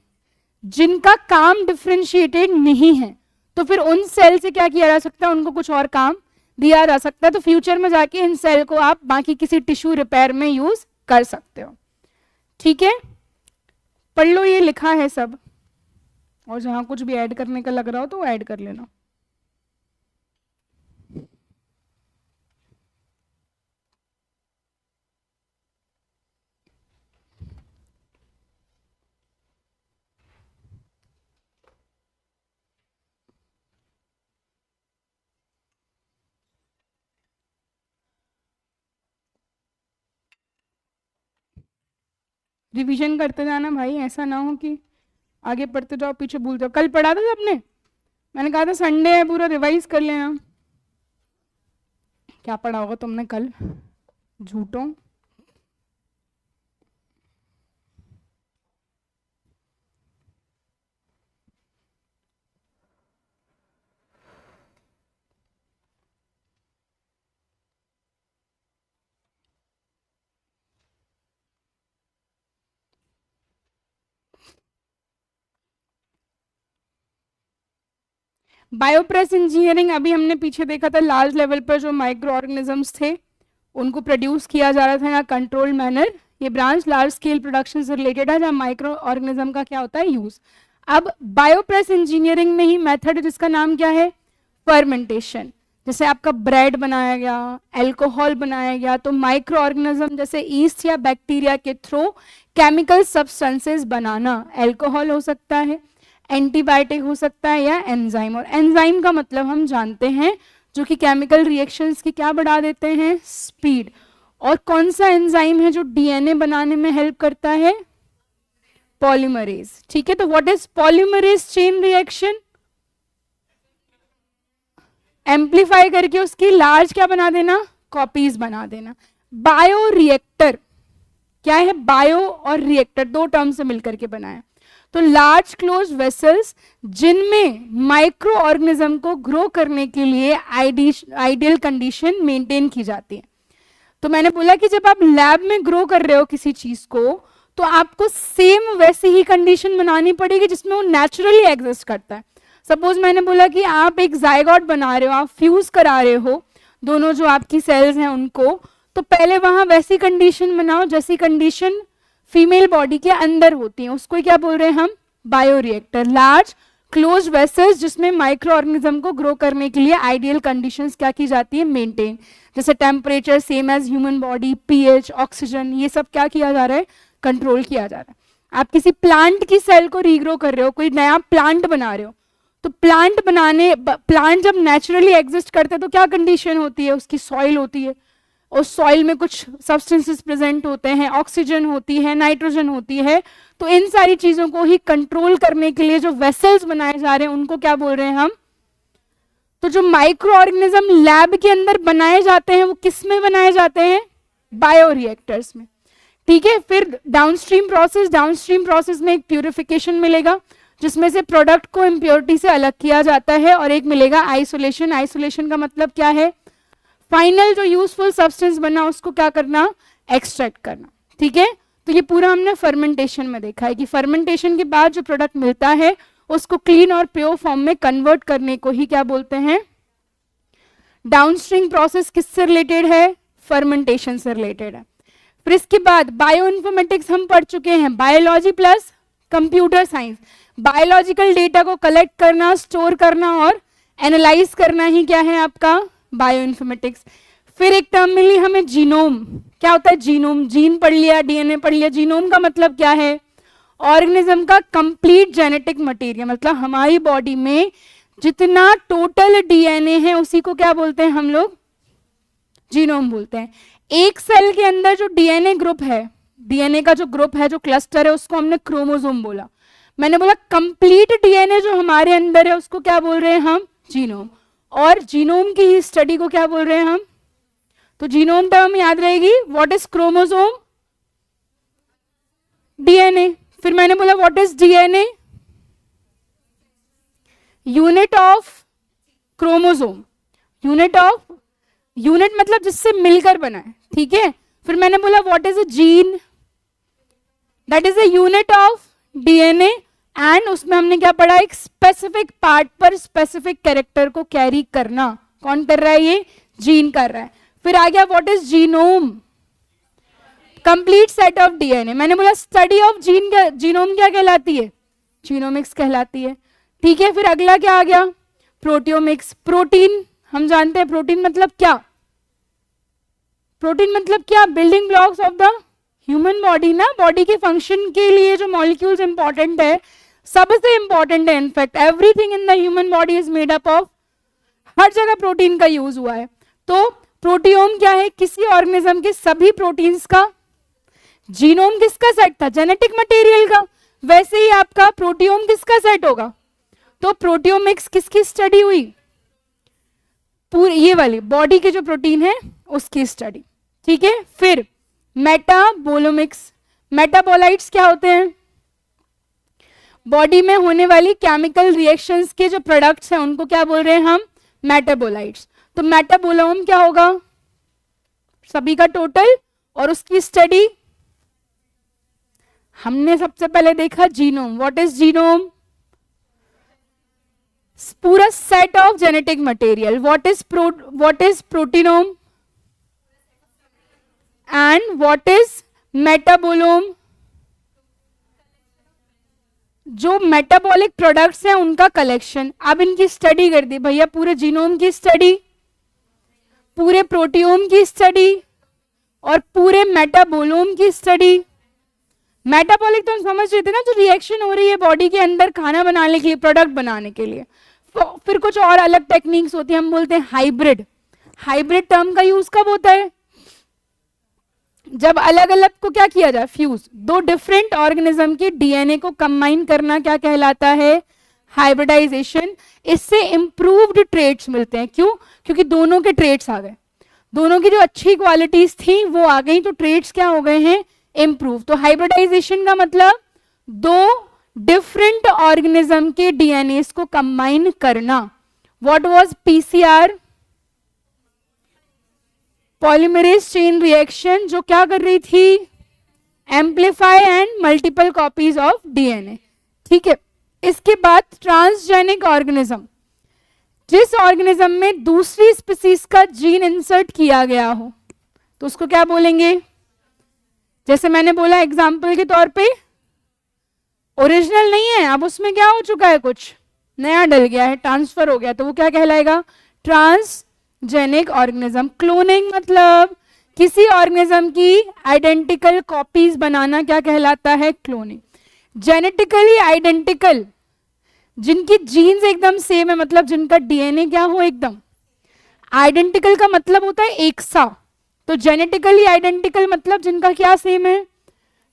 A: जिनका काम डिफरेंशिएटेड नहीं है, तो फिर उन सेल से क्या किया जा सकता है, उनको कुछ और काम दिया जा सकता है, तो फ्यूचर में जाके इन सेल को आप बाकी किसी टिश्यू रिपेयर में यूज कर सकते हो, ठीक है। पढ़ लो, ये लिखा है सब, और जहां कुछ भी ऐड करने का लग रहा हो तो ऐड कर लेना। रिवीजन करते जाना भाई, ऐसा ना हो कि आगे पढ़ते जाओ पीछे भूल जाओ। कल पढ़ा था सबने, मैंने कहा था संडे है पूरा रिवाइज कर लेना। क्या पढ़ा होगा तुमने कल, झूठों। बायोप्रेस इंजीनियरिंग अभी हमने पीछे देखा था, लार्ज लेवल पर जो माइक्रो ऑर्गेनिजम्स थे उनको प्रोड्यूस किया जा रहा था या कंट्रोल मैनर। ये ब्रांच लार्ज स्केल प्रोडक्शन से रिलेटेड है, जहाँ माइक्रो ऑर्गेनिज्म का क्या होता है, यूज। अब बायोप्रेस इंजीनियरिंग में ही मेथड जिसका नाम क्या है, फर्मेंटेशन। जैसे आपका ब्रेड बनाया गया, एल्कोहल बनाया गया, तो माइक्रो ऑर्गेनिज्म जैसे ईस्ट या बैक्टीरिया के थ्रू केमिकल सब्सटेंसेस बनाना, एल्कोहल हो सकता है, एंटीबायोटिक हो सकता है, या एंजाइम। और एंजाइम का मतलब हम जानते हैं जो कि केमिकल रिएक्शंस की क्या बढ़ा देते हैं, स्पीड। और कौन सा एंजाइम है जो डीएनए बनाने में हेल्प करता है? पॉलीमरेज। ठीक है, तो what is polymerase chain reaction? Amplify करके उसकी लार्ज क्या बना देना? कॉपीज बना देना। बायो रिएक्टर क्या है? बायो और रिएक्टर दो टर्म से मिलकर के बनाया। तो लार्ज क्लोज वेसल्स जिनमें माइक्रो ऑर्गेनिज्म को ग्रो करने के लिए आइडियल कंडीशन मेंटेन की जाती है। तो मैंने बोला कि जब आप लैब में ग्रो कर रहे हो किसी चीज को, तो आपको सेम वैसी ही कंडीशन बनानी पड़ेगी जिसमें वो नेचुरली एग्जिस्ट करता है। सपोज मैंने बोला कि आप एक जायगोट बना रहे हो, आप फ्यूज करा रहे हो दोनों जो आपकी सेल्स हैं उनको, तो पहले वहां वैसी कंडीशन बनाओ जैसी कंडीशन फीमेल बॉडी के अंदर होती है। उसको क्या बोल रहे हैं हम? बायोरिएक्टर। लार्ज क्लोज वेसल्स जिसमें माइक्रो ऑर्गेनिज्म को ग्रो करने के लिए आइडियल कंडीशंस क्या की जाती है? मेंटेन। जैसे temperature same as human body, pH, oxygen, ये सब क्या किया जा रहा है? कंट्रोल किया जा रहा है। आप किसी प्लांट की सेल को रीग्रो कर रहे हो, कोई नया प्लांट बना रहे हो, तो प्लांट जब नेचुरली एग्जिस्ट करते हैं तो क्या कंडीशन होती है? उसकी सॉइल होती है, उस सॉइल में कुछ सब्सटेंसेस प्रेजेंट होते हैं, ऑक्सीजन होती है, नाइट्रोजन होती है। तो इन सारी चीजों को ही कंट्रोल करने के लिए जो वेसल्स बनाए जा रहे हैं उनको क्या बोल रहे हैं हम? तो जो माइक्रो ऑर्गेनिज्म लैब के अंदर बनाए जाते हैं वो किस में बनाए जाते हैं? बायोरिएक्टर्स में। ठीक है, फिर डाउनस्ट्रीम प्रोसेस में एक प्यूरिफिकेशन मिलेगा जिसमें से प्रोडक्ट को इम्प्योरिटी से अलग किया जाता है, और एक मिलेगा आइसोलेशन का मतलब क्या है? फाइनल जो यूजफुल सब्सटेंस बना उसको क्या करना? एक्सट्रैक्ट करना। ठीक है, तो ये पूरा हमने फर्मेंटेशन में देखा है कि फर्मेंटेशन के बाद जो प्रोडक्ट मिलता है उसको क्लीन और प्योर फॉर्म में कन्वर्ट करने को ही क्या बोलते हैं? डाउनस्ट्रीम प्रोसेस किससे रिलेटेड है? फर्मेंटेशन से रिलेटेड है। फिर इसके बाद बायो इन्फॉर्मेटिक्स हम पढ़ चुके हैं, biology plus computer science. Biological data को कलेक्ट करना, स्टोर करना और एनालाइज करना ही क्या है आपका? Bio informatics. फिर एक टर्म मिली हमें जीनोम। क्या होता है जीनोम? जीन पढ़ लिया, डीएनए पढ़ लिया। जीनोम का मतलब क्या है? ऑर्गेनिज्म का कंप्लीट जेनेटिक मटेरियल, मतलब हमारी बॉडी में जितना टोटल डीएनए है उसी को क्या बोलते हैं हम लोग? जीनोम बोलते हैं। एक सेल के अंदर जो डीएनए ग्रुप है, डीएनए का जो ग्रुप है, जो क्लस्टर है, उसको हमने क्रोमोसोम बोला। मैंने बोला कंप्लीट डीएनए जो हमारे अंदर है उसको क्या बोल रहे हैं हम? जीनोम। और जीनोम की ही स्टडी को क्या बोल रहे हैं हम? तो जीनोम टर्म याद रहेगी। What is chromosome? डीएनए। फिर मैंने बोला what is DNA? Unit of chromosome. Unit मतलब जिससे मिलकर बना है। ठीक है, फिर मैंने बोला what is a gene? That is a unit of DNA. And उसमें हमने क्या पढ़ा? एक स्पेसिफिक पार्ट पर स्पेसिफिक कैरेक्टर को कैरी करना। कौन कर रहा है? ये जीन कर रहा है। फिर आ गया what is genome? Complete set of DNA. मैंने बोला स्टडी ऑफ जीनोम क्या कहलाती है? जीनोमिक्स कहलाती है। ठीक है, फिर अगला क्या आ गया? प्रोटियोमिक्स। प्रोटीन हम जानते हैं, प्रोटीन मतलब क्या? प्रोटीन मतलब क्या? Building blocks of the human body ना। बॉडी के फंक्शन के लिए जो मॉलिक्यूल्स इंपॉर्टेंट है, सबसे इंपॉर्टेंट है in fact, everything in the human body is made up of, हर जगह प्रोटीन का यूज हुआ है। तो प्रोटियोम क्या है? किसी ऑर्गेनिज्म के सभी प्रोटीन्स का। जीनोम किसका सेट था? जेनेटिक मटेरियल का। वैसे ही आपका प्रोटियोम किसका सेट होगा? तो प्रोटियोमिक्स किसकी स्टडी हुई? पूरी ये वाली बॉडी के जो प्रोटीन है उसकी स्टडी। ठीक है, फिर मेटाबोलोमिक्स। मेटाबोलाइट्स क्या होते हैं? बॉडी में होने वाली केमिकल रिएक्शंस के जो प्रोडक्ट्स हैं उनको क्या बोल रहे हैं हम? मेटाबोलाइट्स। तो मेटाबोलोम क्या होगा? सभी का टोटल, और उसकी स्टडी हमने सबसे पहले देखा जीनोम। What is genome? पूरा set of genetic material. What is proteome? And what is metabolome? जो मेटाबॉलिक प्रोडक्ट्स हैं उनका कलेक्शन। अब इनकी स्टडी कर दी भैया, पूरे जीनोम की स्टडी, पूरे प्रोटियोम की स्टडी और पूरे मेटाबोलोम की स्टडी। मेटाबॉलिक तो हम समझ रहे थे ना, जो रिएक्शन हो रही है बॉडी के अंदर खाना बनाने के लिए, प्रोडक्ट बनाने के लिए। फिर कुछ और अलग टेक्निक्स होती है, हम बोलते हैं हाइब्रिड। हाइब्रिड टर्म का यूज कब होता है? जब अलग अलग को क्या किया जाए, फ्यूज, दो डिफरेंट ऑर्गेनिज्म के डीएनए को कंबाइन करना क्या कहलाता है, हाइब्रिडाइजेशन। इससे इंप्रूव्ड ट्रेट्स मिलते हैं, क्यों, क्योंकि दोनों के ट्रेट्स आ गए, दोनों की जो अच्छी क्वालिटीज थी वो आ गई, तो ट्रेट्स क्या हो गए हैं, इंप्रूव। तो हाइब्रिडाइजेशन का मतलब दो डिफरेंट ऑर्गेनिज्म के डीएनए को कंबाइन करना। What was PCR, polymerase chain reaction, जो क्या कर रही थी, amplify and multiple copies of DNA. ठीक है, इसके बाद ट्रांसजेनिक ऑर्गेनिज्म, जिस ऑर्गेनिज्म में दूसरी स्पीसीज का जीन इंसर्ट किया गया हो तो उसको क्या बोलेंगे, जैसे मैंने बोला एग्जाम्पल के तौर पे, ओरिजिनल नहीं है, अब उसमें क्या हो चुका है, कुछ नया डल गया है, ट्रांसफर हो गया, तो वो क्या कहलाएगा, ट्रांसजेनिक ऑर्गेनिज्म। क्लोनिंग मतलब किसी ऑर्गेनिज्म की आइडेंटिकल कॉपीज बनाना क्या कहलाता है, क्लोनिंग। जेनेटिकली आइडेंटिकल, जिनकी जीन्स एकदम सेम है, मतलब जिनका डीएनए क्या हो, एकदम आइडेंटिकल का मतलब होता है एक सा, तो जेनेटिकली आइडेंटिकल मतलब जिनका क्या सेम है,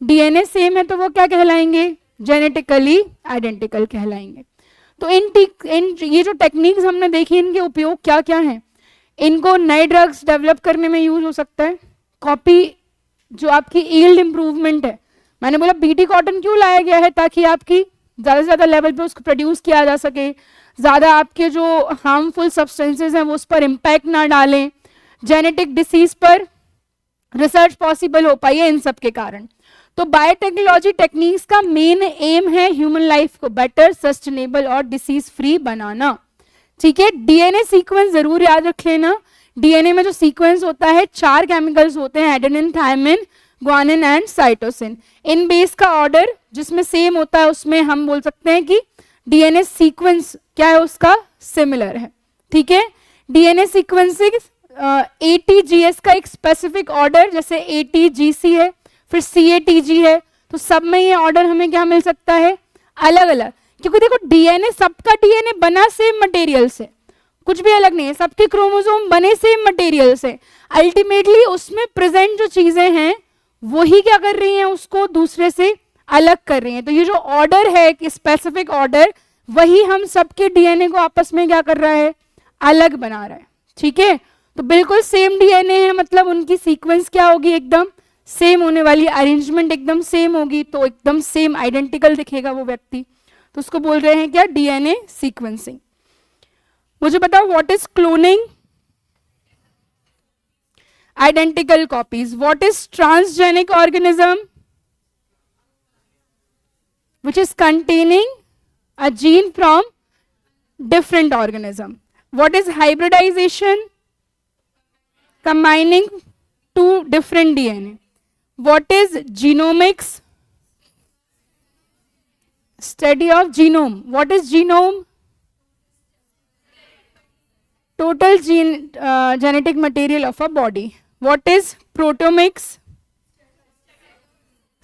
A: डीएनए सेम है, तो वो क्या कहलाएंगे, जेनेटिकली आइडेंटिकल कहलाएंगे। तो इन ये जो टेक्निक्स हमने देखी, इनके उपयोग क्या क्या हैं, इनको नए ड्रग्स डेवलप करने में यूज हो सकता है, कॉपी जो आपकी ईल्ड इंप्रूवमेंट है, मैंने बोला बीटी कॉटन क्यों लाया गया है, ताकि आपकी ज़्यादा से ज़्यादा लेवल पे उसको प्रोड्यूस किया जा सके, ज़्यादा आपके जो हार्मफुल सब्सटेंसेज हैं वो उस पर इम्पैक्ट ना डालें, जेनेटिक डिसीज पर रिसर्च पॉसिबल हो पाई है इन सब के कारण। तो बायोटेक्नोलॉजी टेक्निक्स का मेन एम है ह्यूमन लाइफ को बेटर, सस्टेनेबल और डिसीज फ्री बनाना। ठीक है, डीएनए सीक्वेंस जरूर याद रख लेना। डीएनए में जो सीक्वेंस होता है 4 केमिकल्स होते हैं, adenine, thymine, guanine and cytosine. इन बेस का ऑर्डर जिसमें सेम होता है उसमें हम बोल सकते हैं कि डीएनए सीक्वेंस क्या है, उसका सिमिलर है। ठीक है, डीएनए सीक्वेंसिंग एटीजीएस का एक स्पेसिफिक ऑर्डर, जैसे एटीजीसी है, फिर सीएटीजी है, तो सब में ये ऑर्डर हमें क्या मिल सकता है, अलग अलग, क्योंकि देखो डीएनए, सबका डीएनए बना सेम मटेरियल से, कुछ भी अलग नहीं है, सबके क्रोमोसोम बने सेम मटेरियल से, अल्टीमेटली उसमें प्रेजेंट जो चीजें हैं वही क्या कर रही हैं, उसको दूसरे से अलग कर रही हैं। तो ये जो ऑर्डर है, एक स्पेसिफिक ऑर्डर, वही हम सबके डीएनए को आपस में क्या कर रहा है, अलग बना रहा है। ठीक है, तो बिल्कुल सेम डीएनए है, मतलब उनकी सीक्वेंस क्या होगी, एकदम सेम होने वाली, अरेंजमेंट एकदम सेम होगी, तो एकदम सेम आइडेंटिकल दिखेगा वो व्यक्ति, तो उसको बोल रहे हैं क्या, डीएनए सीक्वेंसिंग। मुझे बताओ what is cloning, identical copies. What is transgenic organism, which is containing a gene from different organism. What is hybridization, combining 2 different DNA. What is genomics, study of genome. What is genome, total genetic material of a body. What is proteomics,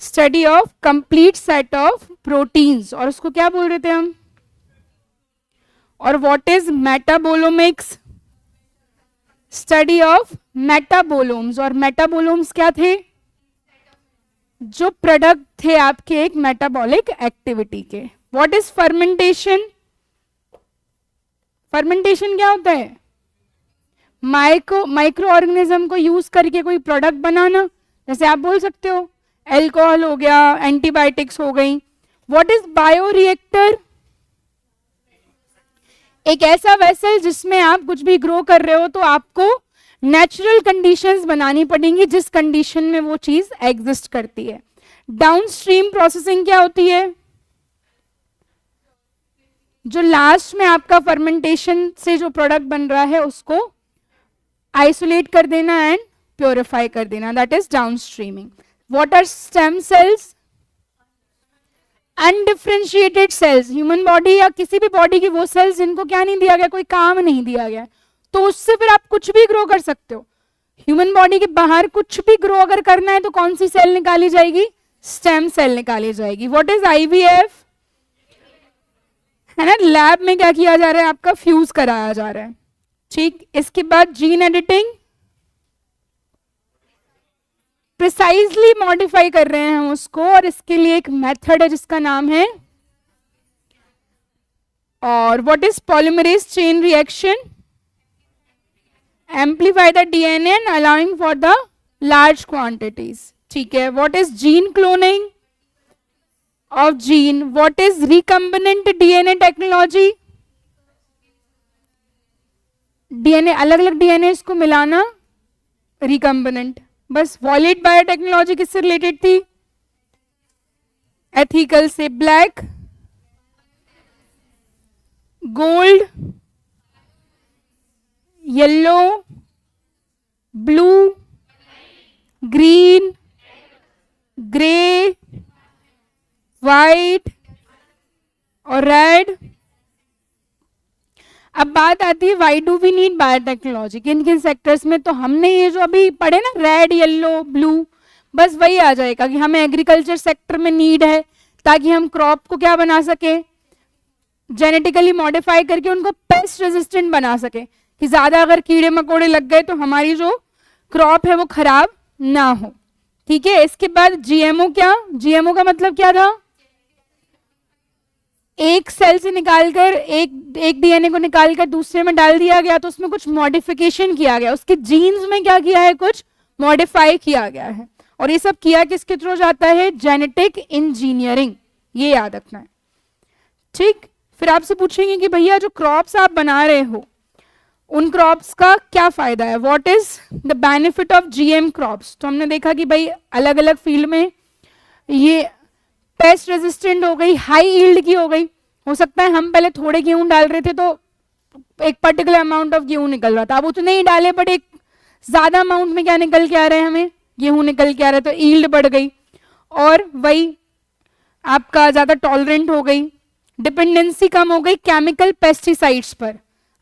A: study of complete set of proteins, और उसको क्या बोल रहे थे हम, और what is metabolomics, study of metabolomes. और metabolomes क्या थे, जो प्रोडक्ट थे आपके एक मेटाबॉलिक एक्टिविटी के। व्हाट इज फर्मेंटेशन, फर्मेंटेशन क्या होता है, माइक्रो ऑर्गेनिज्म को यूज करके कोई प्रोडक्ट बनाना, जैसे आप बोल सकते हो एल्कोहल हो गया, एंटीबायोटिक्स हो गई। व्हाट इज बायोरिएक्टर, एक ऐसा वेसल जिसमें आप कुछ भी ग्रो कर रहे हो तो आपको नेचुरल कंडीशंस बनानी पड़ेंगी जिस कंडीशन में वो चीज एग्जिस्ट करती है। डाउनस्ट्रीम प्रोसेसिंग क्या होती है, जो लास्ट में आपका फर्मेंटेशन से जो प्रोडक्ट बन रहा है उसको आइसोलेट कर देना एंड प्योरीफाई कर देना, that is downstreaming. What are stem cells, undifferentiated cells, human body या किसी भी बॉडी की वो सेल्स जिनको क्या नहीं दिया गया, कोई काम नहीं दिया गया, तो उससे फिर आप कुछ भी ग्रो कर सकते हो। ह्यूमन बॉडी के बाहर कुछ भी ग्रो अगर करना है तो कौन सी सेल निकाली जाएगी, स्टेम सेल निकाली जाएगी। व्हाट इज आईवीएफ, है ना, लैब में क्या किया जा रहा है, आपका फ्यूज कराया जा रहा है। ठीक, इसके बाद जीन एडिटिंग, प्रिसाइजली मॉडिफाई कर रहे हैं हम उसको, और इसके लिए एक मेथड है जिसका नाम है, और what is polymerase chain reaction, amplify the DNA and allowing for the large quantities. ठीक है, what is gene cloning of gene, what is recombinant DNA technology, DNA अलग अलग डीएनए को मिलाना, रिकम्बिनेंट। बस वॉलिड बायोटेक्नोलॉजी किससे रिलेटेड थी, एथिकल से। Black, gold, yellow, blue, green, grey, white और रेड। अब बात आती है why do we need biotechnology, किन किन सेक्टर्स में। तो हमने ये जो अभी पढ़े ना, रेड, येलो, ब्लू, बस वही आ जाएगा कि हमें एग्रीकल्चर सेक्टर में नीड है ताकि हम क्रॉप को क्या बना सके, जेनेटिकली मॉडिफाई करके उनको पेस्ट रेजिस्टेंट बना सके, कि ज्यादा अगर कीड़े मकोड़े लग गए तो हमारी जो क्रॉप है वो खराब ना हो। ठीक है, इसके बाद जीएमओ। क्या जीएमओ का मतलब क्या था, एक सेल से निकालकर एक डीएनए को निकालकर दूसरे में डाल दिया गया, तो उसमें कुछ मॉडिफिकेशन किया गया, उसके जीन्स में क्या किया है, कुछ मॉडिफाई किया गया है। और ये सब किया किसके थ्रू जाता है, जेनेटिक इंजीनियरिंग, ये याद रखना है। ठीक, फिर आपसे पूछेंगे कि भैया जो क्रॉप्स आप बना रहे हो उन क्रॉप्स का क्या फायदा है, what is the benefit of GM crops. तो हमने देखा कि भाई अलग अलग फील्ड में ये पेस्ट रेजिस्टेंट हो गई, हाई यील्ड की हो गई। हो सकता है हम पहले थोड़े गेहूं डाल रहे थे तो एक पर्टिकुलर अमाउंट ऑफ गेहूं निकल रहा था, अब उतने ही डाले बट एक ज्यादा अमाउंट में क्या निकल के आ रहे हैं, हमें गेहूं निकल के आ रहा है, तो यील्ड बढ़ गई। और वही आपका ज्यादा टॉलरेंट हो गई, डिपेंडेंसी कम हो गई केमिकल पेस्टिसाइड्स पर।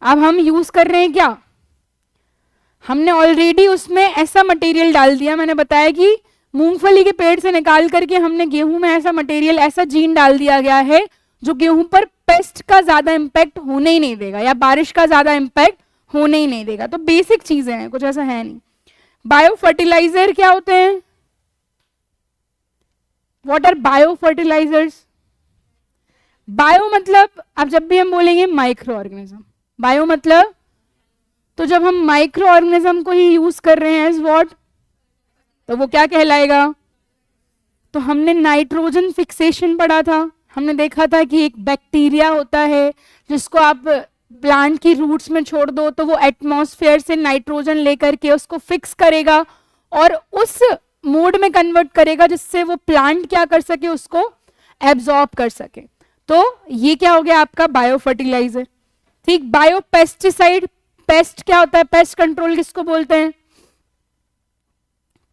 A: अब हम यूज कर रहे हैं क्या, हमने ऑलरेडी उसमें ऐसा मटेरियल डाल दिया, मैंने बताया कि मूंगफली के पेड़ से निकाल करके हमने गेहूं में ऐसा मटेरियल, ऐसा जीन डाल दिया गया है जो गेहूं पर पेस्ट का ज्यादा इंपैक्ट होने ही नहीं देगा, या बारिश का ज्यादा इंपैक्ट होने ही नहीं देगा। तो बेसिक चीजें हैं, कुछ ऐसा है नहीं। बायो फर्टिलाइजर क्या होते हैं, what are bio fertilisers. Bio मतलब, अब जब भी हम बोलेंगे माइक्रो ऑर्गेनिज्म, बायो मतलब, तो जब हम माइक्रो ऑर्गेनिज्म को ही यूज कर रहे हैं एज व्हाट, तो वो क्या कहलाएगा। तो हमने नाइट्रोजन फिक्सेशन पढ़ा था, हमने देखा था कि एक बैक्टीरिया होता है जिसको आप प्लांट की रूट्स में छोड़ दो तो वो एटमॉस्फेयर से नाइट्रोजन लेकर के उसको फिक्स करेगा और उस मोड में कन्वर्ट करेगा जिससे वो प्लांट क्या कर सके, उसको एब्जॉर्ब कर सके। तो ये क्या हो गया आपका बायो फर्टिलाइजर। ठीक, बायो पेस्टिसाइड, पेस्ट क्या होता है, पेस्ट कंट्रोल किसको बोलते हैं,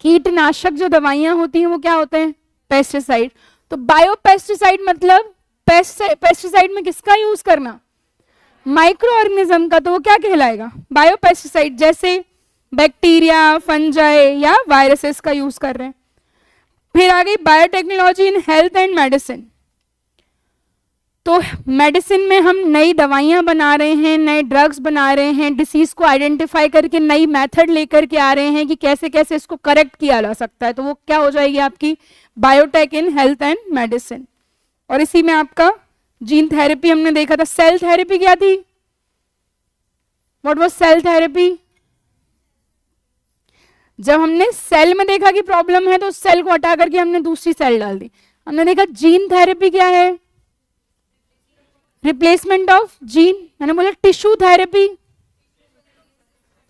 A: कीटनाशक जो दवाइयां होती हैं वो क्या होते हैं, पेस्टिसाइड। तो बायो पेस्टिसाइड मतलब पेस्टिसाइड में किसका यूज करना, माइक्रो ऑर्गेनिज्म का, तो वो क्या कहलाएगा, बायो पेस्टिसाइड। जैसे बैक्टीरिया, फंजाई या वायरसेस का यूज कर रहे हैं। फिर आ गई biotechnology in health and medicine. तो मेडिसिन में हम नई दवाइयां बना रहे हैं, नए ड्रग्स बना रहे हैं, डिसीज को आइडेंटिफाई करके नई मेथड लेकर के आ रहे हैं कि कैसे कैसे इसको करेक्ट किया जा सकता है, तो वो क्या हो जाएगी आपकी biotech in health and medicine. और इसी में आपका जीन थेरेपी हमने देखा था। सेल थेरेपी क्या थी, व्हाट वाज सेल थेरेपी, जब हमने सेल में देखा कि प्रॉब्लम है तो उस सेल को हटा करके हमने दूसरी सेल डाल दी। हमने देखा जीन थेरेपी क्या है, रिप्लेसमेंट ऑफ जीन। मैंने बोला टिश्यू थेरेपी,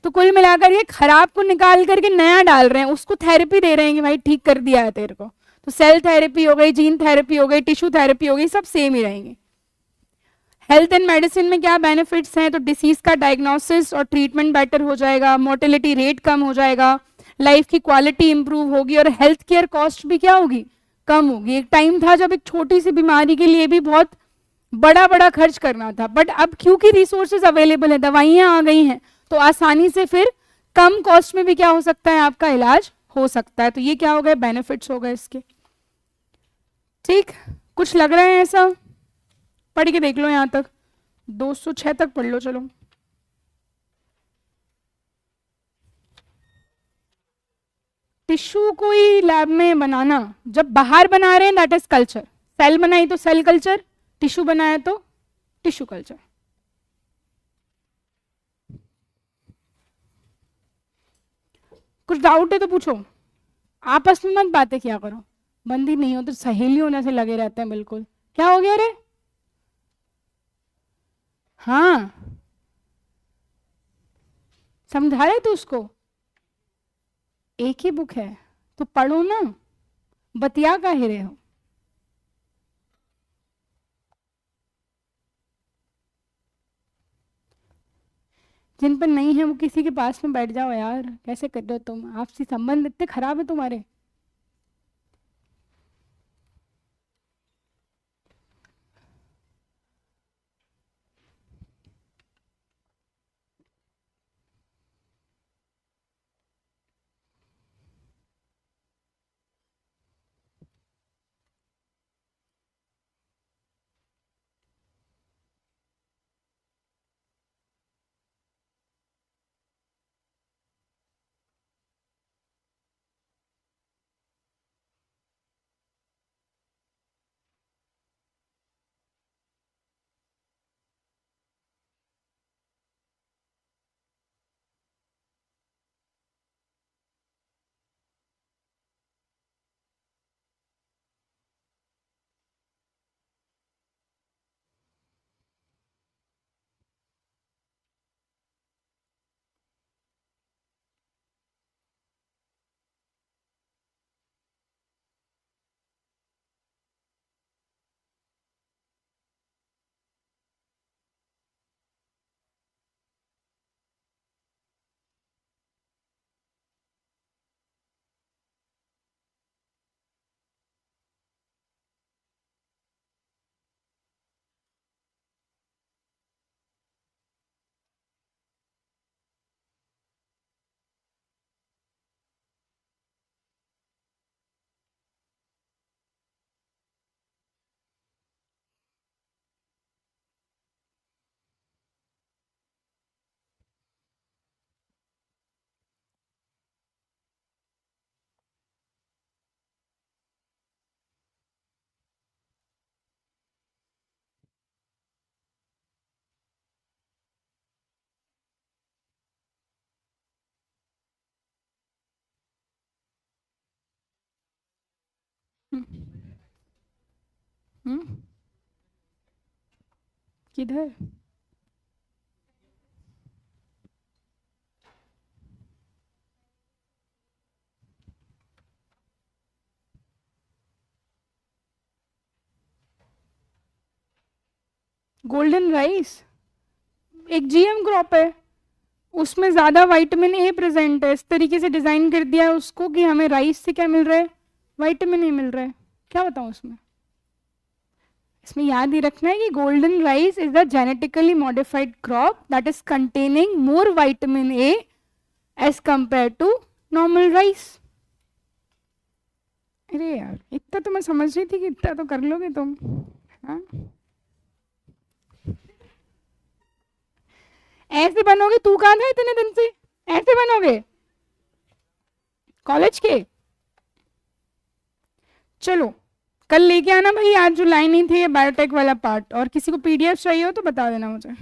A: तो कुल मिलाकर ये खराब को निकाल करके नया डाल रहे हैं, उसको थेरेपी दे रहे हैं कि भाई ठीक कर दिया है तेरे को। तो सेल थेरेपी हो गई, जीन थेरेपी हो गई, टिश्यू थेरेपी हो गई, सब सेम ही रहेंगे। हेल्थ एंड मेडिसिन में क्या बेनिफिट्स हैं, तो डिसीज का डायग्नोसिस और ट्रीटमेंट बेटर हो जाएगा, मोर्टेलिटी रेट कम हो जाएगा, लाइफ की क्वालिटी इंप्रूव होगी और हेल्थ केयर कॉस्ट भी क्या होगी, कम होगी। एक टाइम था जब एक छोटी सी बीमारी के लिए भी बहुत बड़ा बड़ा खर्च करना था, बट अब क्योंकि रिसोर्सेज अवेलेबल है, दवाइयां आ गई हैं, तो आसानी से फिर कम कॉस्ट में भी क्या हो सकता है, आपका इलाज हो सकता है। तो ये क्या हो गए, बेनिफिट्स हो गए इसके। ठीक, कुछ लग रहा है ऐसा, पढ़ के देख लो, यहां तक 206 तक पढ़ लो। चलो टिश्यू कोई लैब में बनाना, जब बाहर बना रहे हैं दैट इज कल्चर, सेल बनाई तो सेल कल्चर, टिश्यू बनाया तो टिश्यू कल्चर। कुछ डाउट है तो पूछो, आपस में मत बातें किया करो, बंदी नहीं हो तो सहेली होने से लगे रहते हैं बिल्कुल। क्या हो गया रे? हाँ समझा रहे तू उसको, एक ही बुक है तो पढ़ो ना, बतिया का ही रहे हो। जिन पर नहीं है वो किसी के पास में बैठ जाओ यार, कैसे कर रहे हो तुम, आपसी संबंध इतने खराब है तुम्हारे। हम्म, किधर? गोल्डन राइस एक जीएम क्रॉप है, उसमें ज्यादा विटामिन ए प्रेजेंट है, इस तरीके से डिजाइन कर दिया है उसको कि हमें राइस से क्या मिल रहा है, विटामिन ए मिल रहा है। क्या बताऊं उसमें? इसमें याद ही रखना है कि golden rice is the genetically modified crop that is containing more vitamin A as compare to normal rice. अरे यार इतना तो मैं समझ रही थी कि इतना तो कर लोगे तुम। हाँ ऐसे बनोगे, तू कहाँ था इतने दिन से, ऐसे बनोगे कॉलेज के? चलो कल लेके आना भाई, आज जो लाइन ही थी बायोटेक वाला पार्ट, और किसी को पीडीएफ चाहिए हो तो बता देना मुझे।